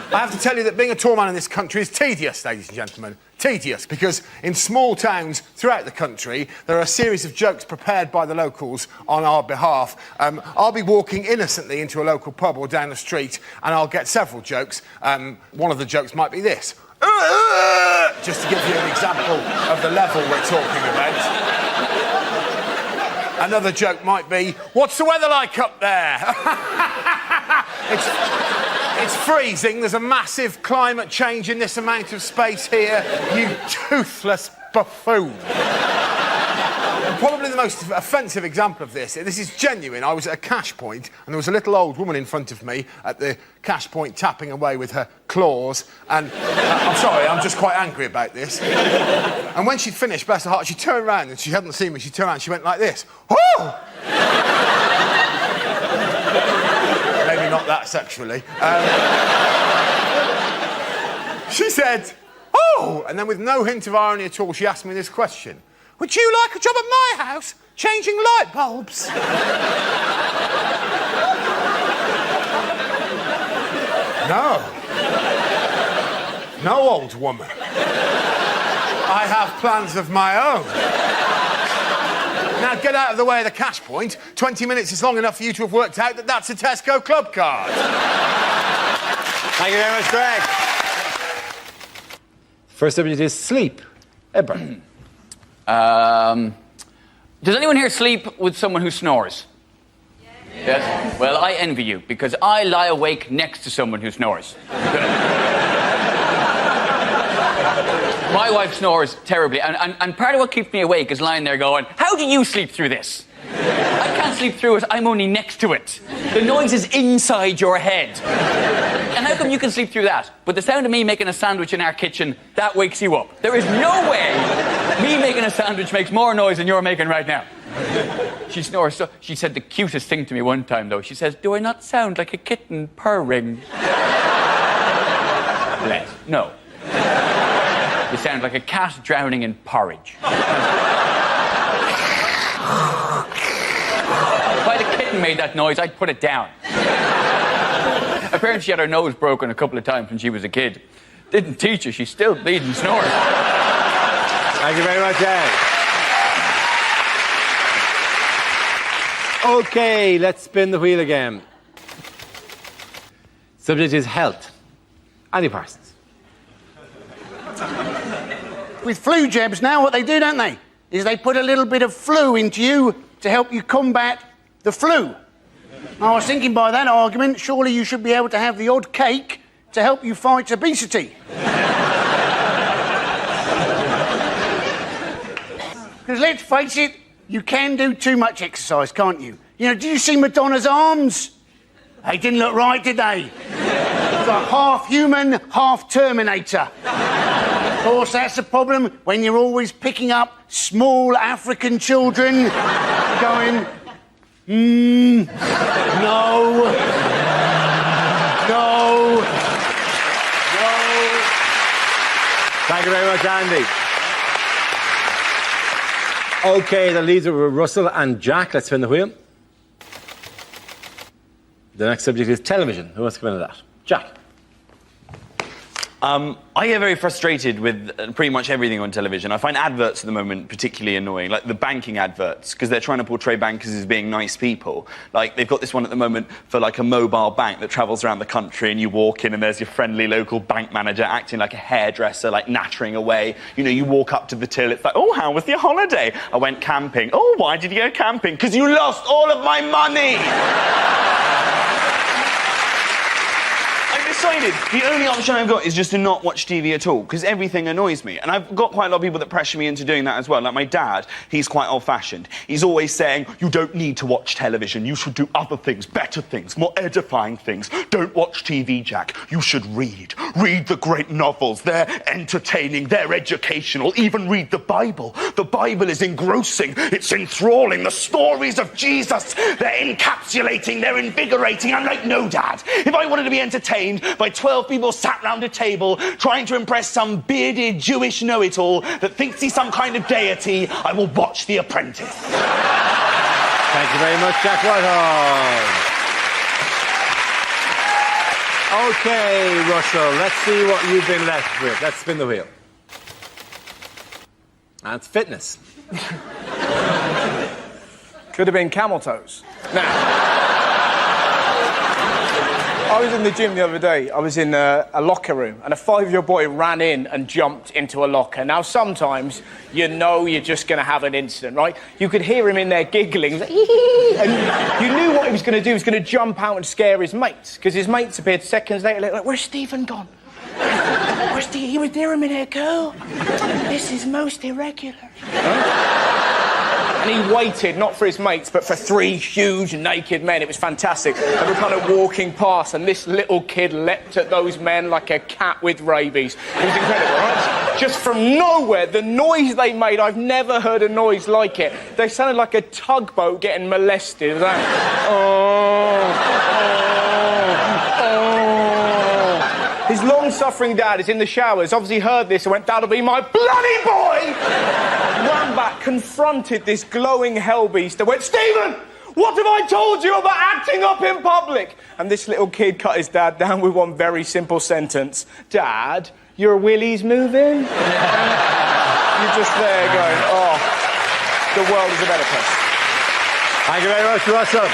I have to tell you that being a tall man in this country is tedious, ladies and gentlemen. Tedious, because in small towns throughout the country, there are a series of jokes prepared by the locals on our behalf. I'll be walking innocently into a local pub or down the street, and I'll get several jokes. One of the jokes might be this. Just to give you an example of the level we're talking about. Another joke might be, what's the weather like up there? It's freezing. There's a massive climate change in this amount of space here. You toothless buffoon. And probably the most offensive example of this is genuine. I was at a cash point and there was a little old woman in front of me at the cash point tapping away with her claws. And I'm sorry, I'm just quite angry about this. And when she'd finished, bless her heart, she turned around and she hadn't seen me. She turned around and she went like this. Oh! Maybe not that sexually. She said, "Oh," and then with no hint of irony at all, she asked me this question. "Would you like a job at my house, changing light bulbs?" No. No, old woman. I have plans of my own. Now, get out of the way of the cash point. 20 minutes is long enough for you to have worked out that that's a Tesco club card. Thank you very much, Greg. First subject is sleep. Edward. Does anyone here sleep with someone who snores? Yes? Well, I envy you, because I lie awake next to someone who snores. My wife snores terribly, and part of what keeps me awake is lying there going, how do you sleep through this? I can't sleep through it, I'm only next to it. The noise is inside your head. And how come you can sleep through that? But the sound of me making a sandwich in our kitchen, that wakes you up. There is no way me making a sandwich makes more noise than you're making right now. She snores. So she said the cutest thing to me one time, though. She says, "Do I not sound like a kitten purring?" Bless. No. You sound like a cat drowning in porridge. If I had a kitten made that noise, I'd put it down. Apparently she had her nose broken a couple of times when she was a kid. Didn't teach her, she's still bleeding snores. Thank you very much, Ed. OK, let's spin the wheel again. Subject is health. Andy Parsons. With flu jabs now, what they do, don't they, is they put a little bit of flu into you to help you combat the flu. I was thinking by that argument, surely you should be able to have the odd cake to help you fight obesity. Because let's face it, you can do too much exercise, can't you? You know, did you see Madonna's arms? They didn't look right, did they? It's like half human, half Terminator. Of course, that's the problem when you're always picking up small African children going, no, no, no. Thank you very much, Andy. OK, that leaves it with Russell and Jack. Let's spin the wheel. The next subject is television. Who wants to come into that? Jack. I get very frustrated with pretty much everything on television. I find adverts at the moment particularly annoying, like the banking adverts, because they're trying to portray bankers as being nice people. Like, they've got this one at the moment for, like, a mobile bank that travels around the country, and you walk in and there's your friendly local bank manager acting like a hairdresser, like, nattering away. You know, you walk up to the till, it's like, "Oh, how was your holiday?" "I went camping." "Oh, why did you go camping?" "Because you lost all of my money!" Decided the only option I've got is just to not watch TV at all, because everything annoys me. And I've got quite a lot of people that pressure me into doing that as well. Like my dad, he's quite old-fashioned. He's always saying, "You don't need to watch television. You should do other things, better things, more edifying things. Don't watch TV, Jack. You should read. Read the great novels. They're entertaining, they're educational. Even read the Bible. The Bible is engrossing. It's enthralling. The stories of Jesus, they're encapsulating, they're invigorating." I'm like, "No, Dad. If I wanted to be entertained by 12 people sat round a table trying to impress some bearded Jewish know-it-all that thinks he's some kind of deity, I will watch The Apprentice." Thank you very much, Jack Whitehall. OK, Russell, let's see what you've been left with. Let's spin the wheel. And it's fitness. Could have been camel toes. Now, I was in the gym the other day. I was in a locker room, and a 5-year-old boy ran in and jumped into a locker. Now, sometimes you know you're just going to have an incident, right? You could hear him in there giggling, like, and you knew what he was going to do. He was going to jump out and scare his mates, because his mates appeared seconds later, like, "Where's Stephen gone? Where's Stephen? He was there a minute ago. This is most irregular." And he waited, not for his mates, but for 3 huge naked men. It was fantastic. They were kind of walking past, and this little kid leapt at those men like a cat with rabies. It was incredible, right? Just from nowhere, the noise they made, I've never heard a noise like it. They sounded like a tugboat getting molested. Like, His long-suffering dad is in the showers, obviously heard this and went, "That'll be my bloody boy!" Ran back, confronted this glowing hellbeast and went, "Stephen, what have I told you about acting up in public?" And this little kid cut his dad down with one very simple sentence. "Dad, your willy's moving?" You're just there going, oh, the world is a better place. Thank you very much, Russell.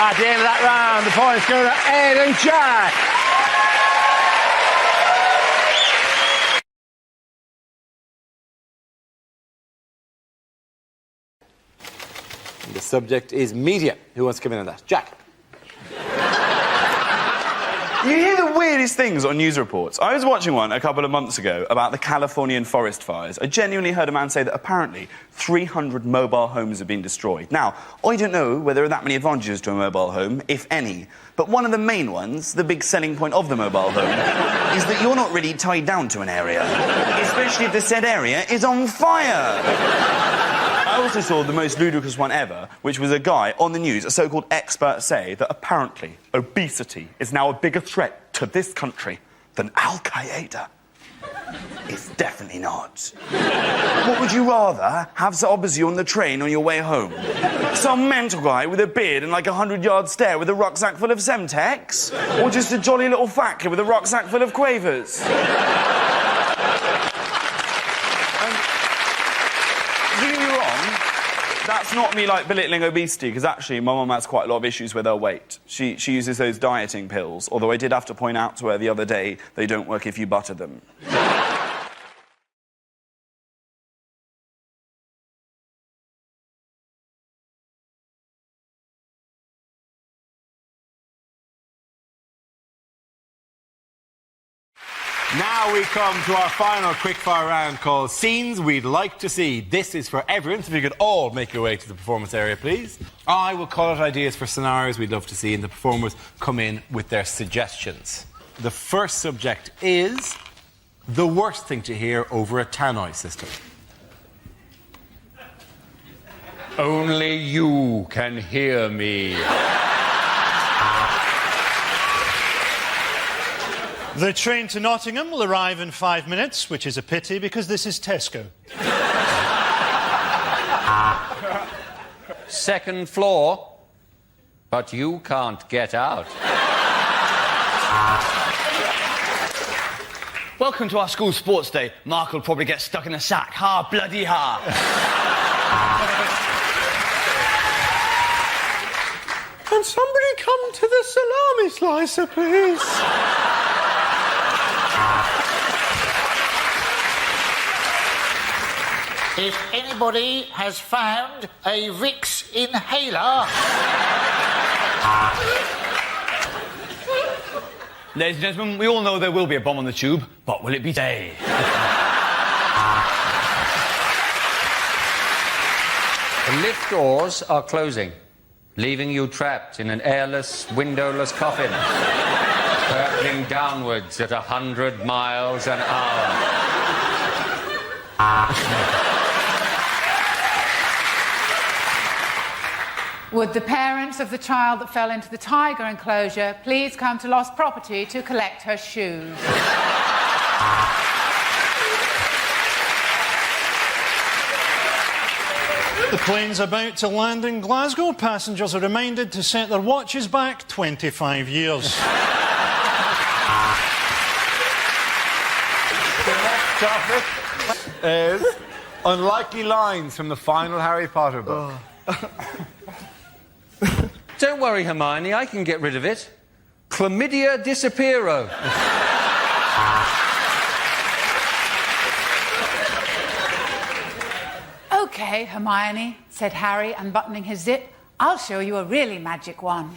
At the end of that round, the points go to Ed and Jack. The subject is media. Who wants to come in on that? Jack. You hear the weirdest things on news reports. I was watching one a couple of months ago about the Californian forest fires. I genuinely heard a man say that apparently 300 mobile homes have been destroyed. Now, I don't know whether there are that many advantages to a mobile home, if any, but one of the main ones, the big selling point of the mobile home, is that you're not really tied down to an area, especially if the said area is on fire. I also saw the most ludicrous one ever, which was a guy on the news, a so-called expert, say that apparently obesity is now a bigger threat to this country than Al-Qaeda. It's definitely not. What would you rather have sat opposite you on the train on your way home? Some mental guy with a beard and like a 100-yard stare with a rucksack full of Semtex? Or just a jolly little fat kid with a rucksack full of Quavers? That's not me, like, belittling obesity, because actually my mum has quite a lot of issues with her weight. She uses those dieting pills, although I did have to point out to her the other day they don't work if you butter them. Now we come to our final quickfire round called Scenes We'd Like to See. This is for everyone, so if you could all make your way to the performance area, please. I will call out ideas for scenarios we'd love to see, and the performers come in with their suggestions. The first subject is the worst thing to hear over a tannoy system. Only you can hear me. The train to Nottingham will arrive in 5 minutes, which is a pity because this is Tesco. Second floor, but you can't get out. Welcome to our school sports day. Mark will probably get stuck in a sack. Ha, bloody ha. Can somebody come to the salami slicer, please? If anybody has found a Vicks inhaler... Ladies and gentlemen, we all know there will be a bomb on the tube, but will it be today? The lift doors are closing, leaving you trapped in an airless, windowless coffin, hurtling downwards at 100 miles an hour. Would the parents of the child that fell into the tiger enclosure please come to lost property to collect her shoes? The plane's about to land in Glasgow. Passengers are reminded to set their watches back 25 years. The next topic is unlikely lines from the final Harry Potter book. Don't worry, Hermione, I can get rid of it. Chlamydia disappearo. OK, Hermione, said Harry, unbuttoning his zip. I'll show you a really magic wand.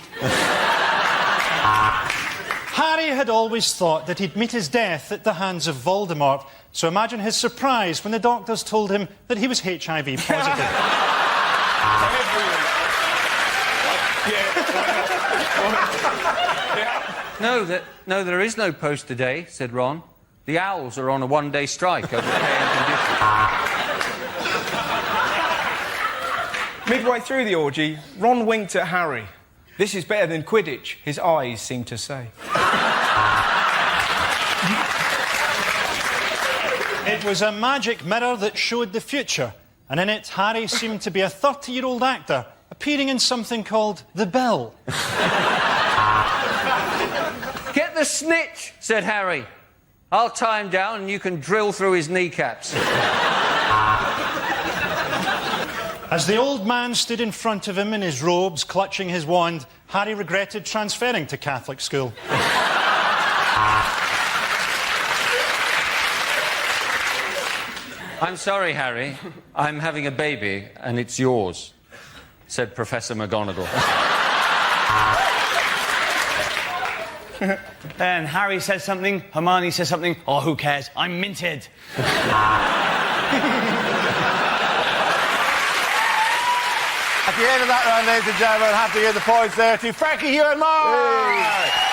Harry had always thought that he'd meet his death at the hands of Voldemort, so imagine his surprise when the doctors told him that he was HIV positive. No, there is no post today, said Ron. The Owls are on a one-day strike over pay and conditions. Midway through the orgy, Ron winked at Harry. This is better than Quidditch, his eyes seemed to say. It was a magic mirror that showed the future, and in it, Harry seemed to be a 30-year-old actor appearing in something called The Bill. Get the snitch, said Harry. I'll tie him down and you can drill through his kneecaps. As the old man stood in front of him in his robes, clutching his wand, Harry regretted transferring to Catholic school. I'm sorry, Harry. I'm having a baby and it's yours, said Professor McGonagall. Then Harry says something, Hermione says something. Oh, who cares? I'm minted. At the end of that round, ladies and gentlemen, I have to give the points there to Frankie Boyle Mock.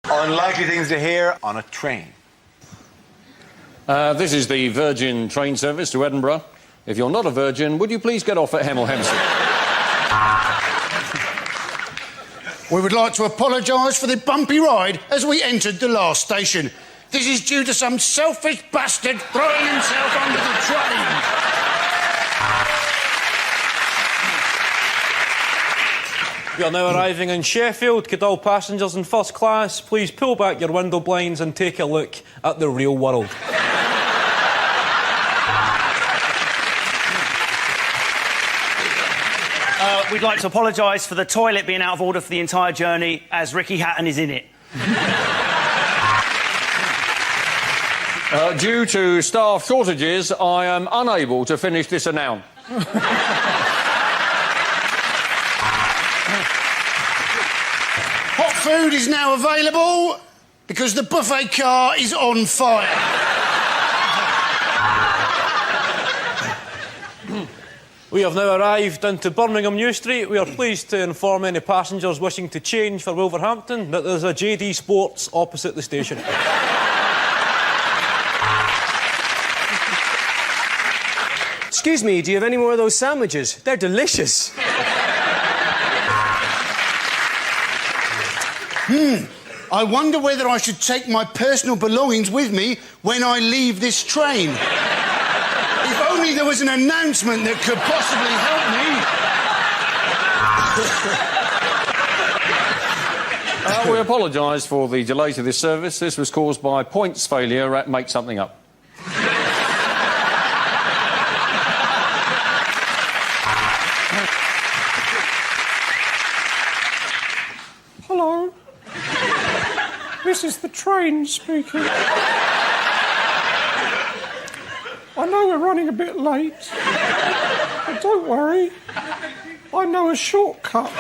Unlikely things to hear on a train. This is the Virgin train service to Edinburgh. If you're not a virgin, would you please get off at Hemel Hempstead? We would like to apologise for the bumpy ride as we entered the last station. This is due to some selfish bastard throwing himself under the train. We are now arriving in Sheffield. Could all passengers in first class please pull back your window blinds and take a look at the real world? We'd like to apologise for the toilet being out of order for the entire journey, as Ricky Hatton is in it. Due to staff shortages, I am unable to finish this announcement. Hot food is now available because the buffet car is on fire. We have now arrived into Birmingham New Street. We are pleased to inform any passengers wishing to change for Wolverhampton that there's a JD Sports opposite the station. Excuse me, do you have any more of those sandwiches? They're delicious. I wonder whether I should take my personal belongings with me when I leave this train. If only there was an announcement that could possibly help me. We apologise for the delay to this service. This was caused by points failure at Make Something Up. Hello. This is the train speaking. I know we're running a bit late, but don't worry. I know a shortcut.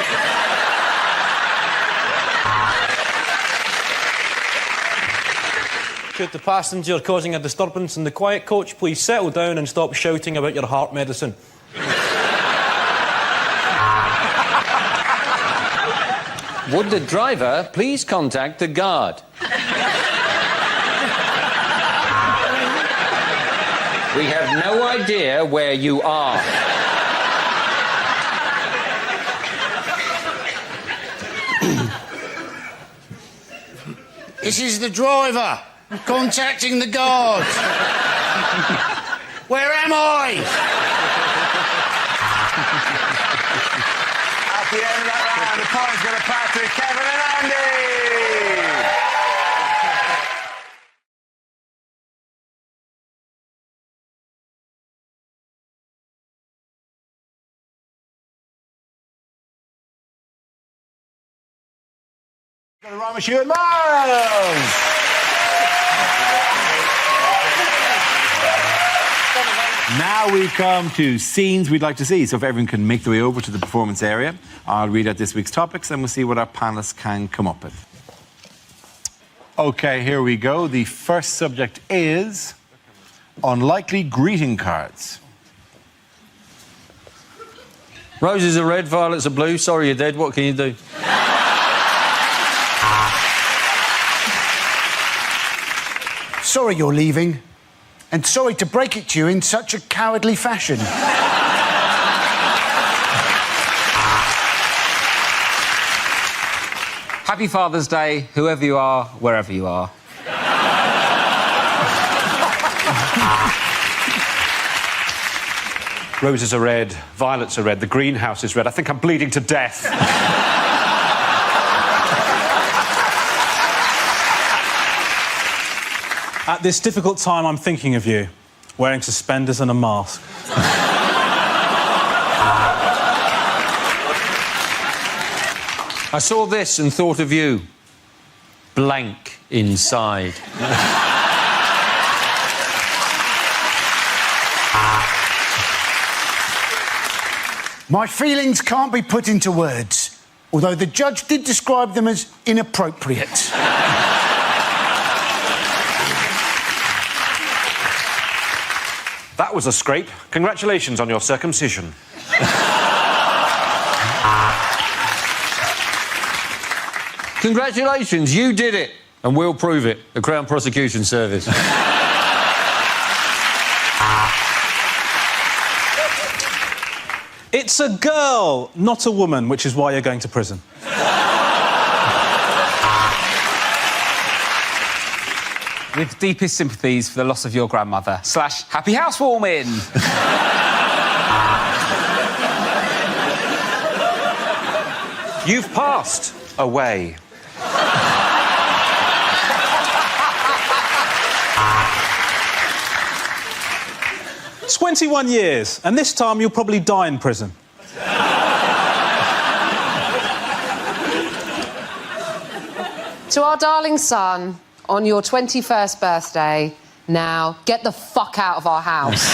Could the passenger causing a disturbance in the quiet coach please settle down and stop shouting about your heart medicine? Would the driver please contact the guard? We have no idea where you are. This is the driver contacting the guards. Where am I? At the end of that round, the point's going to pass to Kevin and Andy. Got to run with you and Miles. Now we come to scenes we'd like to see. So if everyone can make their way over to the performance area, I'll read out this week's topics and we'll see what our panellists can come up with. OK, here we go. The first subject is unlikely greeting cards. Roses are red, violets are blue. Sorry, you're dead. What can you do? Sorry you're leaving, and sorry to break it to you in such a cowardly fashion. Happy Father's Day, whoever you are, wherever you are. Roses are red, violets are red, the greenhouse is red. I think I'm bleeding to death. At this difficult time, I'm thinking of you, wearing suspenders and a mask. I saw this and thought of you. Blank inside. My feelings can't be put into words, although the judge did describe them as inappropriate. That was a scrape. Congratulations on your circumcision. Congratulations, you did it. And we'll prove it. The Crown Prosecution Service. It's a girl, not a woman, which is why you're going to prison. With deepest sympathies for the loss of your grandmother. / happy housewarming. You've passed away. 21 years, and this time you'll probably die in prison. To our darling son, on your 21st birthday, now get the fuck out of our house.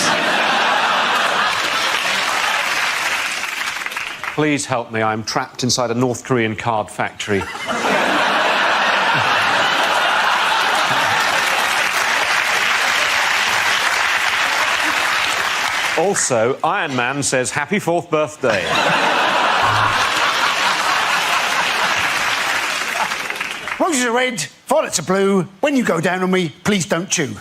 Please help me. I'm trapped inside a North Korean card factory. Also, Iron Man says happy 4th birthday. Roses are red, violets are blue. When you go down on me, please don't chew.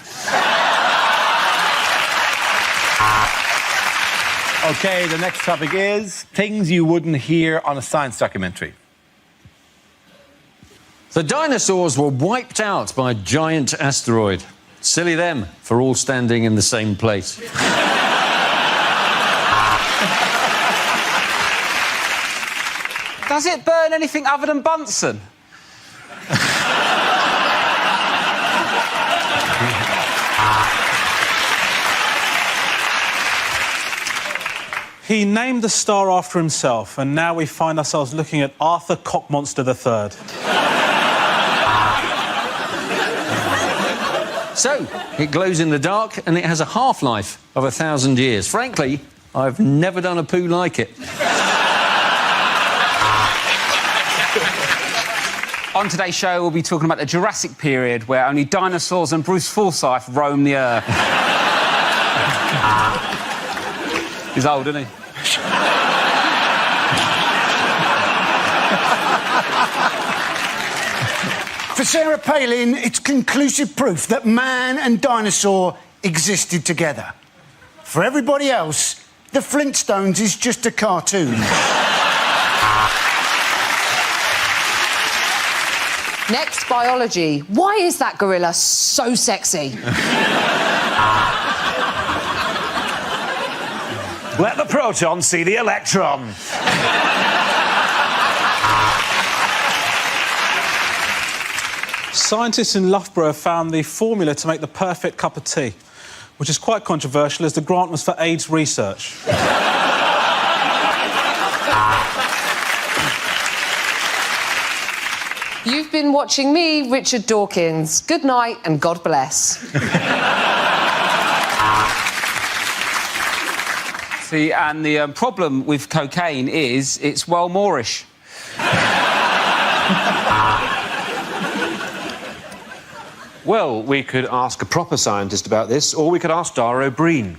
OK, the next topic is things you wouldn't hear on a science documentary. The dinosaurs were wiped out by a giant asteroid. Silly them for all standing in the same place. Does it burn anything other than Bunsen? He named the star after himself, and now we find ourselves looking at Arthur Cockmonster III. So, it glows in the dark and it has a half-life of 1,000 years. Frankly, I've never done a poo like it. On today's show, we'll be talking about the Jurassic period, where only dinosaurs and Bruce Forsyth roam the earth. He's old, isn't he? For Sarah Palin, it's conclusive proof that man and dinosaur existed together. For everybody else, the Flintstones is just a cartoon. Next, biology. Why is that gorilla so sexy? Let the proton see the electron. Scientists in Loughborough have found the formula to make the perfect cup of tea, which is quite controversial as the grant was for AIDS research. You've been watching me, Richard Dawkins. Good night and God bless. See, and the problem with cocaine is it's well Moorish. Well, we could ask a proper scientist about this, or we could ask Dara O'Brien.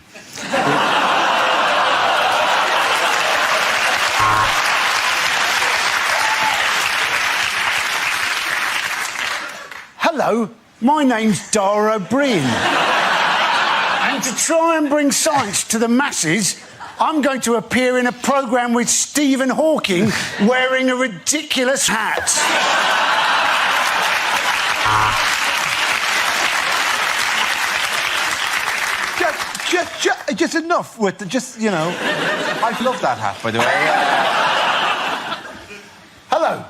Hello, my name's Dara O'Brien. And to try and bring science to the masses, I'm going to appear in a programme with Stephen Hawking wearing a ridiculous hat. Just enough with the, you know. I love that hat, by the way. Hello,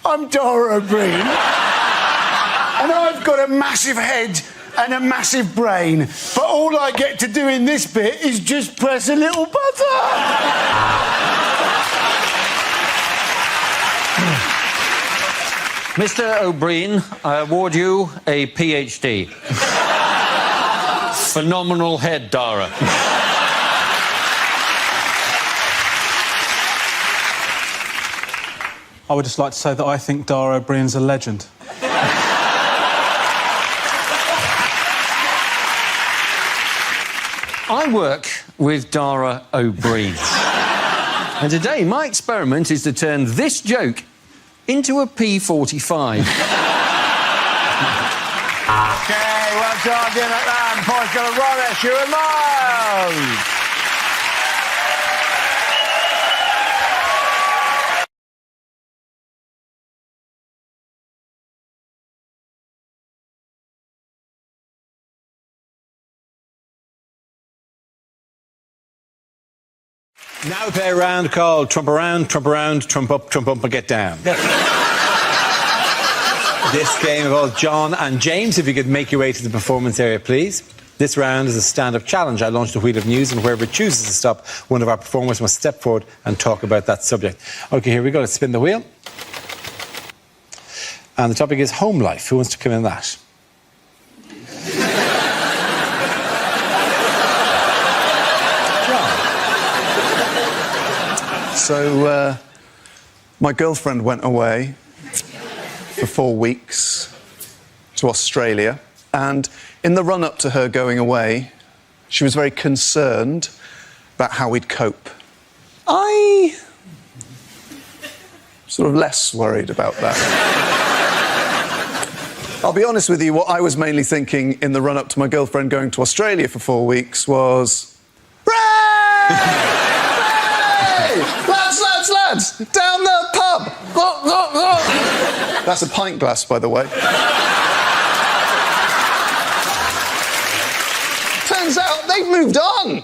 I'm Dara O'Brien. And I've got a massive head and a massive brain. But all I get to do in this bit is just press a little button. Mr. O'Brien, I award you a PhD. Phenomenal head, Dara. I would just like to say that I think Dara O'Brien's a legend. I work with Dara O'Brien. And today, my experiment is to turn this joke into a P45. Okay, well done, Jim McLaren. Points got a rubbish. You and Miles. Now we play a round called Trump Around, Trump Around, Trump Up, and Get Down. This game involves John and James. If you could make your way to the performance area, please. This round is a stand-up challenge. I launched a wheel of news, and whoever chooses to stop, one of our performers must step forward and talk about that subject. OK, here we go. Let's spin the wheel. And the topic is home life. Who wants to come in that? So, my girlfriend went away for 4 weeks to Australia, and in the run-up to her going away, she was very concerned about how we'd cope. I sort of less worried about that. I'll be honest with you, what I was mainly thinking in the run-up to my girlfriend going to Australia for 4 weeks was... Lads, down the pub! That's a pint glass, by the way. Turns out they've moved on.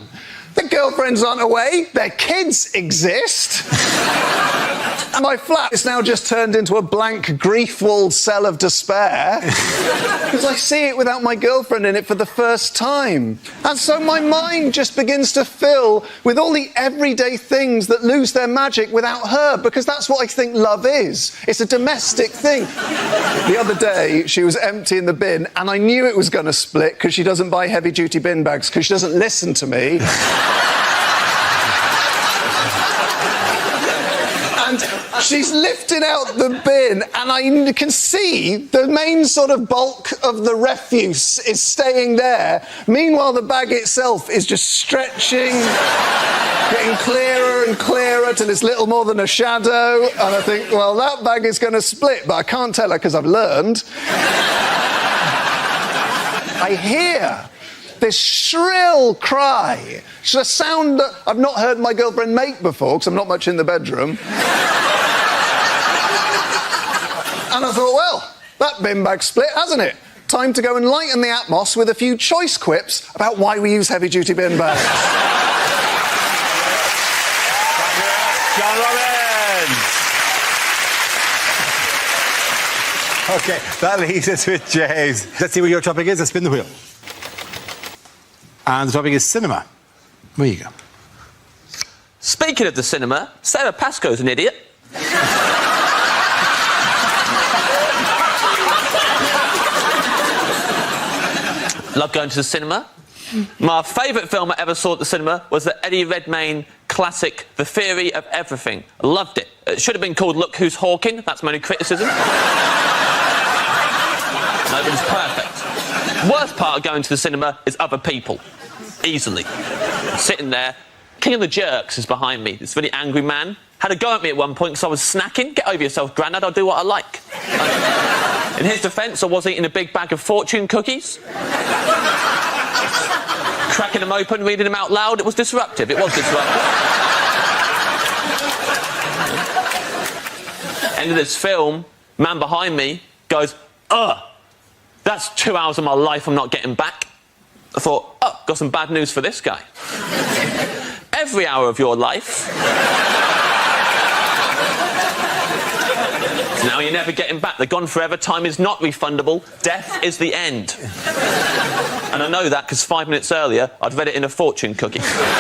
Their girlfriends aren't away, their kids exist. And my flat is now just turned into a blank, grief-walled cell of despair because I see it without my girlfriend in it for the first time. And so my mind just begins to fill with all the everyday things that lose their magic without her, because that's what I think love is. It's a domestic thing. The other day, she was emptying the bin, and I knew it was going to split because she doesn't buy heavy-duty bin bags because she doesn't listen to me. And she's lifted out the bin, and I can see the main sort of bulk of the refuse is staying there. Meanwhile, the bag itself is just stretching, getting clearer and clearer till it's little more than a shadow. And I think, well, that bag is going to split, but I can't tell her because I've learned. I hear this shrill cry. It's a sound that I've not heard my girlfriend make before, because I'm not much in the bedroom. And I thought, well, that bin bag split, hasn't it? Time to go and lighten the atmos with a few choice quips about why we use heavy-duty bin bags. John Robbins. OK, that leaves us with James. Let's see what your topic is. Let's spin the wheel. And the topic is cinema. Where you go? Speaking of the cinema, Sarah Pascoe's an idiot. Love going to the cinema. My favourite film I ever saw at the cinema was the Eddie Redmayne classic, The Theory of Everything. I loved it. It should have been called Look Who's Hawking. That's my only criticism. No, it was perfect. Worst part of going to the cinema is other people. Easily. Sitting there. King of the Jerks is behind me. This really angry man. Had a go at me at one point because I was snacking. Get over yourself, Grandad. I'll do what I like. In his defence, I was eating a big bag of fortune cookies. Cracking them open, reading them out loud. It was disruptive. It was disruptive. End of this film, man behind me goes, "Ugh, that's 2 hours of my life I'm not getting back." I thought, oh, got some bad news for this guy. Every hour of your life. Now you're never getting back. They're gone forever. Time is not refundable. Death is the end. And I know that because 5 minutes earlier, I'd read it in a fortune cookie. Thank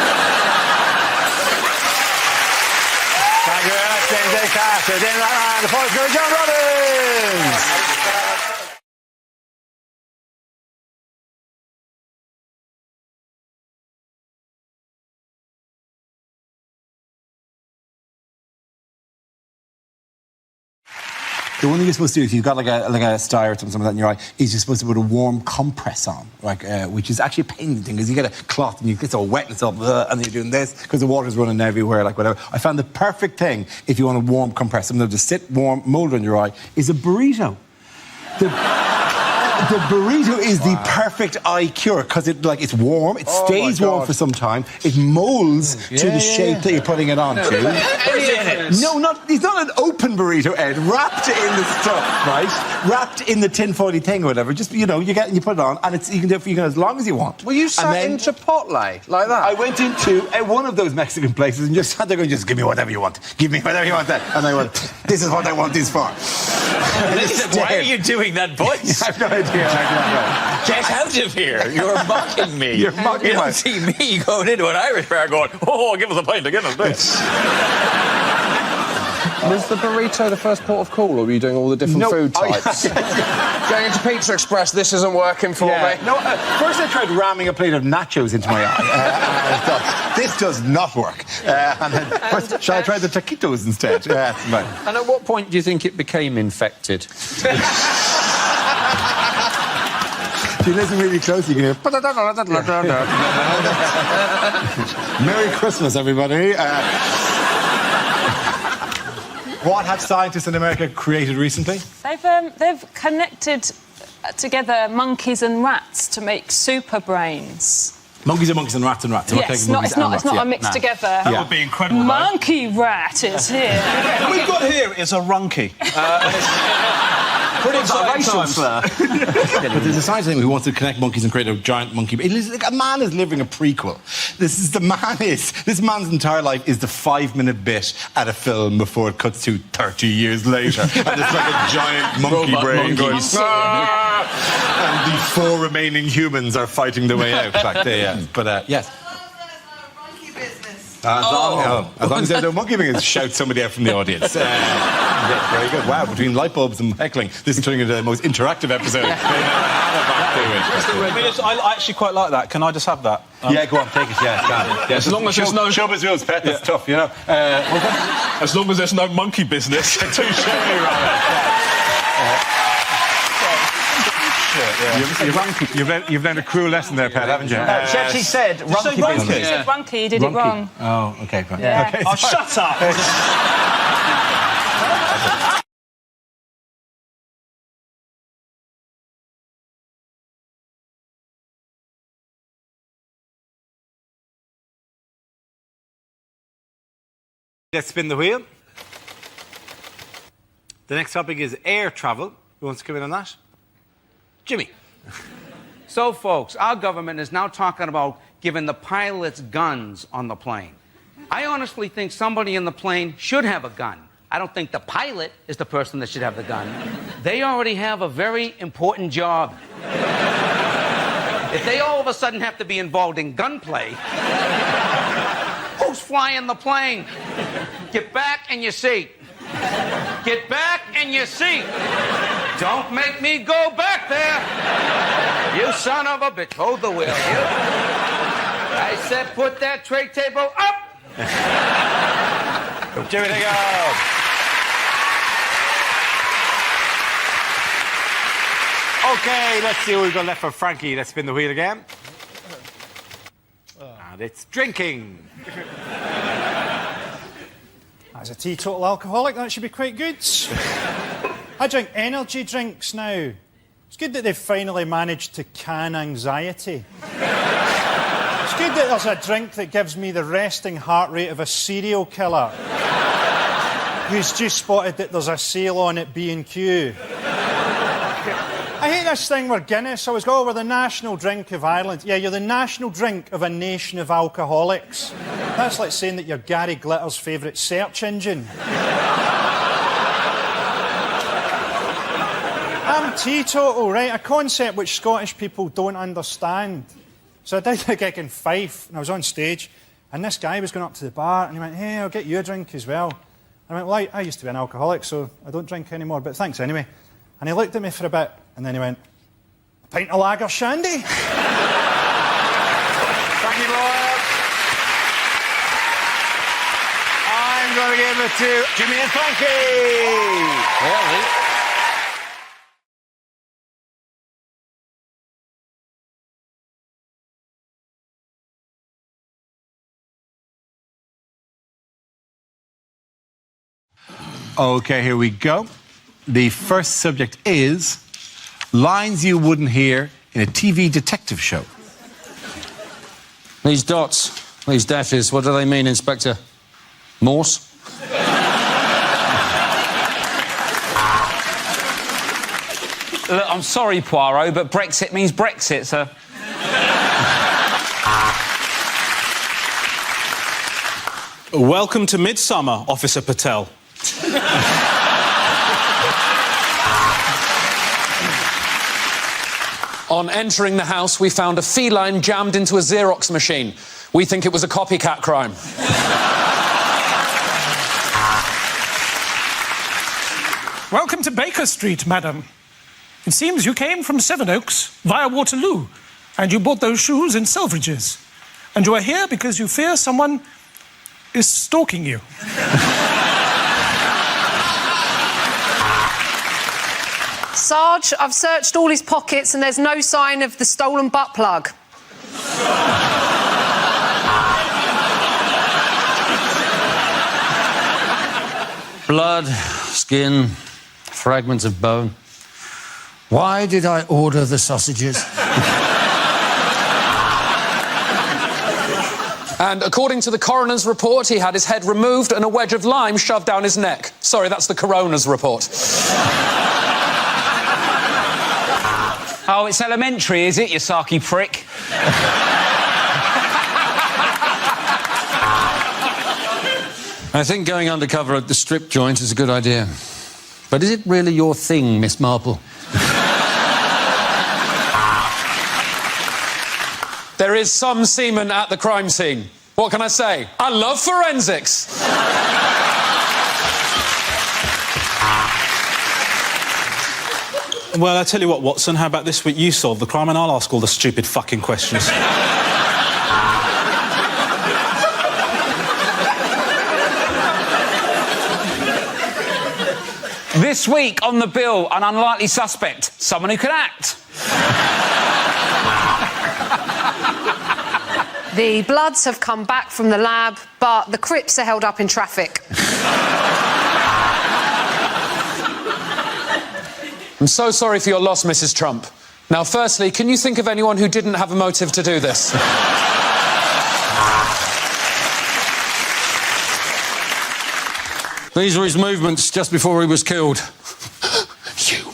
you very much, James A. Carter. James Ryan, the fourth girl, John Robbins. The one thing you're supposed to do if you've got like a sty or something like that in your eye is you're supposed to put a warm compress on, which is actually a painful thing because you get a cloth and it's all wet and stuff, and you're doing this because the water's running everywhere, like whatever. I found the perfect thing if you want a warm compress, something to sit warm, moulder in your eye, is a burrito. The burrito is the perfect eye cure because it's warm, it stays warm for some time, it moulds to the shape that you're putting it on to. No, it's not an open burrito, Ed. Wrapped in the stuff, right? Wrapped in the tinfoily thing or whatever. Just, you put it on and you can do it for as long as you want. Well, you sat in Chipotle like that? I went into one of those Mexican places and just sat there going, just give me whatever you want. Give me whatever you want then. And I went, this is what I want this for. Why are you doing that voice? I have no idea. Get out of here. You're mocking me. You're mocking me. You don't see me going into an Irish bar going, oh, give us a pint, give us this. Was the burrito the first port of call, or were you doing all the different food types? Going into Pizza Express, this isn't working for me. No, first I tried ramming a plate of nachos into my eye. I thought, this does not work. And then, first, shall I try the taquitos instead? Right. And at what point do you think it became infected? If you listen really closely, you can hear... Merry Christmas, everybody. What have scientists in America created recently? They've connected together monkeys and rats to make super brains. Monkeys are monkeys and rats and rats. Yes, it's not a mix together. That would be incredible. Monkey rat is here. What we've got here is a runky. Pretty racial slur. But there's a scientist who wants to connect monkeys and create a giant monkey. A man is living a prequel. This man's entire life is the 5-minute bit at a film before it cuts to 30 years later. And it's like a giant monkey brain going... And the 4 remaining humans are fighting their way out. But, yes. As long as there's no monkey business, shout somebody out from the audience. Very good. Wow, between light bulbs and heckling, this is turning into the most interactive episode. I actually quite like that. Can I just have that? Yeah, go on, take it. Yeah, as long as there's no showbiz rules, pet. That's tough, you know. As long as there's no monkey business. Touche, You've learned a cruel lesson there, Pat, haven't you? She actually said runky business. He said runky, he did it wrong. Oh, OK, fine. Yeah. Okay, oh, shut up! Let's spin the wheel. The next topic is air travel. Who wants to come in on that? Jimmy. So, folks, our government is now talking about giving the pilots guns on the plane. I honestly think somebody in the plane should have a gun. I don't think the pilot is the person that should have the gun. They already have a very important job. If they all of a sudden have to be involved in gunplay, who's flying the plane? Get back in your seat. Get back in your seat. Don't make me go back there. You son of a bitch. Hold the wheel. I said put that tray table up. Jimmy, take it. OK, let's see what we've got left for Frankie. Let's spin the wheel again. And it's drinking. As a teetotal alcoholic, that should be quite good. I drink energy drinks now. It's good that they've finally managed to can anxiety. It's good that there's a drink that gives me the resting heart rate of a serial killer who's just spotted that there's a sale on at B&Q. I hate this thing where Guinness always go, oh, we're the national drink of Ireland. Yeah, you're the national drink of a nation of alcoholics. That's like saying that you're Gary Glitter's favourite search engine. I'm teetotal, right? A concept which Scottish people don't understand. So I did a gig in Fife, and I was on stage, and this guy was going up to the bar, and he went, hey, I'll get you a drink as well. I went, well, I used to be an alcoholic, so I don't drink anymore, but thanks anyway. And he looked at me for a bit, and then he went, a pint of lager shandy? Frankie Boyle. I'm going to give it to Jimmy and Frankie. Yeah, OK, here we go. The first subject is lines you wouldn't hear in a TV detective show. These dots, these dashes, what do they mean, Inspector? Morse? Look, I'm sorry, Poirot, but Brexit means Brexit, sir. Welcome to Midsummer, Officer Patel. On entering the house, we found a feline jammed into a Xerox machine. We think it was a copycat crime. Welcome to Baker Street, madam. It seems you came from Sevenoaks via Waterloo, and you bought those shoes in Selfridges. And you are here because you fear someone is stalking you. Sarge, I've searched all his pockets and there's no sign of the stolen butt plug. Blood, skin, fragments of bone. Why did I order the sausages? And according to the coroner's report, he had his head removed and a wedge of lime shoved down his neck. Sorry, that's the coroner's report. Oh, it's elementary, is it, you sarky prick? I think going undercover at the strip joint is a good idea. But is it really your thing, Miss Marple? There is some semen at the crime scene. What can I say? I love forensics. Well, I tell you what, Watson, how about this week you solve the crime and I'll ask all the stupid fucking questions. This week on the bill, an unlikely suspect, someone who can act. The bloods have come back from the lab, but the Crips are held up in traffic. I'm so sorry for your loss, Mrs. Trump. Now, firstly, can you think of anyone who didn't have a motive to do this? These were his movements just before he was killed. You.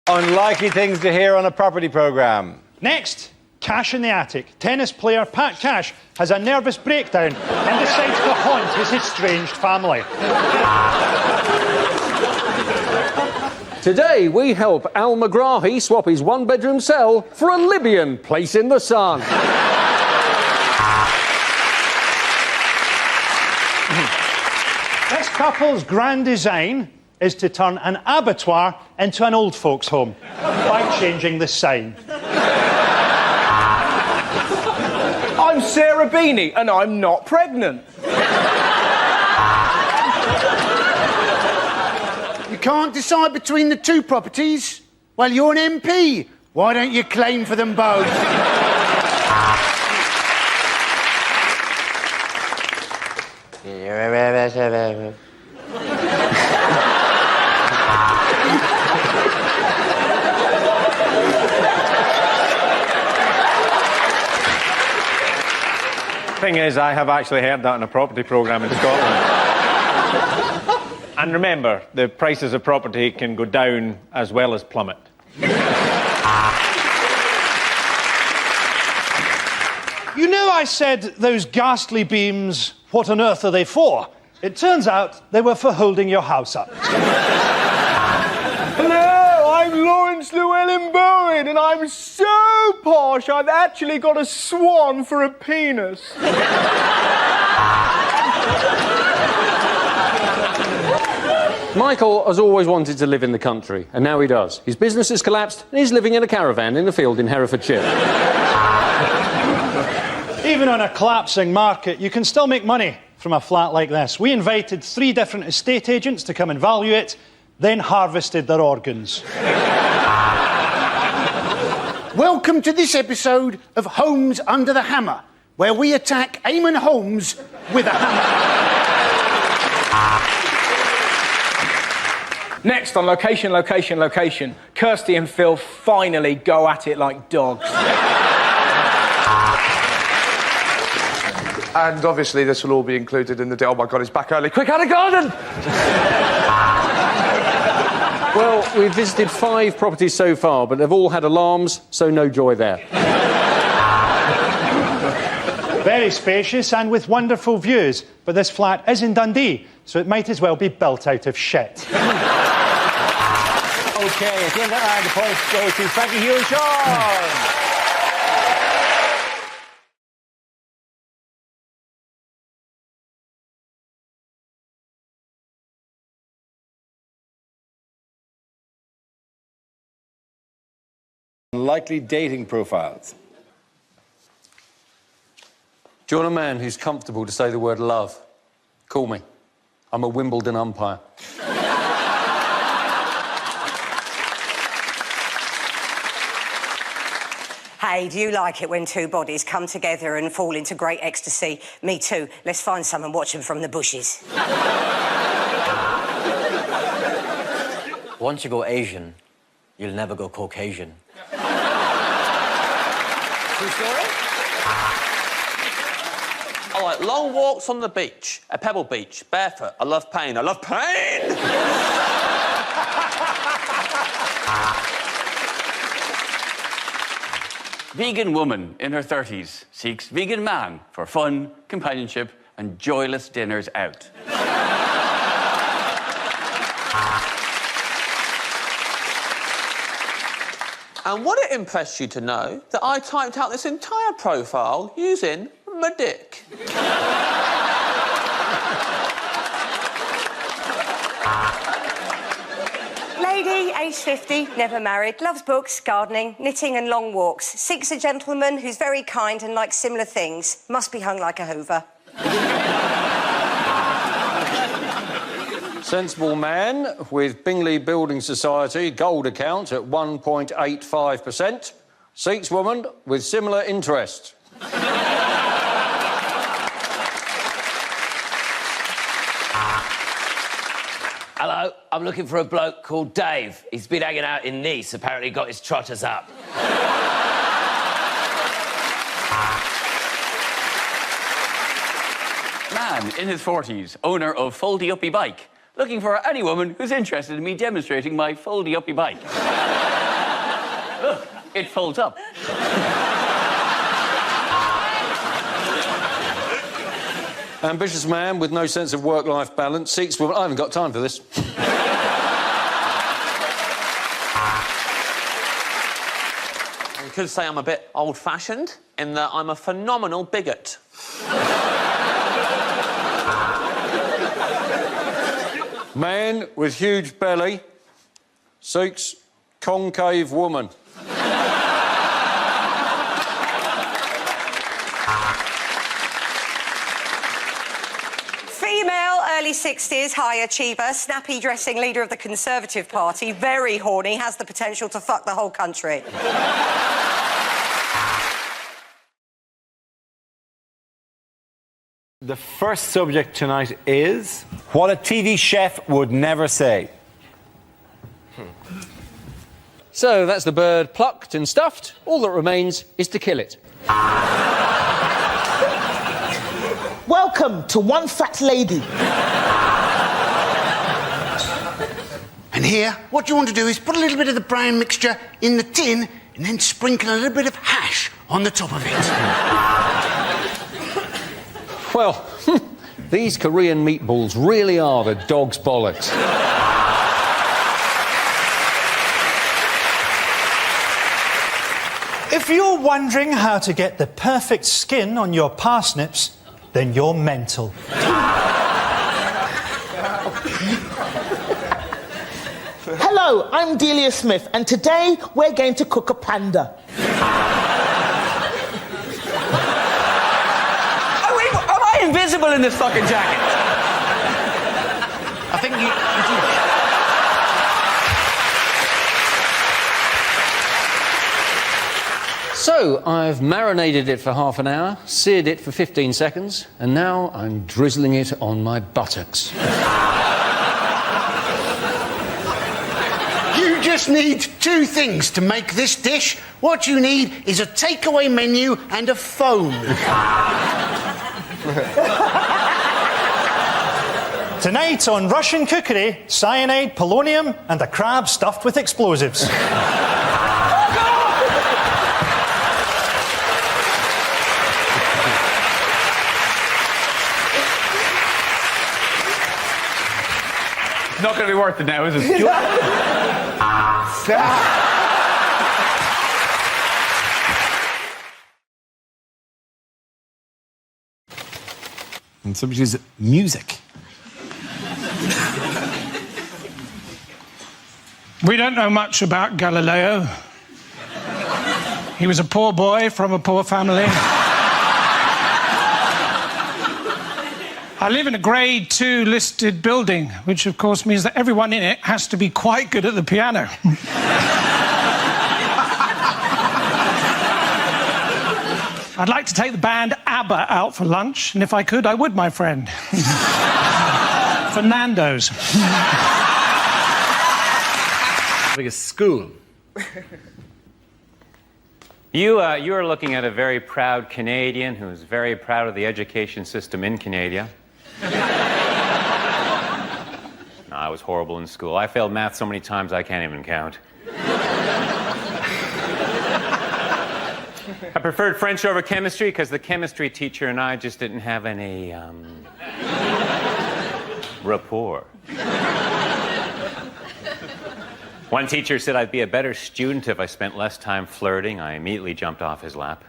Unlikely things to hear on a property programme. Next, Cash in the Attic. Tennis player Pat Cash has a nervous breakdown and decides to haunt his estranged family. Today, we help Al McGrahy swap his one-bedroom cell for a Libyan place in the sun. This couple's grand design is to turn an abattoir into an old folks' home by changing the sign. I'm Sarah Beanie and I'm not pregnant. You can't decide between the two properties? Well, you're an MP. Why don't you claim for them both? Thing is, I have actually heard that on a property programme in Scotland. And remember, the prices of property can go down as well as plummet. You know, I said those ghastly beams, what on earth are they for? It turns out they were for holding your house up. Hello, I'm Lawrence Llewellyn Bowen and I'm so posh I've actually got a swan for a penis. Michael has always wanted to live in the country, and now he does. His business has collapsed, and he's living in a caravan in a field in Herefordshire. Even on a collapsing market, you can still make money from a flat like this. We invited 3 different estate agents to come and value it, then harvested their organs. Welcome to this episode of Holmes Under the Hammer, where we attack Eamon Holmes with a hammer. Next on Location, Location, Location, Kirsty and Phil finally go at it like dogs. And obviously this will all be included in the deal. Oh my God, he's back early. Quick, out of garden! Well, we've visited 5 properties so far, but they've all had alarms, so no joy there. Very spacious and with wonderful views, but this flat is in Dundee, so it might as well be built out of shit. OK, at the end of that round, the points go to Frankie Hugh and Sean. Likely dating profiles. Do you want a man who's comfortable to say the word love? Call me. I'm a Wimbledon umpire. Hey, do you like it when 2 bodies come together and fall into great ecstasy? Me too. Let's find some and watch them from the bushes. Once you go Asian, you'll never go Caucasian. True story? I like long walks on the beach, a pebble beach, barefoot. I love pain. I love pain! Vegan woman in her 30s seeks vegan man for fun, companionship and joyless dinners out. And would it impress you to know that I typed out this entire profile using my dick? Lady, aged 50, never married, loves books, gardening, knitting and long walks. Seeks a gentleman who's very kind and likes similar things. Must be hung like a hoover. Sensible man with Bingley Building Society gold account at 1.85%. Seeks woman with similar interest. Hello, I'm looking for a bloke called Dave. He's been hanging out in Nice, apparently got his trotters up. Man in his 40s, owner of Foldy-Uppy Bike. Looking for any woman who's interested in me demonstrating my Foldy-Uppy bike. Look, it folds up. Ambitious man with no sense of work-life balance seeks woman... I haven't got time for this. You could say I'm a bit old-fashioned in that I'm a phenomenal bigot. Man with huge belly seeks concave woman. Female, early 60s, high achiever, snappy dressing leader of the Conservative Party, very horny, has the potential to fuck the whole country. The first subject tonight is what a TV chef would never say. So that's the bird plucked and stuffed. All that remains is to kill it. Welcome to One Fat Lady. And here, what you want to do is put a little bit of the brown mixture in the tin and then sprinkle a little bit of hash on the top of it. Well, these Korean meatballs really are the dog's bollocks. If you're wondering how to get the perfect skin on your parsnips, then you're mental. Hello, I'm Delia Smith, and today we're going to cook a panda. Am I invisible in this fucking jacket? I think you do. So, I've marinated it for half an hour, seared it for 15 seconds, and now I'm drizzling it on my buttocks. You just need two things to make this dish. What you need is a takeaway menu and a phone. Tonight on Russian cookery, cyanide, polonium, and a crab stuffed with explosives. Not going to be worth it now, is it? And subject is music. We don't know much about Galileo. He was a poor boy from a poor family. I live in a grade 2 listed building, which of course means that everyone in it has to be quite good at the piano. I'd like to take the band ABBA out for lunch, and if I could, I would, my friend. For Nando's. Like a school. You are looking at a very proud Canadian who's very proud of the education system in Canada. No, I was horrible in school. I failed math so many times I can't even count. I preferred French over chemistry because the chemistry teacher and I just didn't have any, rapport. One teacher said I'd be a better student if I spent less time flirting. I immediately jumped off his lap.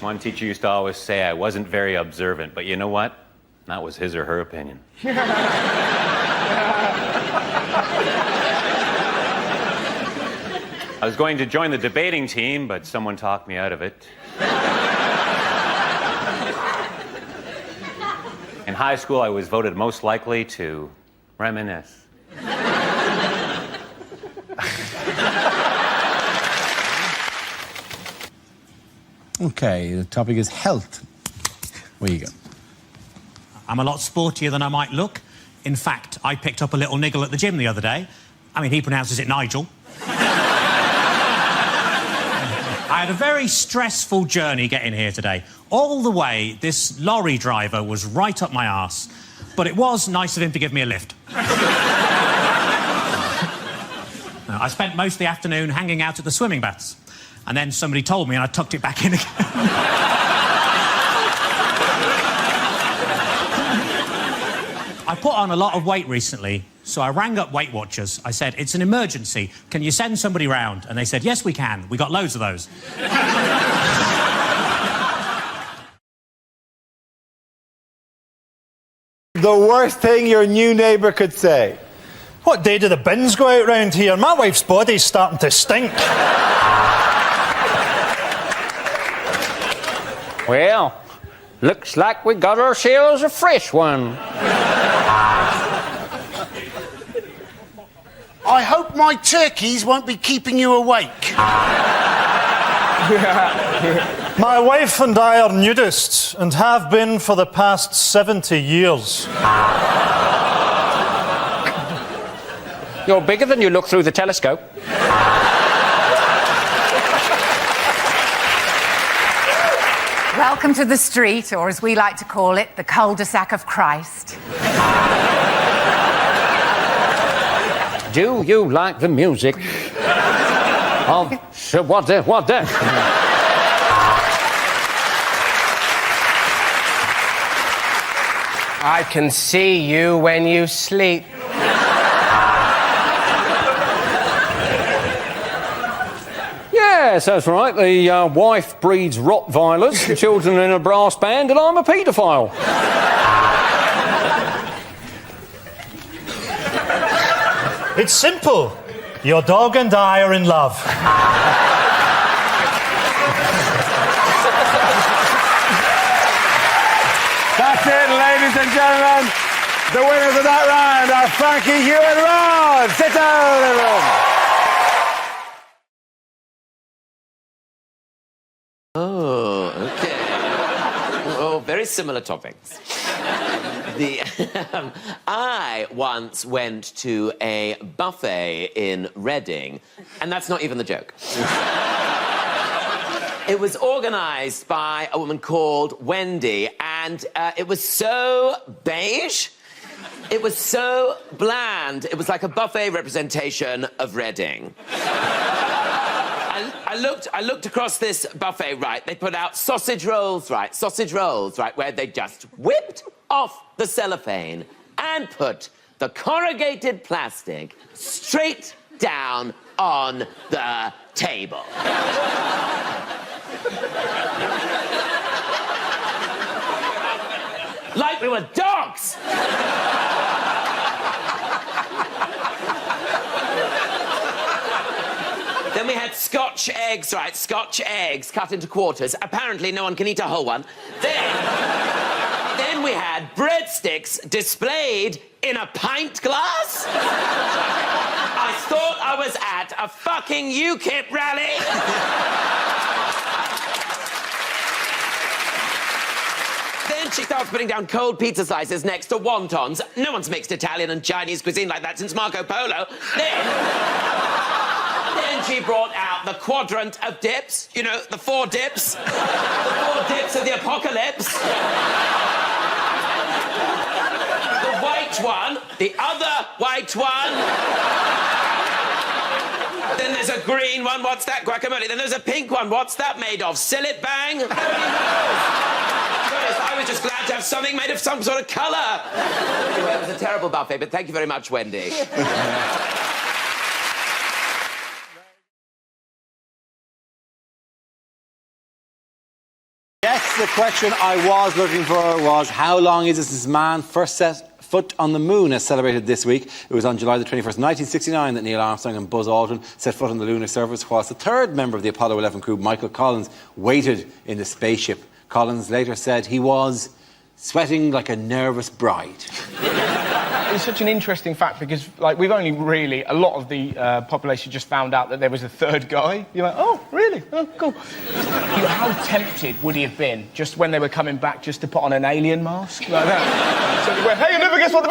One teacher used to always say I wasn't very observant, but you know what? That was his or her opinion. I was going to join the debating team, but someone talked me out of it. In high school, I was voted most likely to reminisce. Okay, the topic is health. Where you go? I'm a lot sportier than I might look. In fact, I picked up a little niggle at the gym the other day. I mean, he pronounces it Nigel. I had a very stressful journey getting here today. All the way, this lorry driver was right up my arse. But it was nice of him to give me a lift. I spent most of the afternoon hanging out at the swimming baths. And then somebody told me and I tucked it back in again. I put on a lot of weight recently, so I rang up Weight Watchers. I said, it's an emergency. Can you send somebody round? And they said, yes, we can. We got loads of those. the worst thing your new neighbour could say? What day do the bins go out round here? My wife's body's starting to stink. Well, looks like we got ourselves a fresh one. I hope my turkeys won't be keeping you awake. My wife and I are nudists and have been for the past 70 years. You're bigger than you look through the telescope. Welcome to the street, or as we like to call it, the cul-de-sac of Christ. Do you like the music of... What the? I can see you when you sleep. Yes, that's right. The wife breeds Rottweilers, the children in a brass band, and I'm a paedophile. It's simple. Your dog and I are in love. That's it, ladies and gentlemen. The winners of that round are Frankie, Hugh and Rod. Sit down, everyone. Oh, okay. Oh, very similar topics. I once went to a buffet in Reading, and that's not even the joke. It was organised by a woman called Wendy, and it was so beige. It was so bland. It was like a buffet representation of Reading. I looked across this buffet, right? They put out sausage rolls, right? Where they just whipped off the cellophane and put the corrugated plastic straight down on the table. Like we were dogs! Then we had Scotch eggs, right? Scotch eggs cut into quarters. Apparently no one can eat a whole one. Then we had breadsticks displayed in a pint glass. I thought I was at a fucking UKIP rally. Then she starts putting down cold pizza slices next to wontons. No one's mixed Italian and Chinese cuisine like that since Marco Polo. Then she brought out the quadrant of dips. You know, the 4 dips. The 4 dips of the apocalypse. The white one. The other white one. Then there's a green one. What's that? Guacamole. Then there's a pink one. What's that made of? Sillet bang? I was just glad to have something made of some sort of colour. Anyway, it was a terrible buffet, but thank you very much, Wendy. Yes, the question I was looking for was how long is it since man first set foot on the moon, as celebrated this week? It was on July the 21st, 1969 that Neil Armstrong and Buzz Aldrin set foot on the lunar surface, whilst the third member of the Apollo 11 crew, Michael Collins, waited in the spaceship. Collins later said he was sweating like a nervous bride. It's such an interesting fact because, like, we've only really... A lot of the population just found out that there was a third guy. You're like, oh, really? Oh, cool. How tempted would he have been just when they were coming back just to put on an alien mask like that? So he went, hey, you never guess what the...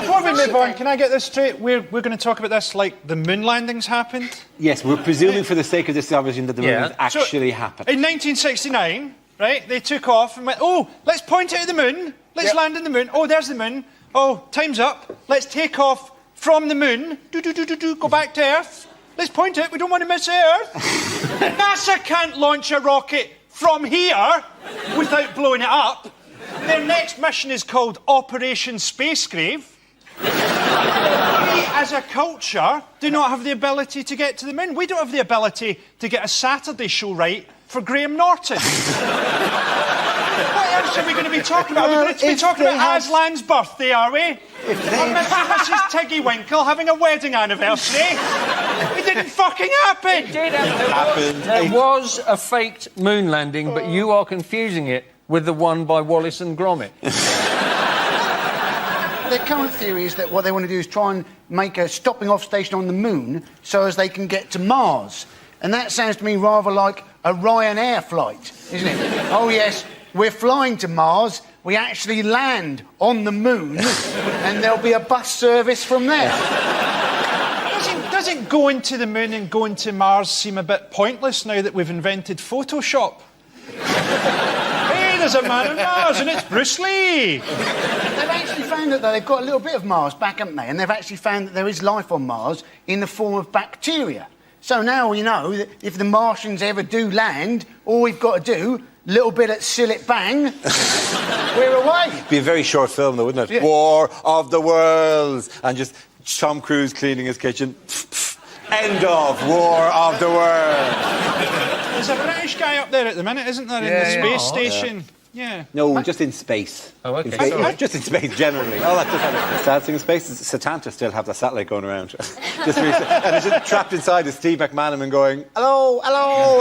Before we move on, can I get this straight? We're going to talk about this like the moon landings happened? Yes, we're presuming for the sake of this obviously that the moon has actually happened. In 1969, right, they took off and went, oh, let's point out the moon. Let's land on the moon. Oh, there's the moon. Oh, time's up. Let's take off from the moon. Go back to Earth. Let's point it. We don't want to miss Earth. NASA can't launch a rocket from here without blowing it up. Their next mission is called Operation Spacegrave. We, as a culture, do not have the ability to get to the moon. We don't have the ability to get a Saturday show right for Graham Norton. What else are we going to be talking about? We're going to be talking about Aslan's birthday, are we? Or Mrs. Tiggy Winkle having a wedding anniversary? It didn't fucking happen! It did happen. There was a faked moon landing, but you are confusing it with the one by Wallace and Gromit. Their current theory is that what they want to do is try and make a stopping off station on the moon so as they can get to Mars. And that sounds to me rather like a Ryanair flight, isn't it? Oh, yes, we're flying to Mars, we actually land on the moon, and there'll be a bus service from there. Doesn't going to the moon and going to Mars seem a bit pointless now that we've invented Photoshop? Hey, there's a man on Mars, and it's Bruce Lee! They've actually found that they've got a little bit of Mars back, haven't they? And they've actually found that there is life on Mars in the form of bacteria. So now we know that if the Martians ever do land, all we've got to do, little bit at Sillet Bang, we're away. It'd be a very short film, though, wouldn't it? Yeah. War of the Worlds. And just Tom Cruise cleaning his kitchen. End of War of the World. There's a British guy up there at the minute, isn't there, in the space station? Yeah. No, just in space. Oh, OK. Just in space, generally. Oh, that's the sad thing in space is Satanta still have the satellite going around. And it's just trapped inside is Steve McManaman going, hello, hello.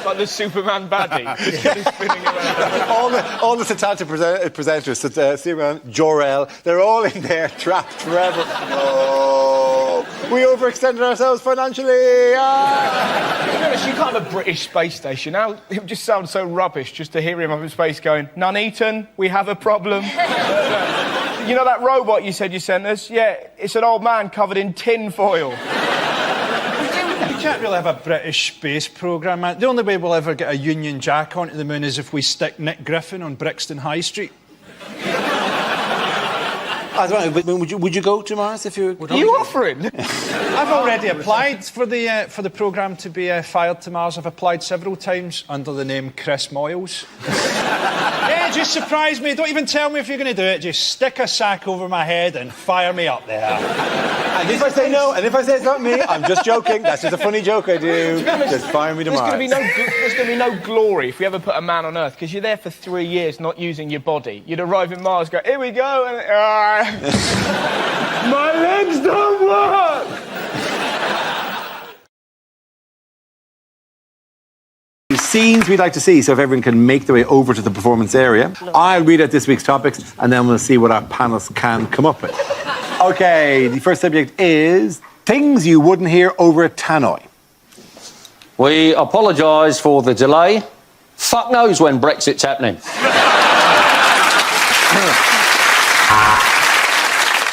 Like the Superman baddie. Just spinning around. all the Satanta presenters, Steve McManaman, Jor-El, they're all in there trapped forever. Oh, we overextended ourselves financially. Ah. To be honest, you can't have a British space station. Now, it would just sound so rubbish just to hear him up in space going, Nuneaton, we have a problem. You know that robot you said you sent us? Yeah, it's an old man covered in tin foil. We can't really have a British space programme, man. The only way we'll ever get a Union Jack onto the moon is if we stick Nick Griffin on Brixton High Street. I don't know, but would you go to Mars if you... Are you offering? I've already applied for the programme to be fired to Mars. I've applied several times under the name Chris Moyles. Yeah, just surprise me. Don't even tell me if you're going to do it. Just stick a sack over my head and fire me up there. And if I say no, and if I say it's not me, I'm just joking. That's just a funny joke I do. Just fire me to Mars. There's going to be no glory if we ever put a man on Earth, because you're there for 3 years not using your body. You'd arrive in Mars, go, here we go, and... my legs don't work! Scenes we'd like to see, so if everyone can make their way over to the performance area. I'll read out this week's topics, and then we'll see what our panelists can come up with. OK, the first subject is things you wouldn't hear over a tannoy. We apologise for the delay. Fuck knows when Brexit's happening.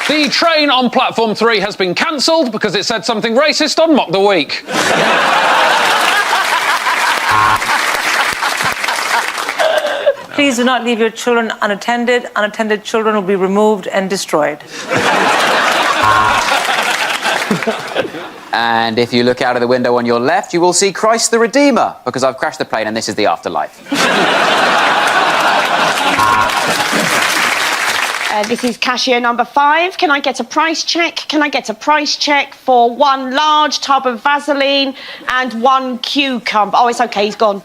The train on platform 3 has been cancelled because it said something racist on Mock the Week. Please do not leave your children unattended. Unattended children will be removed and destroyed. And if you look out of the window on your left, you will see Christ the Redeemer, because I've crashed the plane and this is the afterlife. This is cashier number 5. Can I get a price check? Can I get a price check for 1 large tub of Vaseline and 1 cucumber? Oh, it's OK, he's gone.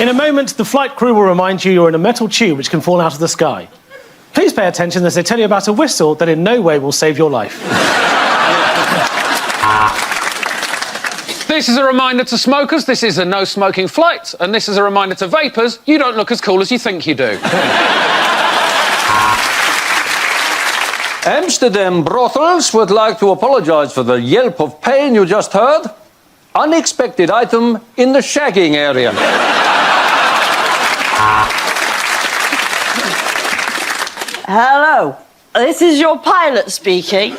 In a moment, the flight crew will remind you you're in a metal tube which can fall out of the sky. Please pay attention as they tell you about a whistle that in no way will save your life. This is a reminder to smokers, this is a no-smoking flight, and this is a reminder to vapors, you don't look as cool as you think you do. Amsterdam brothels would like to apologise for the yelp of pain you just heard. Unexpected item in the shagging area. Hello, this is your pilot speaking.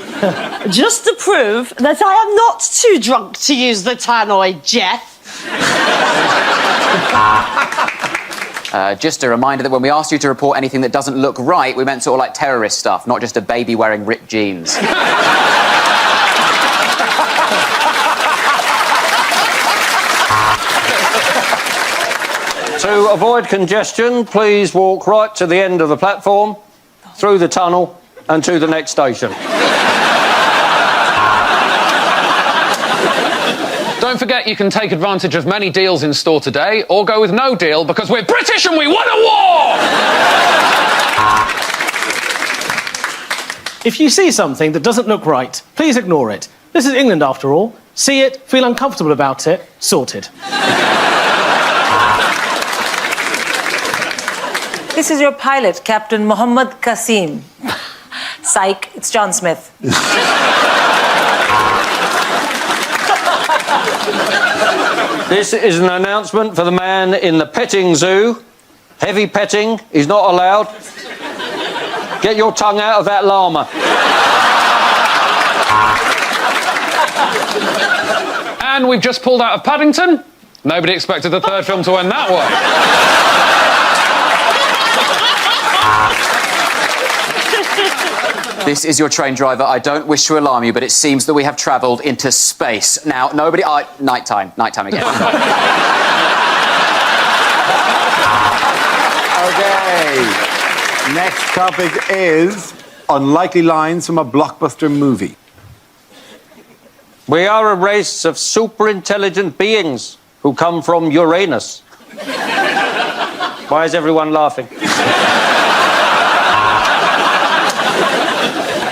Just to prove that I am not too drunk to use the tannoy, Jeff. Just a reminder that when we asked you to report anything that doesn't look right, we meant sort of like terrorist stuff, not just a baby wearing ripped jeans. To avoid congestion, please walk right to the end of the platform, through the tunnel and to the next station. Don't forget you can take advantage of many deals in store today, or go with no deal because we're British and we won a war! If you see something that doesn't look right, please ignore it. This is England after all. See it, feel uncomfortable about it, sorted. This is your pilot, Captain Mohammed Qasim. Psych, it's John Smith. This is an announcement for the man in the petting zoo. Heavy petting is not allowed. Get your tongue out of that llama. And we've just pulled out of Paddington. Nobody expected the third film to end that way. This is your train driver. I don't wish to alarm you, but it seems that we have travelled into space. Now, nobody... nighttime again. OK. Next topic is unlikely lines from a blockbuster movie. We are a race of super-intelligent beings who come from Uranus. Why is everyone laughing?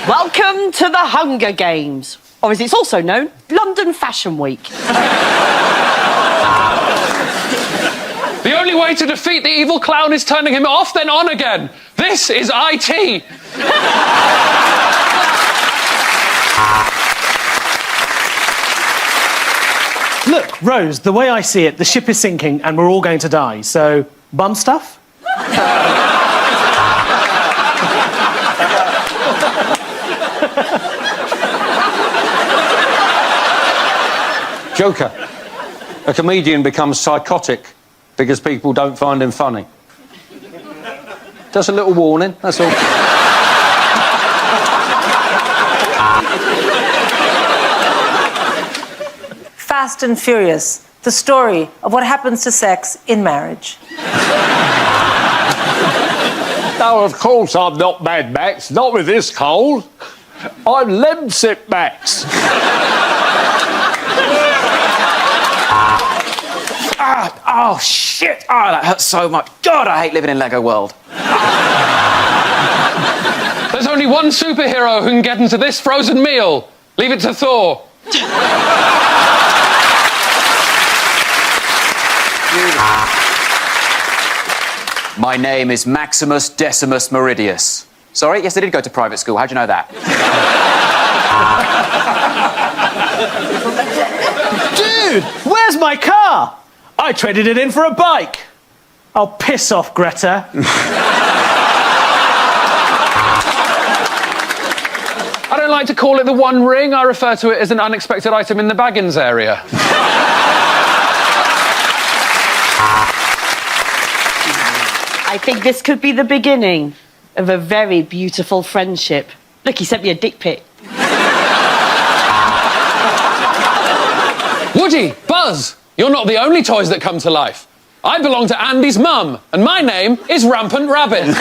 Welcome to the Hunger Games, or as it's also known, London Fashion Week. The only way to defeat the evil clown is turning him off, then on again. This is IT. Look, Rose, the way I see it, the ship is sinking and we're all going to die, so bum stuff? Joker. A comedian becomes psychotic because people don't find him funny. Just a little warning, that's all. Fast and Furious, the story of what happens to sex in marriage. No, of course I'm not Mad Max, not with this cold. I'm Lemsip Max. Oh, shit! Oh, that hurts so much. God, I hate living in Lego World. There's only one superhero who can get into this frozen meal. Leave it to Thor. My name is Maximus Decimus Meridius. Sorry? Yes, I did go to private school. How'd you know that? Dude, where's my car? I traded it in for a bike. Oh, piss off, Greta. I don't like to call it the One Ring. I refer to it as an unexpected item in the Baggins area. I think this could be the beginning of a very beautiful friendship. Look, he sent me a dick pic. Woody, Buzz, you're not the only toys that come to life. I belong to Andy's mum, and my name is Rampant Rabbit.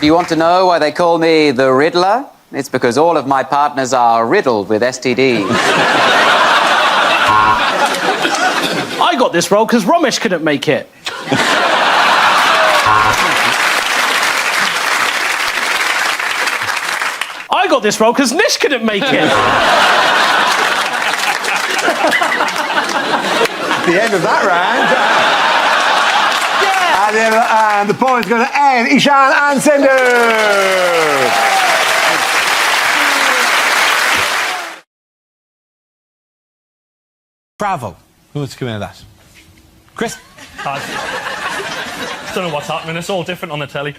Do you want to know why they call me the Riddler? It's because all of my partners are riddled with STDs. I got this role because Romesh couldn't make it. I got this role because Nish couldn't make it. The end of that round. Yeah. And the point's going to end. Ishan and Sindhu. Travel. Who wants to come in of that? Chris? Hi. Don't know what's happening. It's all different on the telly.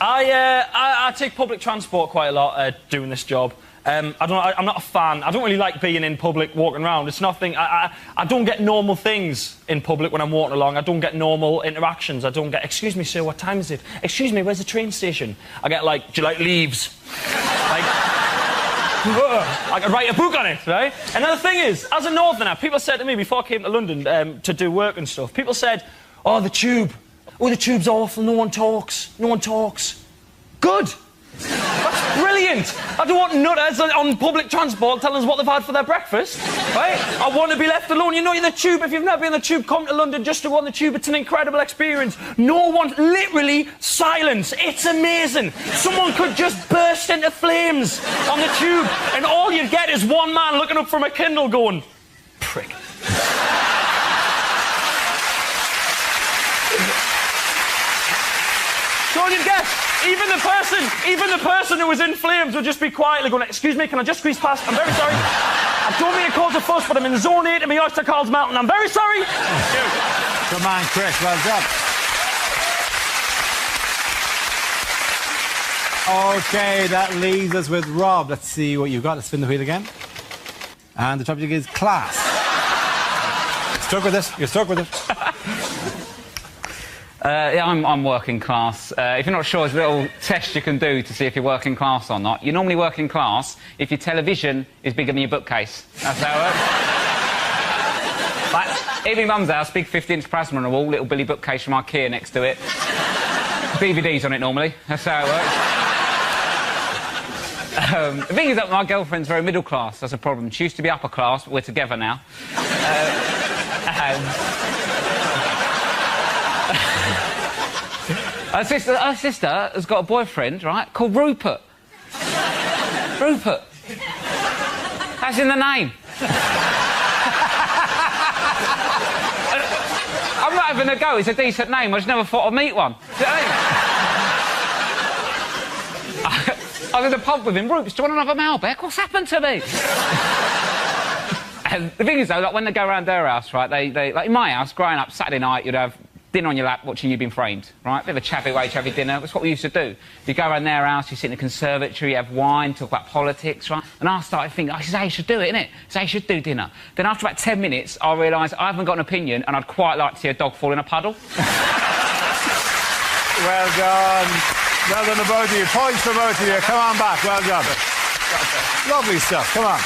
I take public transport quite a lot doing this job. I'm not a fan. I don't really like being in public, walking around. It's nothing. I don't get normal things in public when I'm walking along. I don't get normal interactions. I don't get, excuse me, sir, what time is it? Excuse me, where's the train station? I get like, do you like leaves? Like, I could write a book on it, right? Another thing is, as a northerner, people said to me before I came to London to do work and stuff, people said, oh, the tube. Oh, the tube's awful. No one talks. No one talks. Good. That's brilliant. brilliant. I don't want nutters on public transport telling us what they've had for their breakfast, right? I want to be left alone. You know, in the Tube, if you've never been on the Tube, come to London just to go on the Tube. It's an incredible experience. No one, literally, silence. It's amazing. Someone could just burst into flames on the Tube, and all you get is one man looking up from a Kindle going, prick. So all you'd get, even the person who was in flames would just be quietly going, excuse me, can I just squeeze past? I'm very sorry. I don't mean to cause a fuss, but I'm in zone 8 and my oyster card's melting. I'm very sorry. Come on, Chris, well done. OK, that leaves us with Rob. Let's see what you've got. Let's spin the wheel again. And the topic is class. Stuck with it? You're stuck with it? Yeah, I'm working class. If you're not sure, there's a little test you can do to see if you're working class or not. You're normally working class if your television is bigger than your bookcase. That's how it works. Like, at my mum's house, big 50-inch plasma on the wall, little Billy bookcase from IKEA next to it. DVDs on it normally. That's how it works. The thing is that my girlfriend's very middle class. That's a problem. She used to be upper class, but we're together now. Her sister has got a boyfriend, right, called Rupert. Rupert. That's in the name. I'm not having a go. It's a decent name. I just never thought I'd meet one. Do you know what I mean? I was in the pub with him. Rupert, do you want another Malbec? What's happened to me? And the thing is, though, like when they go around their house, right, they like in my house, growing up, Saturday night, you'd have dinner on your lap watching You've Been Framed, right? Bit of a chavvy way, chavvy dinner. That's what we used to do. You go around their house, you sit in the conservatory, you have wine, talk about politics, right? And I started thinking, this is how you should do it, innit? This is how you should do dinner. Then after about 10 minutes, I realised I haven't got an opinion and I'd quite like to see a dog fall in a puddle. Well done. Well done to both of you. Points for both of you. Come on back. Well done. Lovely stuff. Come on.